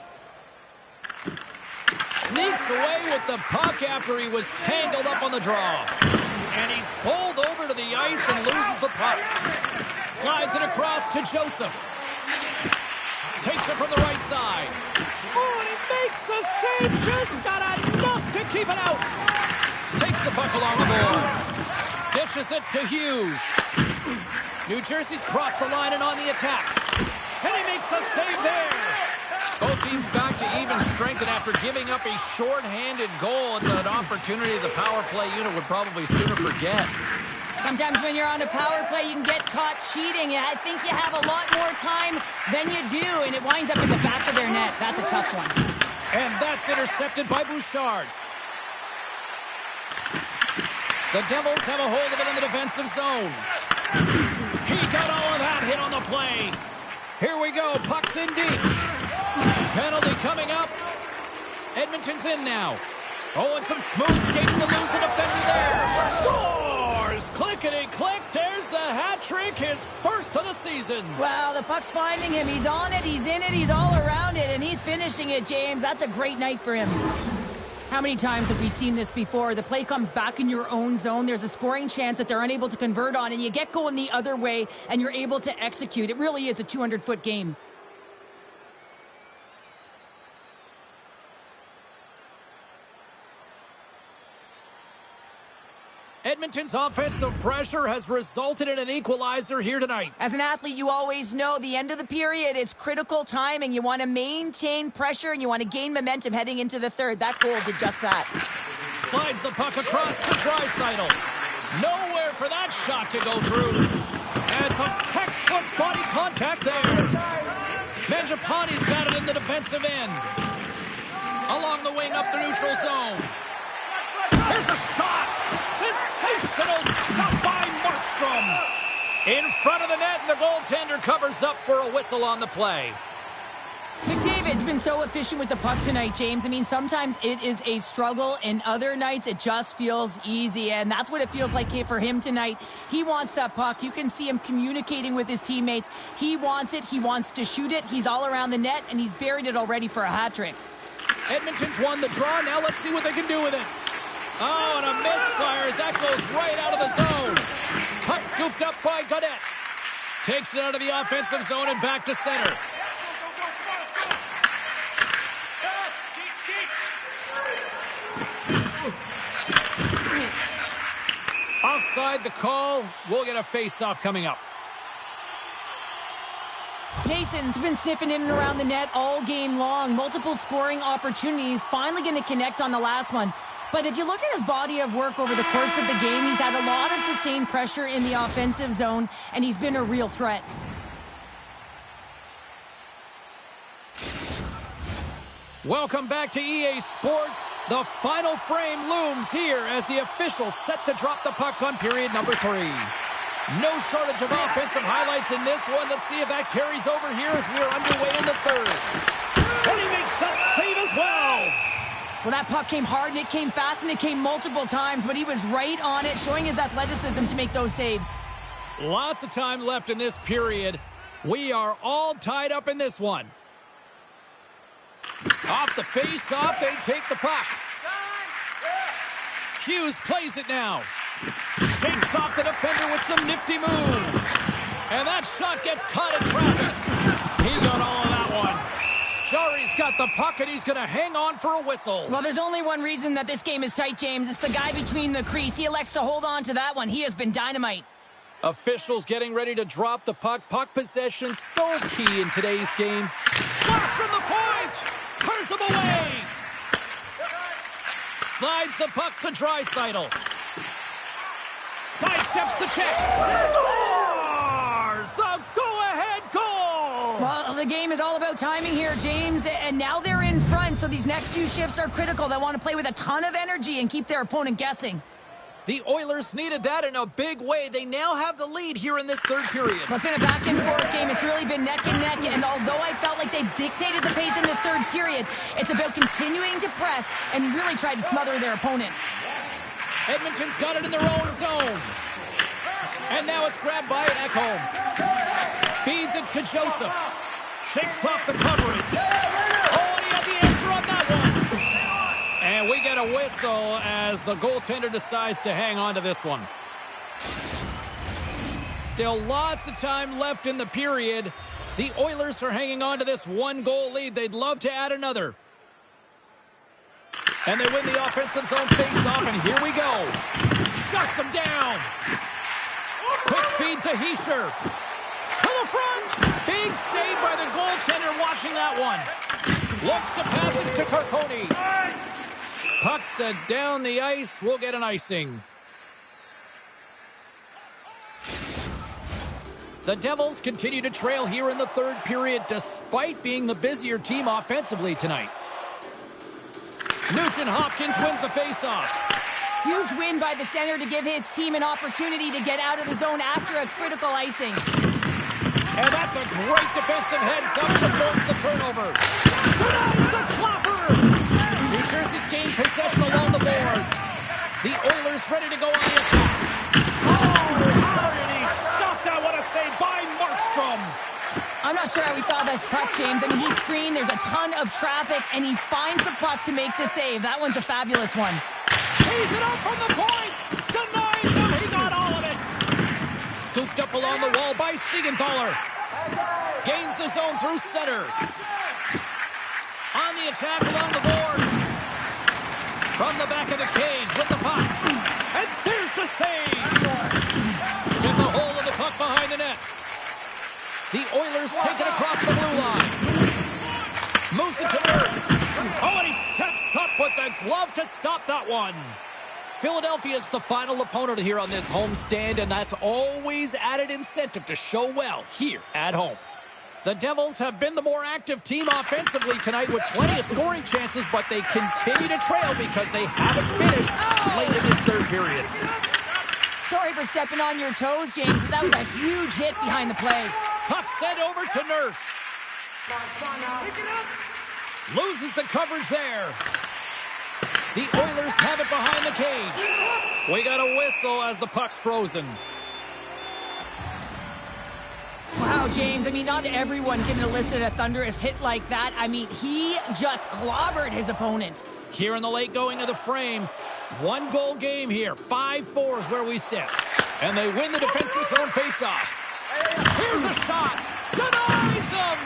[SPEAKER 1] Sneaks away with the puck after he was tangled up on the draw. And he's pulled over to the ice and loses the puck. Slides it across to Joseph. Takes it from the right side. Oh, and he makes the save. Just got enough to keep it out. Takes the puck along the boards. Dishes it to Hughes. New Jersey's crossed the line and on the attack. And he makes a save there. Both teams back to even strength, and after giving up a short-handed goal, it's an opportunity the power play unit would probably sooner forget.
[SPEAKER 2] Sometimes when you're on a power play, you can get caught cheating. I think you have a lot more time than you do, and it winds up in the back of their net. That's a tough one.
[SPEAKER 1] And that's intercepted by Bouchard. The Devils have a hold of it in the defensive zone. He got all of that hit on the play. Here we go. Puck's in deep. Penalty coming up. Edmonton's in now. Oh, and some smooth skating to lose the defender there. Scores! Clickety-click. There's the hat trick, his first of the season.
[SPEAKER 2] Wow, the puck's finding him. He's on it, he's in it, he's all around it, and he's finishing it, James. That's a great night for him. How many times have we seen this before? The play comes back in your own zone. There's a scoring chance that they're unable to convert on, and you get going the other way, and you're able to execute. It really is a 200-foot game.
[SPEAKER 1] Edmonton's offensive pressure has resulted in an equalizer here tonight.
[SPEAKER 2] As an athlete, you always know the end of the period is critical timing. You want to maintain pressure, and you want to gain momentum heading into the third. That goal did just that.
[SPEAKER 1] Slides the puck across to Draisaitl. Nowhere for that shot to go through. And some textbook body contact there. Mangiapane's got it in the defensive end. Along the wing up the neutral zone. Here's a shot. Sensational stuff by Markstrom. In front of the net, and the goaltender covers up for a whistle on the play.
[SPEAKER 2] McDavid's been so efficient with the puck tonight, James. I mean, sometimes it is a struggle, and other nights it just feels easy, and that's what it feels like here for him tonight. He wants that puck. You can see him communicating with his teammates. He wants it. He wants to shoot it. He's all around the net, and he's buried it already for a hat trick.
[SPEAKER 1] Edmonton's won the draw. Now let's see what they can do with it. Oh, and a misfire as that goes right out of the zone. Puck scooped up by Godet. Takes it out of the offensive zone and back to center. Offside the call. We'll get a face-off coming up.
[SPEAKER 2] Mason's been sniffing in and around the net all game long. Multiple scoring opportunities. Finally going to connect on the last one. But if you look at his body of work over the course of the game, he's had a lot of sustained pressure in the offensive zone, and he's been a real threat.
[SPEAKER 1] Welcome back to EA Sports. The final frame looms here as the officials set to drop the puck on period number 3. No shortage of offensive highlights in this one. Let's see if that carries over here as we are underway in the third. And he makes that save as well.
[SPEAKER 2] Well, that puck came hard, and it came fast, and it came multiple times, but he was right on it, showing his athleticism to make those saves.
[SPEAKER 1] Lots of time left in this period. We are all tied up in this one. Off the face-off, they take the puck. Hughes plays it now. Takes off the defender with some nifty moves. And that shot gets caught in traffic. He got all of that one. Jari's got the puck, and he's going to hang on for a whistle.
[SPEAKER 2] Well, there's only one reason that this game is tight, James. It's the guy between the crease. He elects to hold on to that one. He has been dynamite.
[SPEAKER 1] Officials getting ready to drop the puck. Puck possession so key in today's game. Flash from the point! Turns him away! Slides the puck to Draisaitl. Sidesteps the check. Scores! The go-ahead goal!
[SPEAKER 2] Well, the game is all about timing here, James, and now they're in front, so these next few shifts are critical. They want to play with a ton of energy and keep their opponent guessing.
[SPEAKER 1] The Oilers needed that in a big way. They now have the lead here in this third period.
[SPEAKER 2] Well, it's been a back-and-forth game. It's really been neck and neck, and although I felt like they dictated the pace in this third period, it's about continuing to press and really try to smother their opponent.
[SPEAKER 1] Edmonton's got it in their own zone. And now it's grabbed by Ekholm. Feeds it to Joseph. Shakes off the coverage. Oh, he had the answer on that one. And we get a whistle as the goaltender decides to hang on to this one. Still lots of time left in the period. The Oilers are hanging on to this one-goal lead. They'd love to add another. And they win the offensive zone face-off, and here we go. Shuts him down. Quick feed to Hischier. To the front. Big save by the goaltender watching that one. Looks to pass it to Carcone. Puck set down the ice. We'll get an icing. The Devils continue to trail here in the third period despite being the busier team offensively tonight. Nugent Hopkins wins the faceoff.
[SPEAKER 2] Huge win by the center to give his team an opportunity to get out of the zone after a critical icing.
[SPEAKER 1] And that's a great defensive heads-up to force the turnover. Denies the flopper! New Jersey's gained possession along the boards. The Oilers ready to go on the attack. Oh, how did he stop that? What a save by Markstrom!
[SPEAKER 2] I'm not sure how he saw this puck, James. I mean, he's screened, there's a ton of traffic, and he finds the puck to make the save. That one's a fabulous one.
[SPEAKER 1] He's it up from the point! Denies him! He got all of it! Scooped up along the wall by Siegenthaler. Gains the zone through center. On the attack along the boards. From the back of the cage with the puck. And there's the save! Gets a hold of the puck behind the net. The Oilers take it across the blue line. Moves it to Nurse. Oh, and he steps up with the glove to stop that one. Philadelphia is the final opponent here on this homestand, and that's always added incentive to show well here at home. The Devils have been the more active team offensively tonight with plenty of scoring chances, but they continue to trail because they haven't finished late in this third period.
[SPEAKER 2] Sorry for stepping on your toes, James, but that was a huge hit behind the play.
[SPEAKER 1] Puck sent over to Nurse. Loses the coverage there. The Oilers have it behind the cage. We got a whistle as the puck's frozen.
[SPEAKER 2] Wow, James, I mean, not everyone can elicit a thunderous hit like that. I mean, he just clobbered his opponent.
[SPEAKER 1] Here in the late going of the frame, one-goal game here. 5-4 is where we sit. And they win the defensive zone faceoff. Here's a shot. Denies him.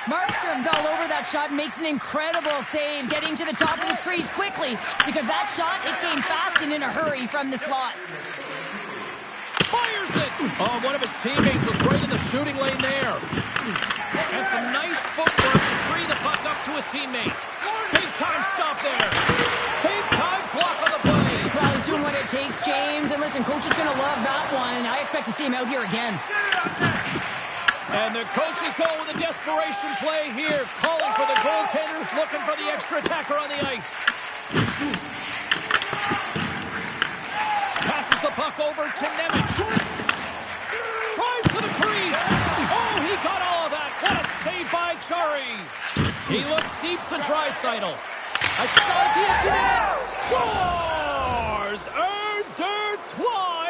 [SPEAKER 2] Markstrom's all over that shot and makes an incredible save, getting to the top of his crease quickly, because that shot, it came fast and in a hurry from the slot.
[SPEAKER 1] Fires it. Oh, one of his teammates was right in the shooting lane there. And some nice footwork to free the puck up to his teammate. Big time stop there. Big time block on the play.
[SPEAKER 2] Well, he's doing what it takes, James. And listen, coach is going to love that one. I expect to see him out here again.
[SPEAKER 1] And the coach is going with a desperation play here, calling for the goaltender, looking for the extra attacker on the ice. Passes the puck over to Nemec. Drives to the crease. Oh, he got all of that. What a save by Chari. He looks deep to Draisaitl. A shot at the empty net. Scores! Deux,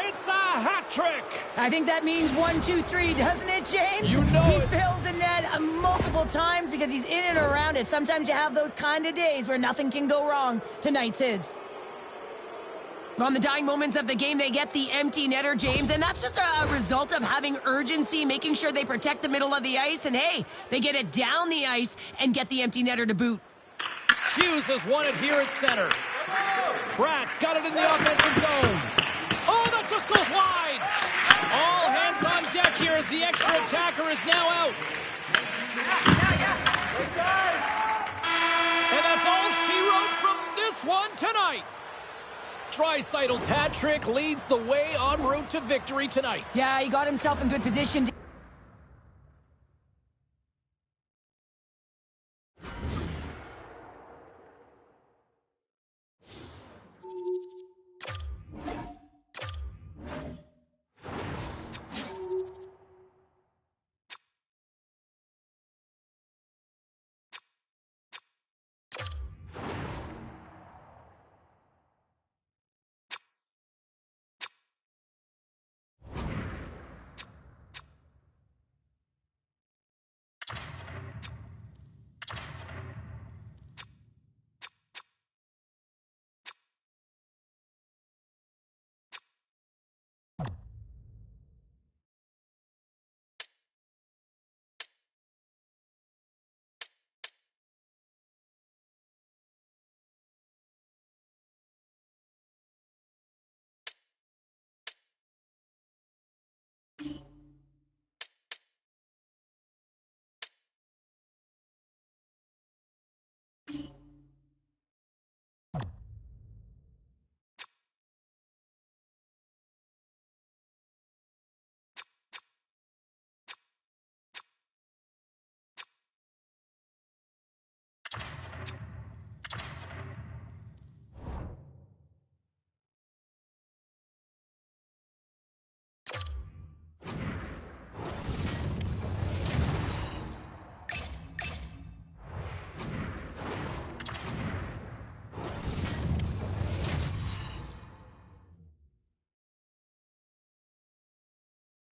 [SPEAKER 1] it's a hat trick.
[SPEAKER 2] I think that means 1, 2, 3, doesn't it, James?
[SPEAKER 1] You know
[SPEAKER 2] he
[SPEAKER 1] it.
[SPEAKER 2] fills the net multiple times because he's in and around it. Sometimes you have those kind of days where nothing can go wrong. Tonight's his. On the dying moments of the game, they get the empty netter, James, and that's just a result of having urgency, making sure they protect the middle of the ice, and hey, they get it down the ice and get the empty netter to boot.
[SPEAKER 1] Hughes has won it here at center. Bratt's got it in the offensive zone. Oh, that just goes wide. All hands on deck here as the extra attacker is now out. And that's all she wrote from this one tonight. Draisaitl's hat trick leads the way en route to victory tonight.
[SPEAKER 2] Yeah, he got himself in good position.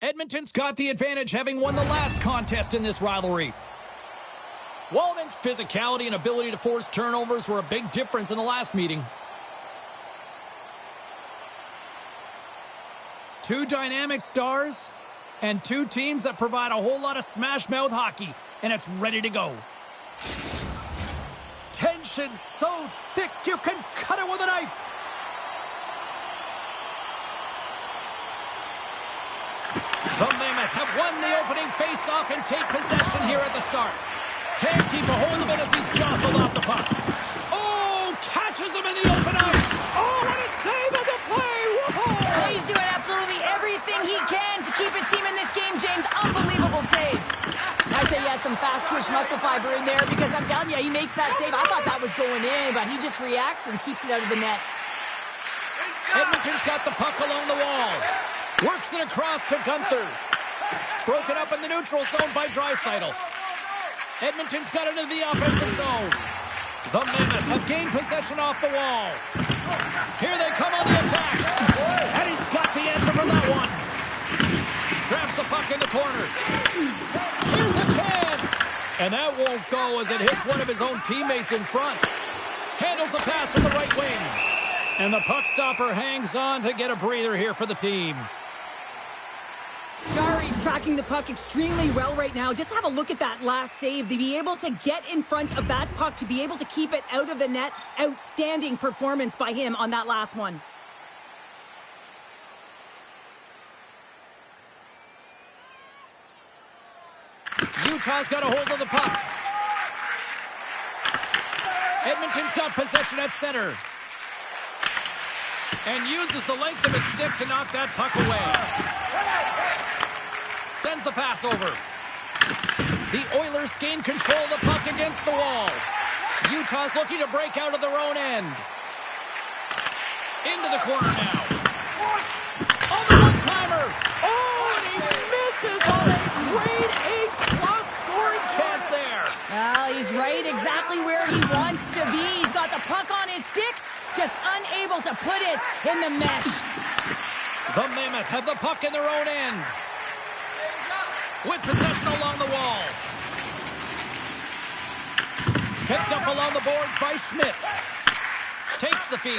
[SPEAKER 1] Edmonton's got the advantage, having won the last contest in this rivalry. Wallman's physicality and ability to force turnovers were a big difference in the last meeting. Two dynamic stars and two teams that provide a whole lot of smash-mouth hockey, and it's ready to go. Tension so thick you can cut it with a knife. The Mammoth have won the opening face-off and take possession here at the start. Can't keep a hold of it as he's jostled off the puck. Oh, catches him in the open ice. Oh, what a save of the play. Whoa!
[SPEAKER 2] He's doing absolutely everything he can to keep his team in this game, James. Unbelievable save. I'd say he has some fast twitch muscle fiber in there because I'm telling you, he makes that save. I thought that was going in, but he just reacts and keeps it out of the net.
[SPEAKER 1] Edmonton's got the puck along the wall. Works it across to Gunther. Broken up in the neutral zone by Draisaitl. Edmonton's got it into the offensive zone. The Mammoth have gained possession off the wall. Here they come on the attack. And he's got the answer for that one. Grabs the puck in the corner. Here's a chance. And that won't go as it hits one of his own teammates in front. Handles the pass from the right wing. And the puck stopper hangs on to get a breather here for the team.
[SPEAKER 2] Jari's tracking the puck extremely well right now. Just have a look at that last save. To be able to get in front of that puck, to be able to keep it out of the net, outstanding performance by him on that last one.
[SPEAKER 1] Utah's got a hold of the puck. Edmonton's got possession at center. And uses the length of his stick to knock that puck away. Sends the pass over. The Oilers gain control of the puck against the wall. Utah's looking to break out of their own end. Into the corner now. On the one-timer. Oh, and he
[SPEAKER 2] He's right exactly where he wants to be. He's got the puck on his stick, just unable to put it in the mesh.
[SPEAKER 1] The Mammoth have the puck in their own end. With possession along the wall. Picked up along the boards by Schmidt. Takes the feed.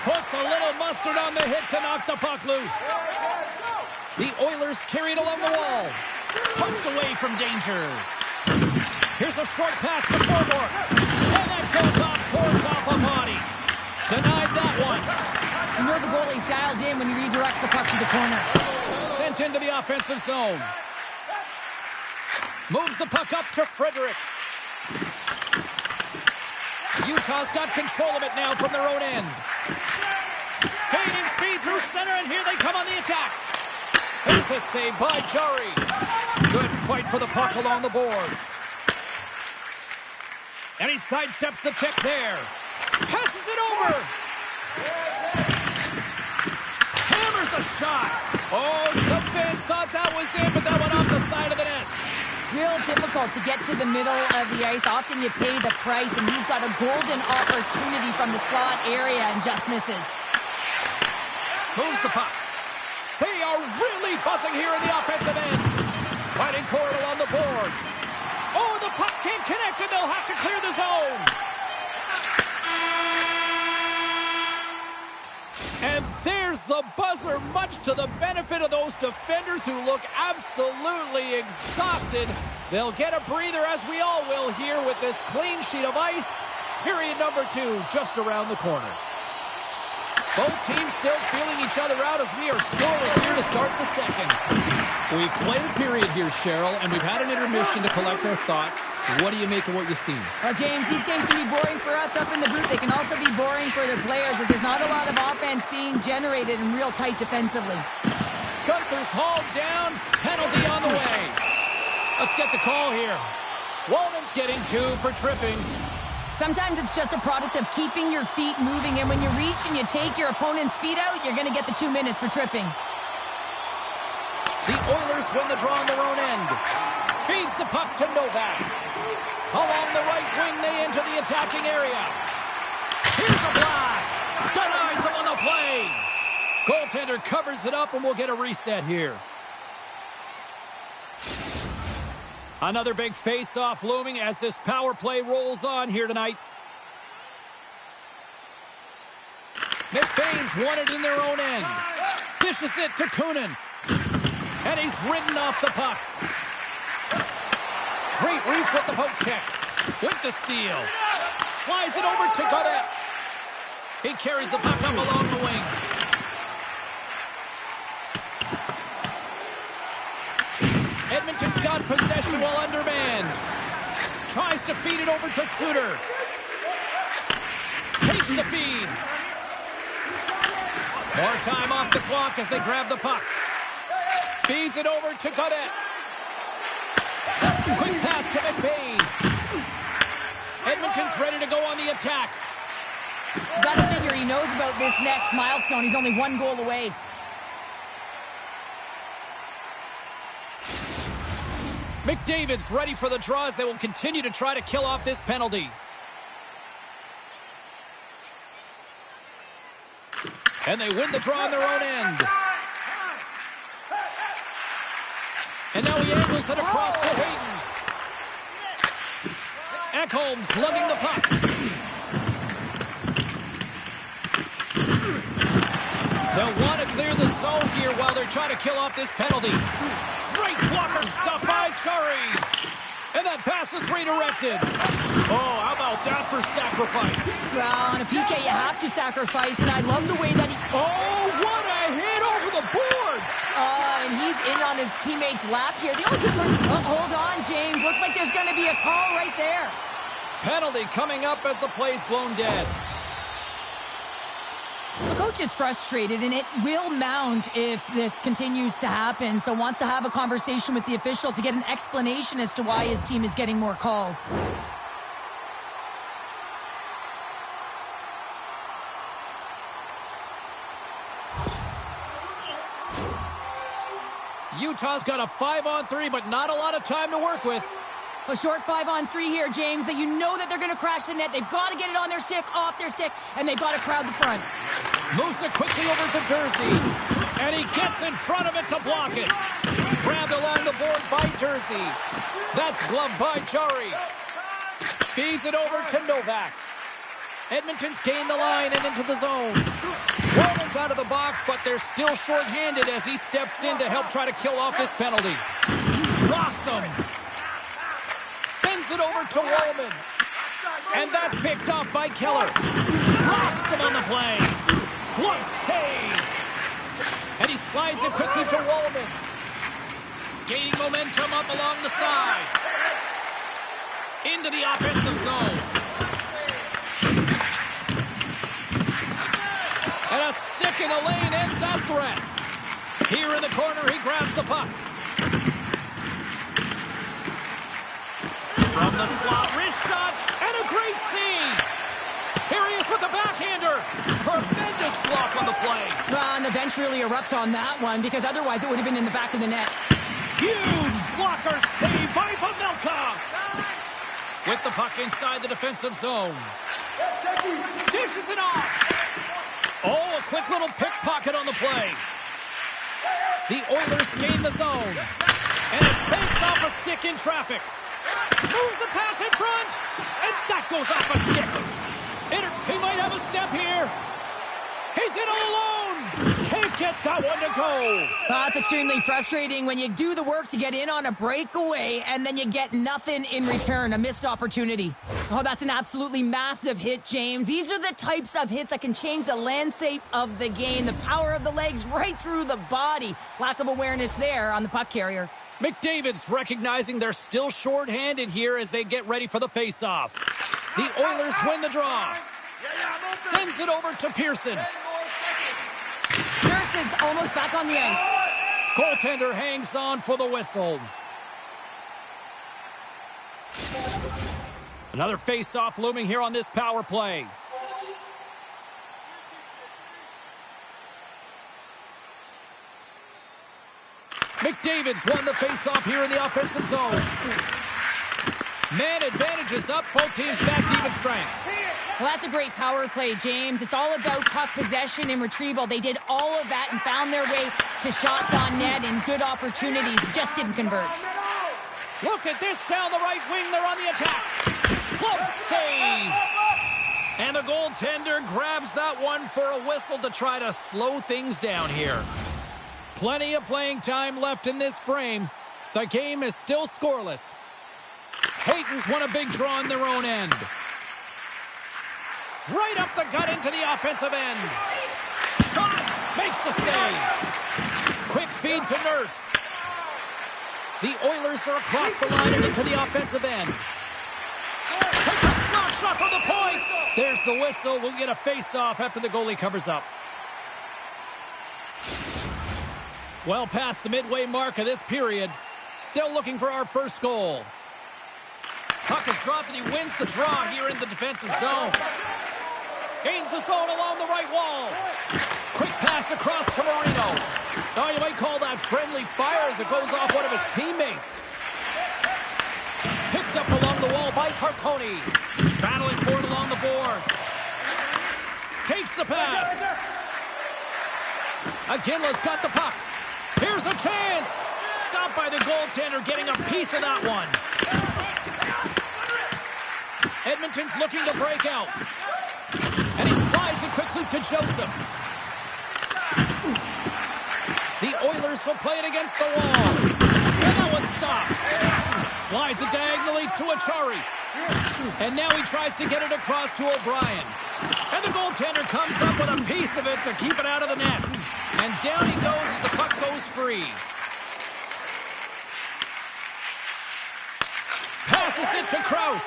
[SPEAKER 1] Puts a little mustard on the hit to knock the puck loose. The Oilers carried along the wall. Poked away from danger. Here's a short pass to Forborg. And that goes off, course off a body. Denied that one.
[SPEAKER 2] You know the goalie's dialed in when he redirects the puck to the corner.
[SPEAKER 1] Sent into the offensive zone. Moves the puck up to Frederick. Utah's got control of it now from their own end. Gaining speed through center, and here they come on the attack. There's a save by Jari. Good fight for the puck along the boards. And he sidesteps the check there. Passes it over. Hammers a shot. Oh, some fans thought that was in, but that went off the side of the net.
[SPEAKER 2] Real difficult to get to the middle of the ice. Often you pay the price, and he's got a golden opportunity from the slot area and just misses.
[SPEAKER 1] Moves the puck. They are really buzzing here in the offensive end. Fighting for it along the boards. Oh, the puck can't connect, and they'll have to clear the zone. And there's the buzzer, much to the benefit of those defenders who look absolutely exhausted. They'll get a breather, as we all will here, with this clean sheet of ice. Period number 2 just around the corner. Both teams still feeling each other out as we are scoreless here to start the second. We've played a period here, Cheryl, and we've had an intermission to collect our thoughts. What do you make of what you've seen?
[SPEAKER 2] Well, James, these games can be boring for us up in the booth. They can also be boring for their players, as there's not a lot of offense being generated and real tight defensively.
[SPEAKER 1] Gunther's hauled down. Penalty on the way. Let's get the call here. Wallman's getting 2 for tripping.
[SPEAKER 2] Sometimes it's just a product of keeping your feet moving, and when you reach and you take your opponent's feet out, you're going to get the 2 minutes for tripping.
[SPEAKER 1] The Oilers win the draw on their own end. Feeds the puck to Novak. Along the right wing, they enter the attacking area. Here's a blast. Denies them on the play. Goaltender covers it up, and we'll get a reset here. Another big face-off looming as this power play rolls on here tonight. McBain's won it in their own end. Dishes it to Kunin. And he's ridden off the puck. Great reach with the poke check. With the steal. Slides it over to Gaudette. He carries the puck up along the wing. Edmonton's got possession while undermanned. Tries to feed it over to Suter. Takes the feed. More time off the clock as they grab the puck. Feeds it over to Gaudette. Quick pass to McBain. Edmonton's ready to go on the attack.
[SPEAKER 2] Gotta figure he knows about this next milestone. He's only 1 goal away.
[SPEAKER 1] McDavid's ready for the draw as they will continue to try to kill off this penalty. And they win the draw on their own end. And now he angles it across to Hayden. Ekholm's lugging the puck. They'll want to clear the zone here while they're trying to kill off this penalty. Great blocker stop by Chari. And that pass is redirected. Oh, how about that for sacrifice?
[SPEAKER 2] Well, on a PK, you have to sacrifice, and I love the way that he...
[SPEAKER 4] Oh, what a hit over the boards!
[SPEAKER 2] And he's in on his teammate's lap here. Hold on, James. Looks like there's going to be a call right there.
[SPEAKER 1] Penalty coming up as the play's blown dead.
[SPEAKER 2] The coach is frustrated, and it will mount if this continues to happen, so wants to have a conversation with the official to get an explanation as to why his team is getting more calls.
[SPEAKER 1] Utah's got a 5-on-3, but not a lot of time to work with.
[SPEAKER 2] A short 5-on-3 here, James, that you know that they're going to crash the net. They've got to get it on their stick, off their stick, and they've got to crowd the front.
[SPEAKER 1] Moves it quickly over to Jersey. And he gets in front of it to block it. Grabbed along the board by Jersey. That's gloved by Jari. Feeds it over to Novak. Edmonton's gained the line and into the zone. Roman's out of the box, but they're still short-handed as he steps in to help try to kill off this penalty. Rocks him. Sends it over to Roman. And that's picked off by Keller. Rocks him on the play. Glove save. And he slides it quickly to Roman. Gaining momentum up along the side. Into the offensive zone. And a stick in the lane ends that threat. Here in the corner, he grabs the puck. From the slot, wrist shot, and a great save. Here he is with the backhander. Tremendous block on the play.
[SPEAKER 2] Well, and the bench really erupts on that one because otherwise it would have been in the back of the net.
[SPEAKER 1] Huge blocker save by Pavelka. With the puck inside the defensive zone. Dishes it off. Oh, a quick little pickpocket on the play. The Oilers gain the zone. And it banks off a stick in traffic. Moves the pass in front. And that goes off a stick. He might have a step here. He's in all alone. Can't get that one to go.
[SPEAKER 2] It's extremely frustrating when you do the work to get in on a breakaway and then you get nothing in return, a missed opportunity. Oh, that's an absolutely massive hit, James. These are the types of hits that can change the landscape of the game. The power of the legs right through the body. Lack of awareness there on the puck carrier.
[SPEAKER 1] McDavid's recognizing they're still short-handed here as they get ready for the face-off. The Oilers win the draw. Sends it over to Pearson.
[SPEAKER 2] Pearson's almost back on the ice.
[SPEAKER 1] Goaltender hangs on for the whistle. Another face-off looming here on this power play. McDavid's won the face-off here in the offensive zone. Man advantages up, both teams back to even strength.
[SPEAKER 2] Well, that's a great power play, James. It's all about puck possession and retrieval. They did all of that and found their way to shots on net and good opportunities. Just didn't convert.
[SPEAKER 1] Look at this down the right wing. They're on the attack. Close save. And the goaltender grabs that one for a whistle to try to slow things down here. Plenty of playing time left in this frame. The game is still scoreless. Hayton's won a big draw on their own end. Right up the gut into the offensive end. Shot makes the save. Quick feed to Nurse. The Oilers are across the line and into the offensive end. Takes a slap shot from the point. There's the whistle. We'll get a face-off after the goalie covers up. Well past the midway mark of this period. Still looking for our first goal. Puck is dropped and he wins the draw here in the defensive zone. Gains the zone along the right wall. Quick pass across to Marino. Now you might call that friendly fire as it goes off one of his teammates. Picked up along the wall by Carcone. Battling for it along the boards. Takes the pass. Aginla's got the puck. Here's a chance. Stopped by the goaltender, getting a piece of that one. Edmonton's looking to break out. And he slides it quickly to Joseph. The Oilers will play it against the wall. And that one's stopped. Slides it diagonally to Achari. And now he tries to get it across to O'Brien. And the goaltender comes up with a piece of it to keep it out of the net. And down he goes as the puck goes free. Passes it to Krause.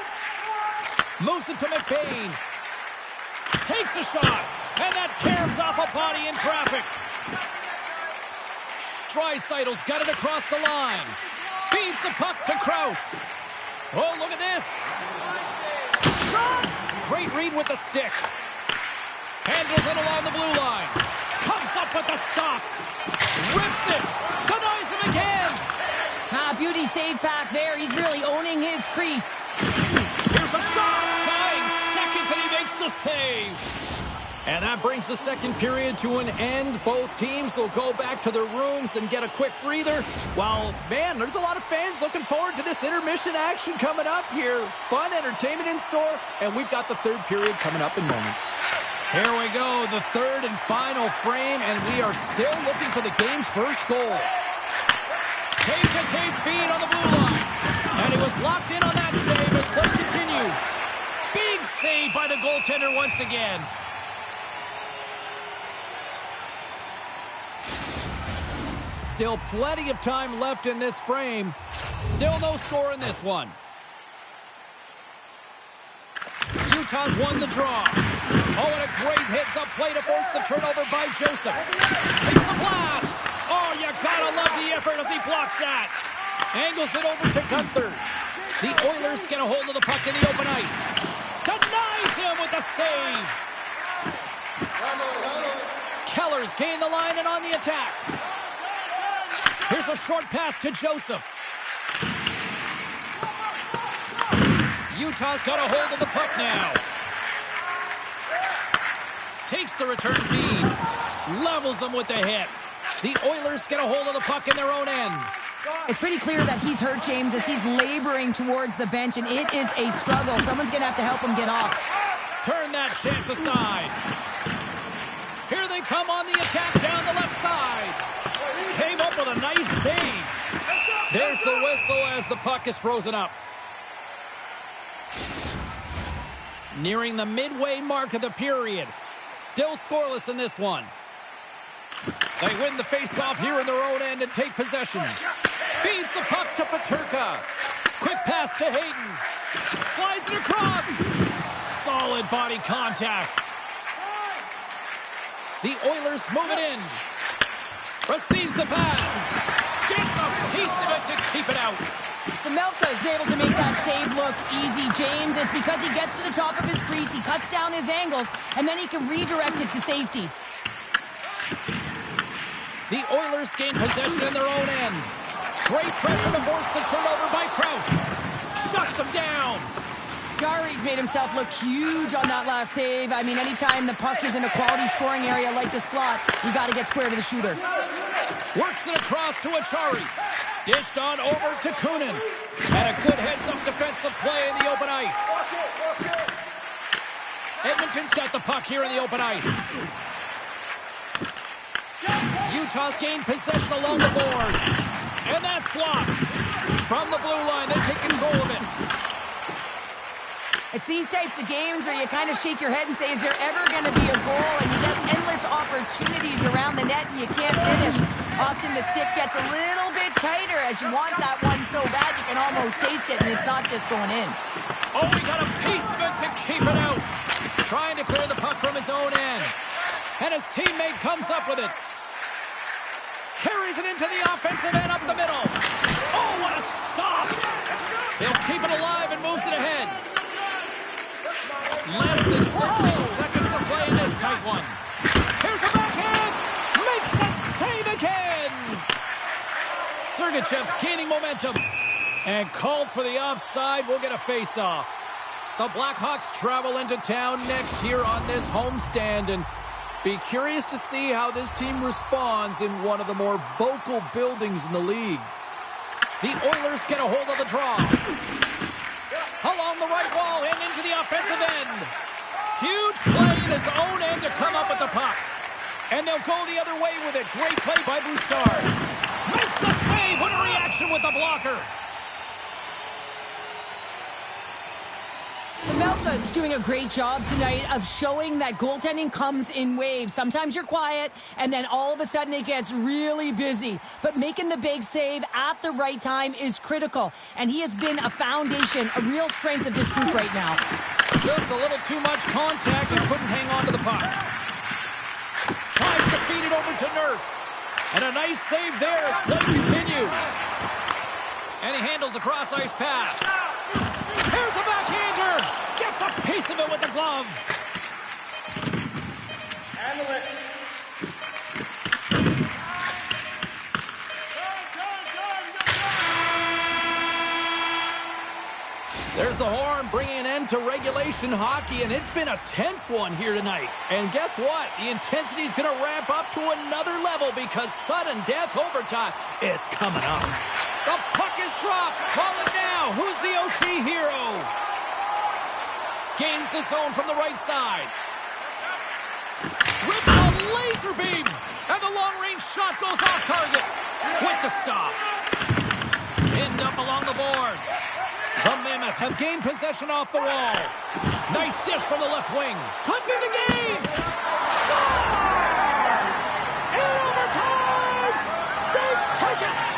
[SPEAKER 1] Moves it to McBain. Takes a shot. And that caroms off a body in traffic. Draisaitl's got it across the line. Feeds the puck to Krause. Oh, look at this. Shot! Great read with the stick. Handles it along the blue line. Comes up with the stop. Rips it. Denies him again.
[SPEAKER 2] A beauty save back there. He's really owning his crease.
[SPEAKER 1] Here's a shot. 9 seconds and he makes the save. And that brings the second period to an end. Both teams will go back to their rooms and get a quick breather. While, man, there's a lot of fans looking forward to this intermission action coming up here. Fun entertainment in store, and we've got the third period coming up in moments. Here we go, the third and final frame, and we are still looking for the game's first goal. Tape-to-tape feed on the blue line. And he was locked in on that save as play continues. Big save by the goaltender once again. Still plenty of time left in this frame. Still no score in this one. Utah's won the draw. Oh, and a great hits-up play to force the turnover by Joseph. Takes a blast. Oh, you gotta love the effort as he blocks that. Angles it over to Gunther. The Oilers get a hold of the puck in the open ice. Denies him with the save. Keller's gained the line and on the attack. Here's a short pass to Joseph. Utah's got a hold of the puck now. Takes the return feed. Levels them with the hit. The Oilers get a hold of the puck in their own end.
[SPEAKER 2] It's pretty clear that he's hurt, James, as he's laboring towards the bench, and it is a struggle. Someone's going to have to help him get off.
[SPEAKER 1] Turn that chance aside. Here they come on the attack down the left side. Came up with a nice save. There's the whistle as the puck is frozen up. Nearing the midway mark of the period. Still scoreless in this one. They win the faceoff here in their own end and take possession. Feeds the puck to Peterka. Quick pass to Hayden. Slides it across. Solid body contact. The Oilers move it in. Receives the pass. Gets a piece of it to keep it out.
[SPEAKER 2] Melka is able to make that save look easy, James. It's because he gets to the top of his crease, he cuts down his angles, and then he can redirect it to safety.
[SPEAKER 1] The Oilers gain possession in their own end. Great pressure to force the turnover by Krause. Shuts him down.
[SPEAKER 2] Jari's made himself look huge on that last save. I mean, anytime the puck is in a quality scoring area like the slot, you got to get square to the shooter.
[SPEAKER 1] Works it across to Achari. Dished on over to Kunin. And a good heads-up defensive play in the open ice. Edmonton's got the puck here in the open ice. Utah's gained possession along the boards. And that's blocked. From the blue line, they take control of it.
[SPEAKER 2] It's these types of games where you kind of shake your head and say, is there ever going to be a goal? And you get endless opportunities around the net and you can't finish. Often the stick gets a little bit tighter as you want that one so bad you can almost taste it and it's not just going in.
[SPEAKER 1] Oh, he got a piece of it to keep it out. Trying to clear the puck from his own end. And his teammate comes up with it. Carries it into the offensive end up the middle. Oh, what a stop. He'll keep it alive and moves it ahead. Less than 60 seconds to play in this tight one. Here's a backhand. Makes the save again. Sergachev's gaining momentum. And called for the offside. We'll get a face-off. The Blackhawks travel into town next here on this homestand. And be curious to see how this team responds in one of the more vocal buildings in the league. The Oilers get a hold of the draw. Along the right wall and into the offensive end. Huge play in his own end to come up with the puck. And they'll go the other way with it. Great play by Bouchard. Makes the save. What a reaction with the blocker.
[SPEAKER 2] Melka's doing a great job tonight of showing that goaltending comes in waves. Sometimes you're quiet, and then all of a sudden it gets really busy. But making the big save at the right time is critical. And he has been a foundation, a real strength of this group right now.
[SPEAKER 1] Just a little too much contact and couldn't hang on to the puck. Tries to feed it over to Nurse. And a nice save there as play continues. And he handles the cross-ice pass. Here's a backhander. Gets a piece of it with the glove. Handle it. the horn, bringing an end to regulation hockey, and it's been a tense one here tonight. And guess what? The intensity is going to ramp up to another level because sudden death overtime is coming up. The puck is dropped. Call it now. Who's the OT hero? Gains the zone from the right side. Rips a laser beam. And the long-range shot goes off target. With the stop. Pinned up along the boards. The Mammoth have gained possession off the wall. Nice dish from the left wing. Could be the game. Scores! In overtime! They take it!